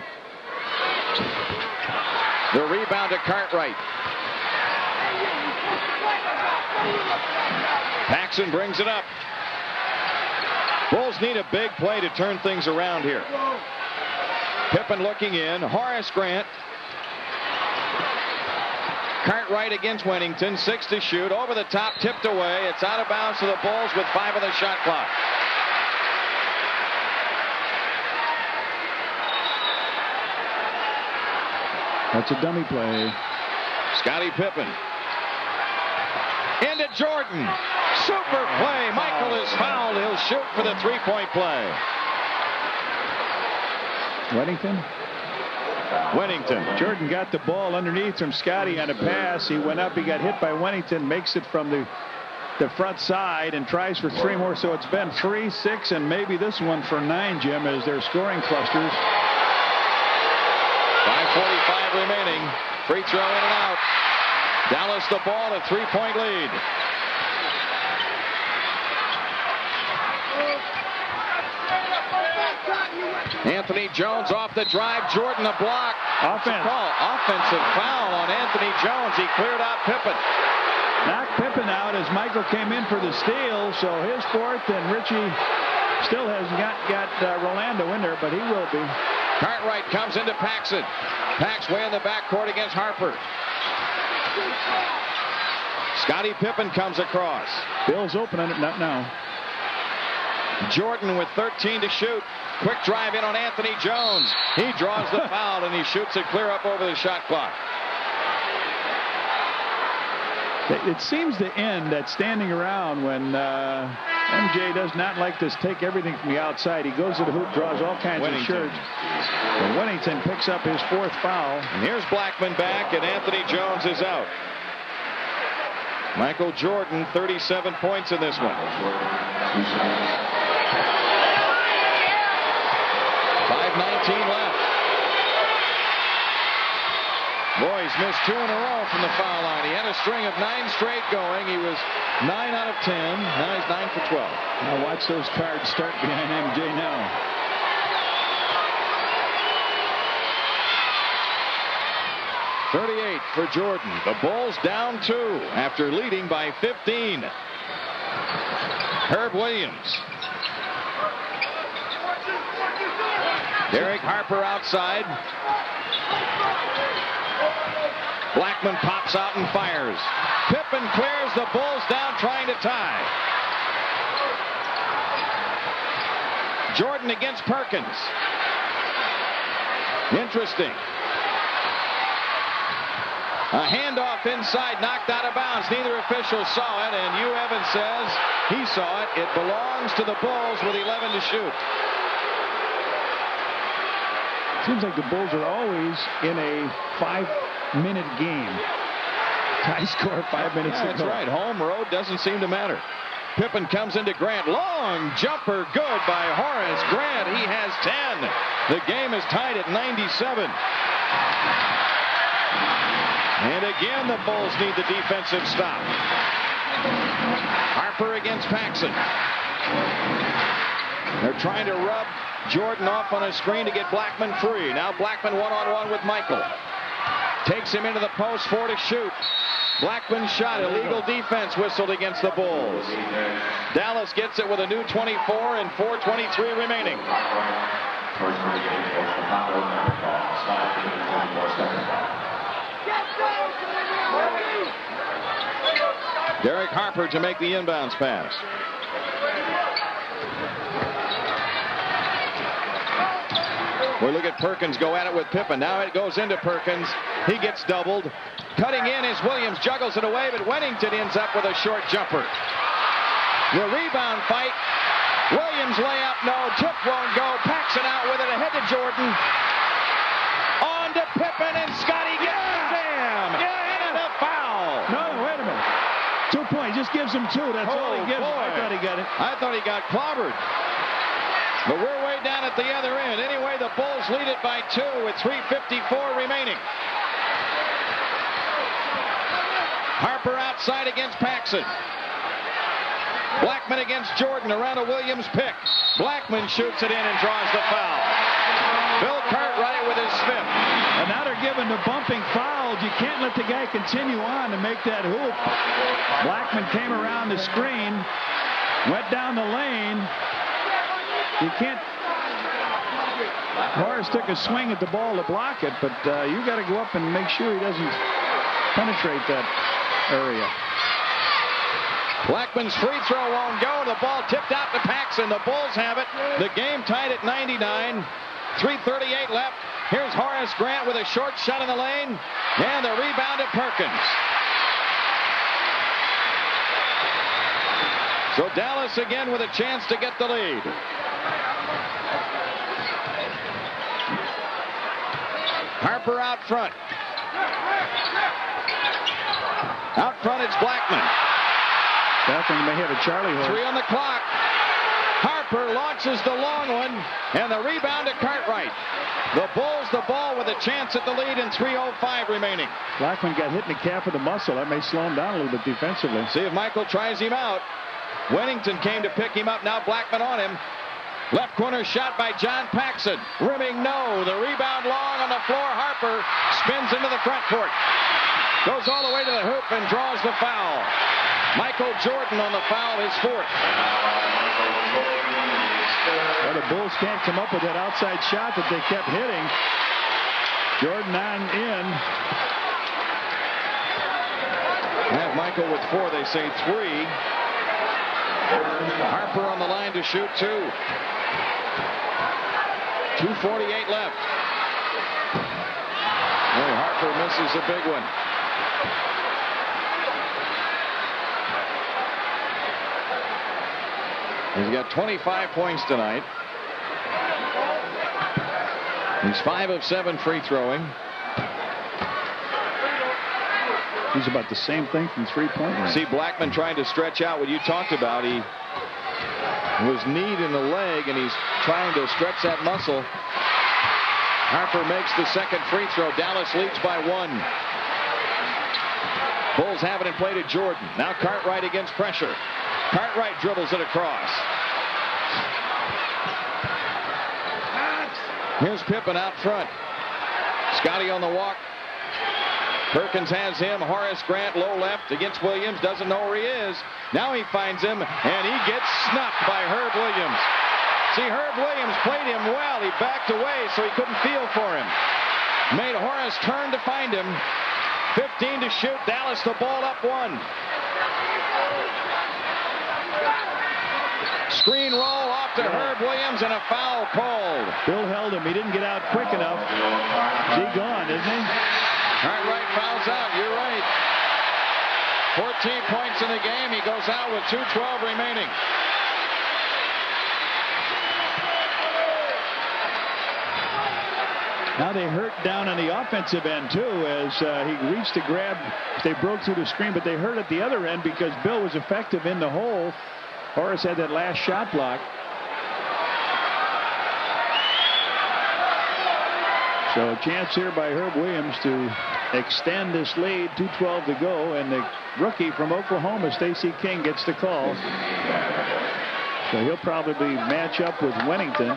The rebound to Cartwright. Paxson brings it up. Bulls need a big play to turn things around here. Pippen looking in. Horace Grant. Cartwright against Wennington. 6 to shoot. Over the top. Tipped away. It's out of bounds to the Bulls with 5 on the shot clock. That's a dummy play. Scottie Pippen. Into Jordan. Super play. Michael is fouled. He'll shoot for the three-point play. Wennington. Jordan got the ball underneath from Scottie on a pass. He went up. He got hit by Wennington. Makes it from the front side and tries for 3 more. So it's been 3, 6, and maybe this one for 9, Jim, as their scoring clusters. 5:45 remaining. Free throw in and out. Dallas the ball, a 3-point lead. Anthony Jones off the drive. Jordan a block. Offense. Offensive foul on Anthony Jones. He cleared out Pippen. Knocked Pippen out as Michael came in for the steal. So his fourth, and Richie still hasn't got Rolando in there, but he will be. Cartwright comes into Paxson. Pax way in the backcourt against Harper. Scottie Pippen comes across. Bill's opening it, not now. Jordan with 13 to shoot. Quick drive in on Anthony Jones. He draws the foul and he shoots it clear up over the shot clock. It seems to end at standing around when MJ does not like to take everything from the outside. He goes to the hoop, draws all kinds of shirts. And Wennington picks up his 4th foul. And here's Blackman back, and Anthony Jones is out. Michael Jordan, 37 points in this one. 5:19 left. Boy, he's missed 2 in a row from the foul line. He had a string of 9 straight going. He was 9 out of 10. Now he's 9 for 12. Now watch those cards start behind MJ now. .38 for Jordan. The Bulls down 2 after leading by 15. Herb Williams. Derek Harper outside. Blackman pops out and fires. Pippen clears the Bulls down, trying to tie. Jordan against Perkins. Interesting. A handoff inside, knocked out of bounds. Neither official saw it, and Hugh Evans says he saw it. It belongs to the Bulls with 11 to shoot. Seems like the Bulls are always in a 5-minute game. Tie score 5 minutes ago. That's right. Home, road, doesn't seem to matter. Pippen comes into Grant. Long jumper, good by Horace Grant. He has 10. The game is tied at 97. And again, the Bulls need the defensive stop. Harper against Paxson. They're trying to rub Jordan off on a screen to get Blackman free. Now Blackman one-on-one with Michael. Takes him into the post, 4 to shoot. Blackman's shot, illegal defense whistled against the Bulls. Dallas gets it with a new 24 and 4:23 remaining. Derek Harper to make the inbounds pass. We look at Perkins go at it with Pippen. Now it goes into Perkins. He gets doubled. Cutting in is Williams, juggles it away, but Wennington ends up with a short jumper. The rebound fight. Williams layup, no. Tip won't go. Paxson out with it, ahead to Jordan. On to Pippen, and Scottie gets the jam. And a foul. No, wait a minute. 2 points. Just gives him 2. That's all he gives him. I thought he got it. I thought he got clobbered. But we're way down at the other end. Anyway, the Bulls lead it by 2 with 3:54 remaining. Harper outside against Paxson. Blackman against Jordan around a Williams pick. Blackman shoots it in and draws the foul. Bill Cartwright with his 5th. And now they're giving the bumping fouls. You can't let the guy continue on to make that hoop. Blackman came around the screen, went down the lane. You can't. Horace took a swing at the ball to block it, but you got to go up and make sure he doesn't penetrate that area. Blackman's free throw won't go. The ball tipped out to Paxson. The Bulls have it. The game tied at 99. 3:38 left. Here's Horace Grant with a short shot in the lane. And the rebound to Perkins. So Dallas again with a chance to get the lead. Harper out front. Out front it's Blackman. Blackman may have a Charlie horse. 3 on the clock. Harper launches the long one, and the rebound to Cartwright. The Bulls the ball with a chance at the lead in 3:05 remaining. Blackman got hit in the calf of the muscle. That may slow him down a little bit defensively. See if Michael tries him out. Wennington came to pick him up. Now Blackman on him. Left corner shot by John Paxson. Rimming no. The rebound long on the floor. Harper spins into the front court. Goes all the way to the hoop and draws the foul. Michael Jordan on the foul, his 4th. Well, the Bulls can't come up with that outside shot that they kept hitting. Jordan on in. I have Michael with 4. They say 3. Harper on the line to shoot 2. 2:48 left. Oh, Harper misses a big one. He's got 25 points tonight. He's 5 of 7 free throwing. He's about the same thing from 3-point range. See Blackman trying to stretch out what you talked about. He was kneed in the leg, and he's trying to stretch that muscle. Harper makes the second free throw. Dallas leads by 1. Bulls have it in play to Jordan. Now Cartwright against pressure. Cartwright dribbles it across. Here's Pippen out front. Scotty on the walk. Perkins has him. Horace Grant low left against Williams. Doesn't know where he is. Now he finds him, and he gets snuffed by Herb Williams. See, Herb Williams played him well. He backed away so he couldn't feel for him. Made Horace turn to find him. 15 to shoot. Dallas the ball up 1. Screen roll off to Herb Williams and a foul called. Bill held him. He didn't get out quick enough. Is he gone, isn't he? Cartwright fouls out. You're right. 14 points in the game. He goes out with 2:12 remaining. Now they hurt down on the offensive end, too, as he reached to grab. They broke through the screen, but they hurt at the other end because Bill was effective in the hole. Horace had that last shot block. So a chance here by Herb Williams to extend this lead. 2:12 to go, and the rookie from Oklahoma, Stacey King, gets the call. So he'll probably match up with Wennington.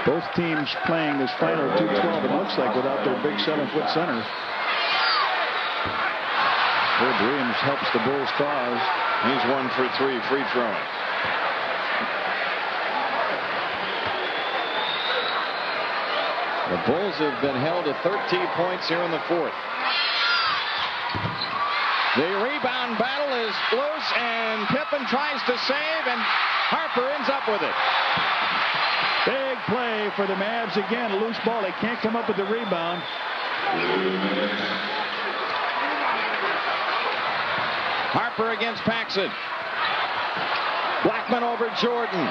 Both teams playing this final 2:12, it looks like, without their big 7-foot centers. Herb Williams helps the Bulls' cause. He's 1 for 3 free throwing. The Bulls have been held to 13 points here in the 4th. The rebound battle is loose, and Pippen tries to save, and Harper ends up with it. Big play for the Mavs again. A loose ball. They can't come up with the rebound. Harper against Paxson. Blackman over Jordan.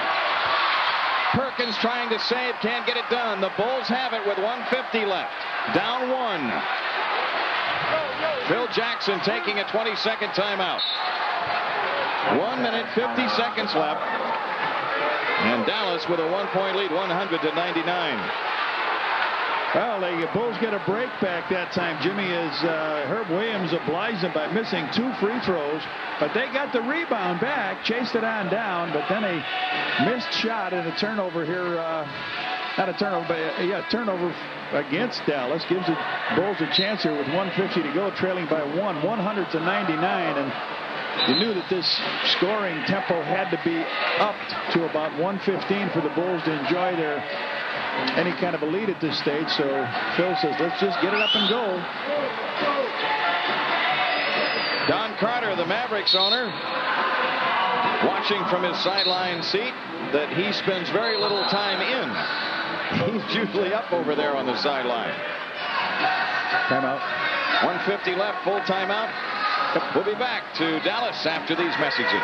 Perkins trying to save, can't get it done. The Bulls have it with 1:50 left. Down 1. Phil Jackson taking a 20-second timeout. 1 minute, 50 seconds left. And Dallas with a 1-point lead, 100-99. Well, the Bulls get a break back that time, Jimmy, as Herb Williams obliged them by missing 2 free throws. But they got the rebound back, chased it on down, but then a missed shot and a turnover here. Not a turnover, but a turnover against Dallas gives the Bulls a chance here with 1:50 to go, trailing by 100-99. And you knew that this scoring tempo had to be upped to about 1:15 for the Bulls to enjoy their any kind of a lead at this stage. So Phil says, let's just get it up and go. Don Carter, the Mavericks owner, watching from his sideline seat that he spends very little time in. He's usually up over there on the sideline. Timeout. 1:50 left, full timeout. We'll be back to Dallas after these messages.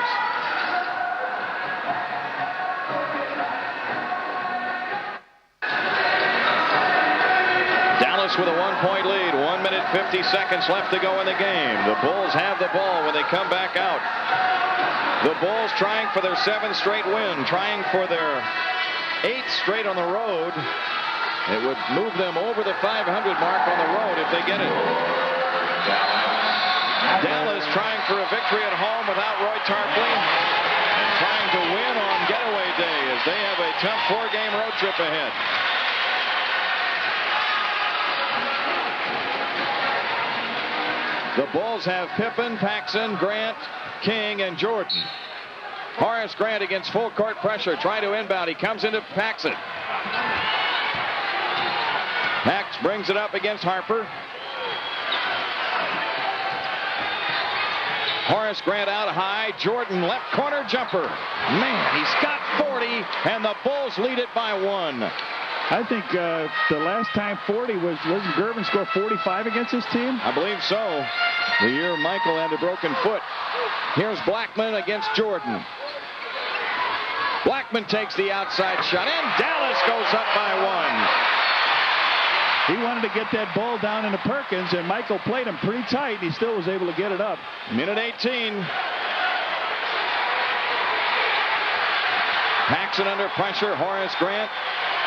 Dallas with a 1-point lead, 1 minute, 50 seconds left to go in the game. The Bulls have the ball when they come back out. The Bulls trying for their 7th straight win, trying for their 8th straight on the road. It would move them over the 500 mark on the road if they get it. Dallas trying for a victory at home without Roy Tarpley and trying to win on getaway day as they have a tough 4-game road trip ahead. The Bulls have Pippen, Paxson, Grant, King, and Jordan. Horace Grant against full court pressure, trying to inbound. He comes into Paxson. Pax brings it up against Harper. Horace Grant out high. Jordan left corner jumper. Man, he's got 40, and the Bulls lead it by 1. I think the last time 40 wasn't Gervin score 45 against his team? I believe so. The year Michael had a broken foot. Here's Blackman against Jordan. Blackman takes the outside shot, and Dallas goes up by 1. He wanted to get that ball down into Perkins, and Michael played him pretty tight. He still was able to get it up. Minute 18. Paxson under pressure. Horace Grant,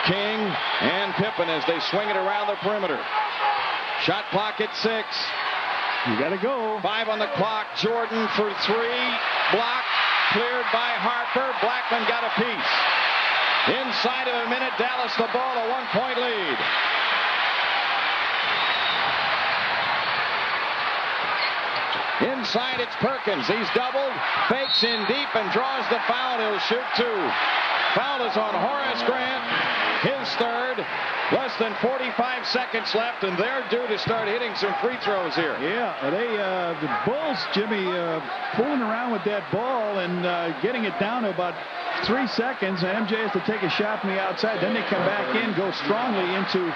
King, and Pippen as they swing it around the perimeter. Shot clock at 6. You got to go. 5 on the clock. Jordan for 3. Block. Cleared by Harper. Blackman got a piece. Inside of a minute, Dallas the ball, a 1-point lead. Inside, it's Perkins. He's doubled, fakes in deep, and draws the foul. He'll shoot 2. Foul is on Horace Grant, his 3rd. Less than 45 seconds left, and they're due to start hitting some free throws here. Yeah, the Bulls, Jimmy, fooling around with that ball and getting it down to about 3 seconds. And MJ has to take a shot from the outside. Then they come back in, go strongly into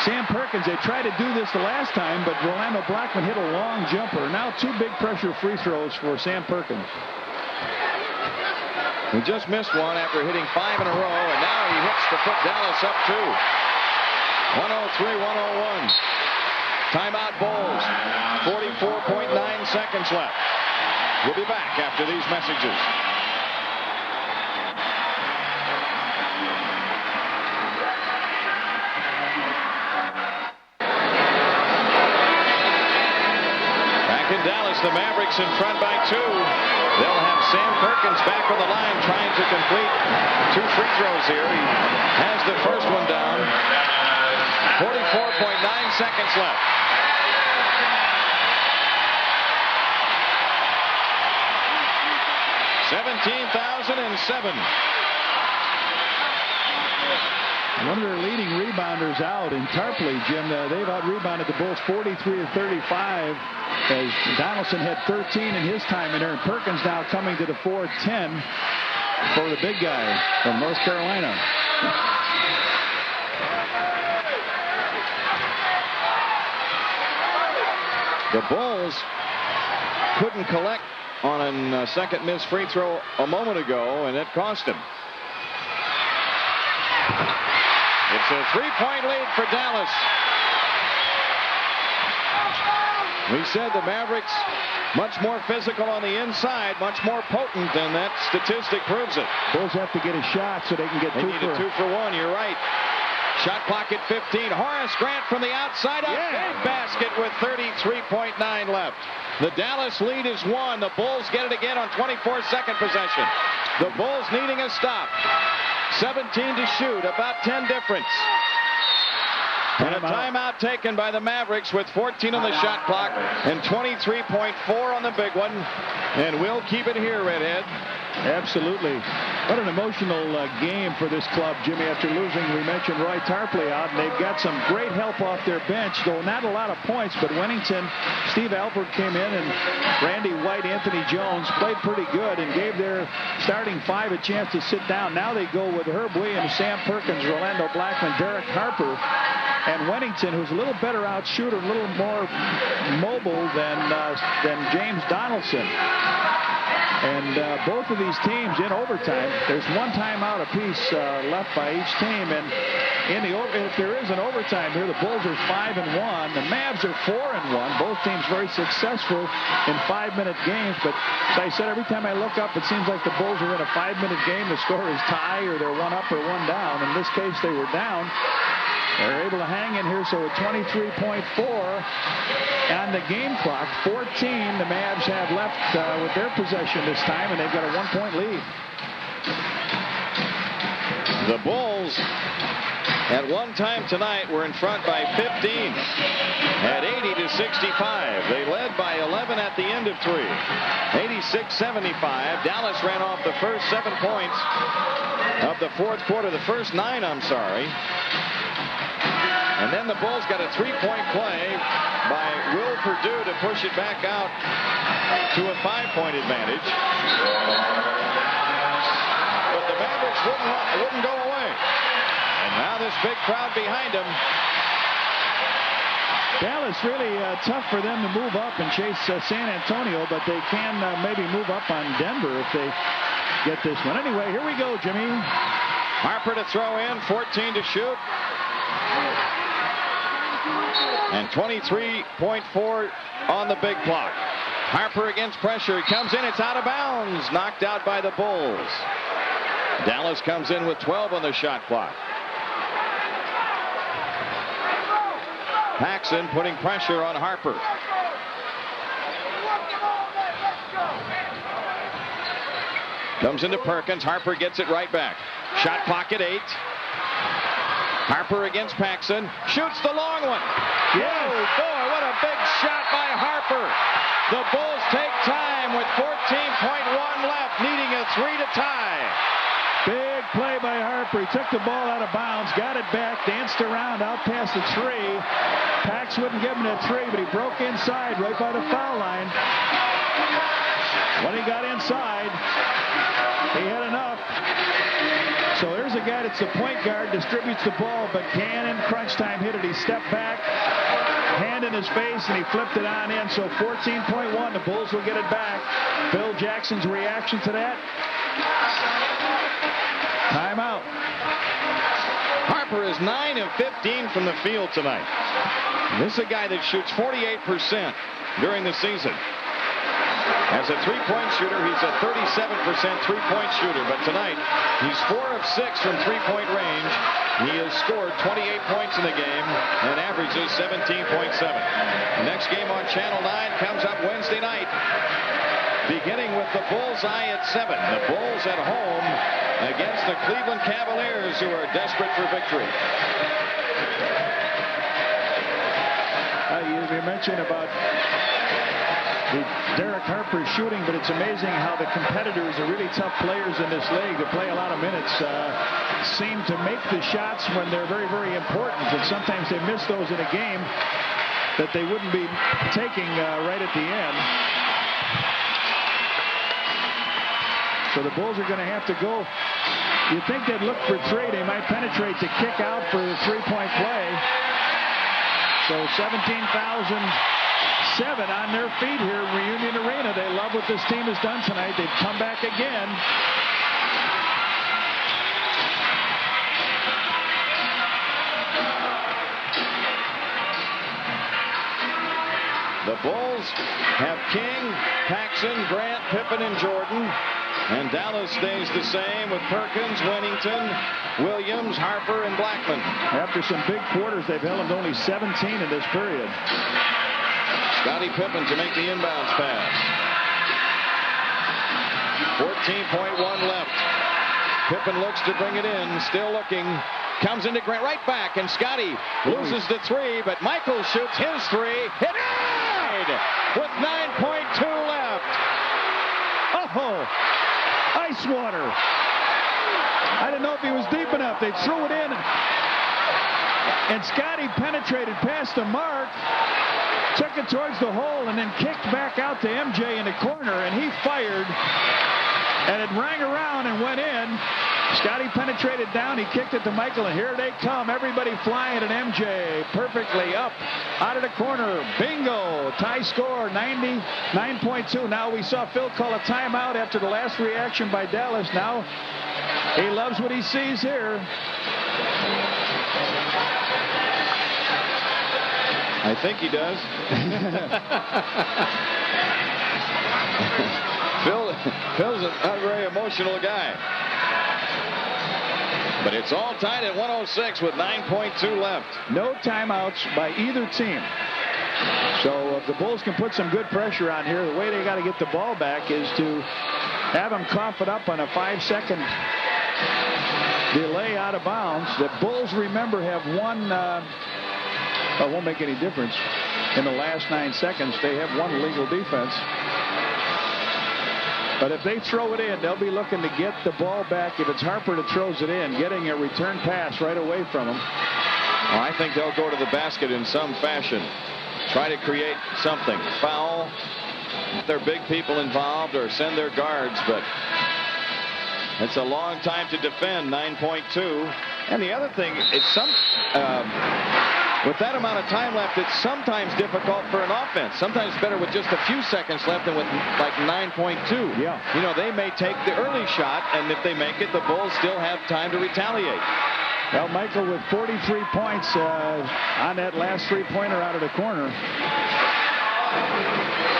Sam Perkins. They tried to do this the last time, but Rolando Blackman hit a long jumper. Now 2 big pressure free throws for Sam Perkins. He just missed one after hitting 5 in a row, and now he hits to put Dallas up 2. 103-101. Timeout Bulls. 44.9 seconds left. We'll be back after these messages. Back in Dallas, the Mavericks in front by 2. They'll have Sam Perkins back on the line trying to complete 2 free throws here. He has the first one down. 44.9 seconds left. $17,007. One of their leading rebounders out in Tarpley, Jim. They've out-rebounded the Bulls 43-35 as Donaldson had 13 in his time in there. And Perkins now coming to the 4-10 for the big guy from North Carolina. The Bulls couldn't collect on a second missed free throw a moment ago, and it cost him. It's a 3-point lead for Dallas. We said the Mavericks much more physical on the inside, much more potent, and that statistic proves it. Bulls have to get a shot so they can get They need a 2-for-1. You're right. Shot clock at 15. Horace Grant from the outside. A big basket with 33.9 left. The Dallas lead is 1. The Bulls get it again on 24-second possession. The Bulls needing a stop. 17 to shoot, about 10 difference. And a timeout taken by the Mavericks with 14 on the shot clock and 23.4 on the big one. And we'll keep it here, Redhead. Absolutely. What an emotional game for this club, Jimmy, after losing. We mentioned Roy Tarpley out, and they've got some great help off their bench, though not a lot of points, but Wennington, Steve Alpert came in, and Randy White, Anthony Jones played pretty good and gave their starting 5 a chance to sit down. Now they go with Herb Williams, Sam Perkins, Rolando Blackman, Derek Harper, and Wennington, who's a little better out shooter, a little more mobile than James Donaldson. And both of these teams in overtime, there's one timeout apiece left by each team. And if there is an overtime here, the Bulls are 5-1. The Mavs are 4-1. Both teams very successful in 5-minute games. But as I said, every time I look up, it seems like the Bulls are in a 5-minute game. The score is tie, or they're 1 up or 1 down. In this case, they were down. They're able to hang in here, so at 23.4 on the game clock. 14 the Mavs have left with their possession this time, and they've got a 1-point lead. The Bulls at one time tonight were in front by 15 at 80-65. They led by 11 at the end of 3. 86-75. Dallas ran off the first 7 points of the fourth quarter. The first 9, I'm sorry. And then the Bulls got a 3-point play by Will Perdue to push it back out to a 5-point advantage. But the Mavericks wouldn't go away. And now this big crowd behind them. Dallas really tough for them to move up and chase San Antonio, but they can maybe move up on Denver if they get this one. Anyway, here we go, Jimmy. Harper to throw in, 14 to shoot. And 23.4 on the big clock. Harper against pressure. He comes in. It's out of bounds. Knocked out by the Bulls. Dallas comes in with 12 on the shot clock. Paxson putting pressure on Harper. Comes into Perkins. Harper gets it right back. Shot clock at 8. Harper against Paxson. Shoots the long one. Yes. Oh, boy, what a big shot by Harper. The Bulls take time with 14.1 left, needing a 3 to tie. Big play by Harper. He took the ball out of bounds, got it back, danced around out past the 3. Pax wouldn't give him a 3, but he broke inside right by the foul line. When he got inside, he had enough. So there's a guy that's the point guard, distributes the ball, but Cannon, crunch time hit it. He stepped back, hand in his face, and he flipped it on in. So 14.1, the Bulls will get it back. Phil Jackson's reaction to that. Timeout. Harper is 9 of 15 from the field tonight. This is a guy that shoots 48% during the season. As a three-point shooter, he's a 37% three-point shooter. But tonight, he's 4 of 6 from three-point range. He has scored 28 points in the game and averages 17.7. The next game on Channel 9 comes up Wednesday night, beginning with the Bullseye at 7. The Bulls at home against the Cleveland Cavaliers, who are desperate for victory. You mentioned about Derek Harper shooting, but it's amazing how the competitors, are really tough players in this league that play a lot of minutes, seem to make the shots when they're very, very important. And sometimes they miss those in a game that they wouldn't be taking right at the end. So the Bulls are going to have to go. You'd think they'd look for 3. They might penetrate to kick out for the 3-point play. So 17,007 on their feet here in Reunion Arena. They love what this team has done tonight. They've come back again. The The Bulls have King, Paxson, Grant, Pippen, and Jordan. And Dallas stays the same with Perkins, Winnington, Williams, Harper, and Blackman. After some big quarters, they've held him to only 17 in this period. Scottie Pippen to make the inbounds pass. 14.1 left. Pippen looks to bring it in, still looking. Comes into Grant, right back, and Scottie loses the three, but Michael shoots his three. Hit with 9.2 left. Oh, ice water. I didn't know if he was deep enough. They threw it in, and Scottie penetrated past the mark, took it towards the hole, and then kicked back out to MJ in the corner, and he fired, and it rang around and went in. Scottie penetrated down. He kicked it to Michael, and here they come. Everybody flying at MJ. Perfectly up out of the corner. Bingo. Tie score 99.2. Now we saw Phil call a timeout after the last reaction by Dallas. Now he loves what he sees here. I think he does. Phil's a very emotional guy. But it's all tied at 106 with 9.2 left. No timeouts by either team. So if the Bulls can put some good pressure on here, the way they got to get the ball back is to have them cough it up on a 5-second delay out of bounds. The Bulls, remember, have one, it won't make any difference. In the last 9 seconds, they have one legal defense. But if they throw it in, they'll be looking to get the ball back. If it's Harper that throws it in, getting a return pass right away from him. Well, I think they'll go to the basket in some fashion. Try to create something. Foul. If there are big people involved, or send their guards. But it's a long time to defend, 9.2. And the other thing, it's with that amount of time left, it's sometimes difficult for an offense. Sometimes better with just a few seconds left than with like 9.2. Yeah. You know, they may take the early shot, and if they make it, the Bulls still have time to retaliate. Well, Michael with 43 points on that last three-pointer out of the corner.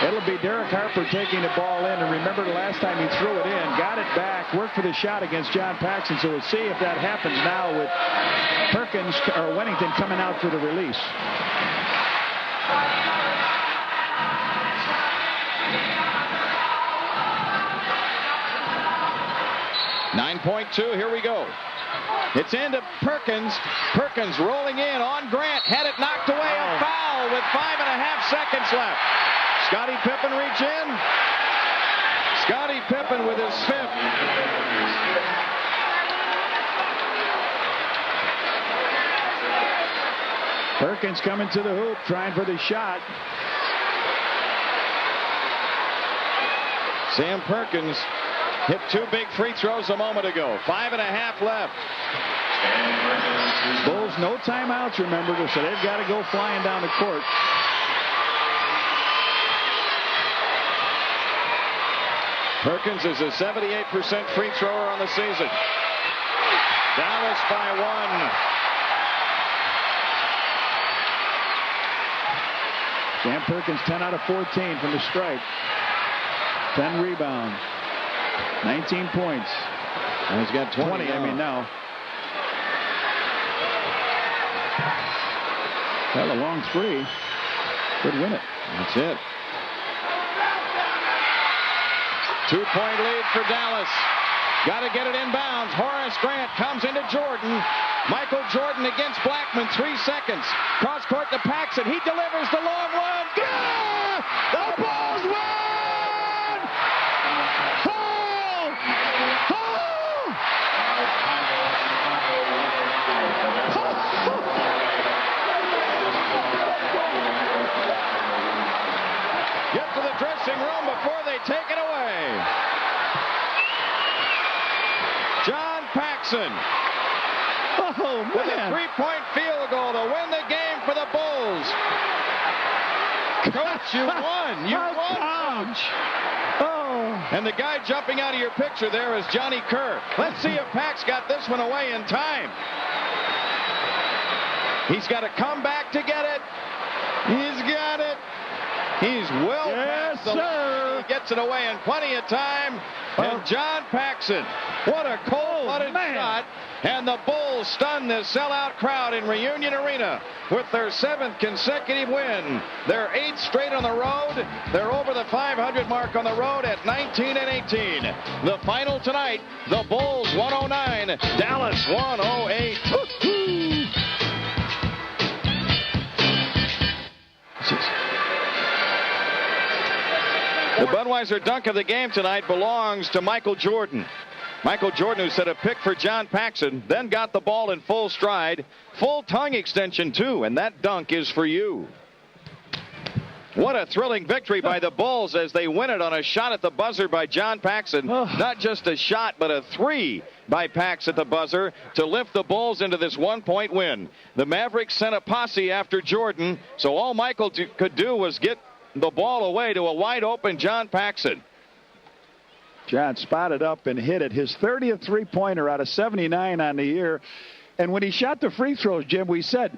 It'll be Derek Harper taking the ball in, and remember the last time he threw it in, got it back, worked for the shot against John Paxson. So we'll see if that happens now with Perkins or Winnington coming out for the release. .2, here we go. It's into Perkins. Perkins rolling in on Grant. Had it knocked away. A foul with 5.5 seconds left. Scottie Pippen reach in. Scottie Pippen with his 5th. Perkins coming to the hoop, trying for the shot. Sam Perkins hit 2 big free throws a moment ago. 5.5 left. Bulls no timeouts, remember, so they've got to go flying down the court. Perkins is a 78% free thrower on the season. Dallas by 1. Sam Perkins 10 out of 14 from the stripe. 10 rebounds. 19 points. And he's got 20 I mean now. Well, a long three could win it. That's it. 2-point lead for Dallas. Got to get it inbounds. Horace Grant comes into Jordan. Michael Jordan against Blackman. 3 seconds. Cross court to Paxson. He delivers the long one. Yeah! The Bulls win! Oh! Oh! Get to the dressing room before they take it away. John Paxson. Oh, man. With a 3-point field goal to win the game for the Bulls. Coach, you won. You won, Coach. Oh. And the guy jumping out of your picture there is Johnny Kerr. Let's see if Pax got this one away in time. He's got to come back to get it. He's got it. He's well yes, past the line. He gets it away in plenty of time. And John Paxson, what a cold-blooded shot. And the Bulls stun the sellout crowd in Reunion Arena with their 7th consecutive win. They're 8th straight on the road. They're over the 500 mark on the road at 19-18. The final tonight, the Bulls 109, Dallas 108. The Budweiser dunk of the game tonight belongs to Michael Jordan. Michael Jordan, who set a pick for John Paxson, then got the ball in full stride. Full tongue extension, too, and that dunk is for you. What a thrilling victory by the Bulls as they win it on a shot at the buzzer by John Paxson. Not just a shot, but a 3 by Pax at the buzzer to lift the Bulls into this 1-point win. The Mavericks sent a posse after Jordan, so all Michael could do was get the ball away to a wide-open John Paxson. John spotted up and hit it. His 30th three-pointer out of 79 on the year. And when he shot the free throws, Jim, we said,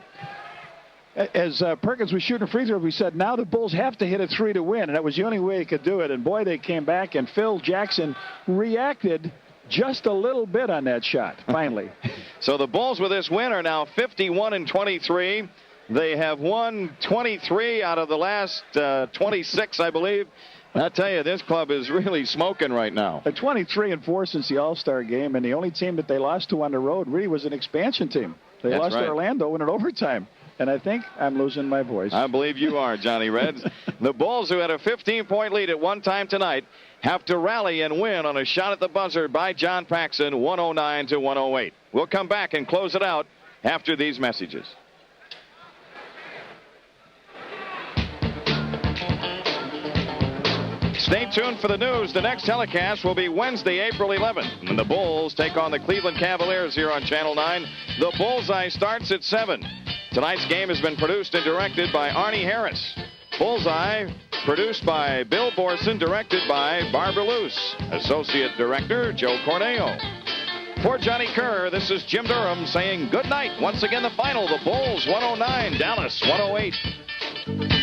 as Perkins was shooting free throws, we said, now the Bulls have to hit a 3 to win. And that was the only way he could do it. And, boy, they came back, and Phil Jackson reacted just a little bit on that shot, finally. So the Bulls with this win are now 51-23. They have won 23 out of the last 26, I believe. I tell you, this club is really smoking right now. A 23-4 since the All-Star game, and the only team that they lost to on the road really was an expansion team. They lost to Orlando in an overtime. And I think I'm losing my voice. I believe you are, Johnny Reds. The Bulls, who had a 15-point lead at one time tonight, have to rally and win on a shot at the buzzer by John Paxson, 109-108. We'll come back and close it out after these messages. Stay tuned for the news. The next telecast will be Wednesday, April 11th, when the Bulls take on the Cleveland Cavaliers here on Channel 9. The Bullseye starts at 7. Tonight's game has been produced and directed by Arnie Harris. Bullseye, produced by Bill Borson, directed by Barbara Luce. Associate Director, Joe Corneo. For Johnny Kerr, this is Jim Durham saying good night. Once again, the final, the Bulls 109, Dallas 108.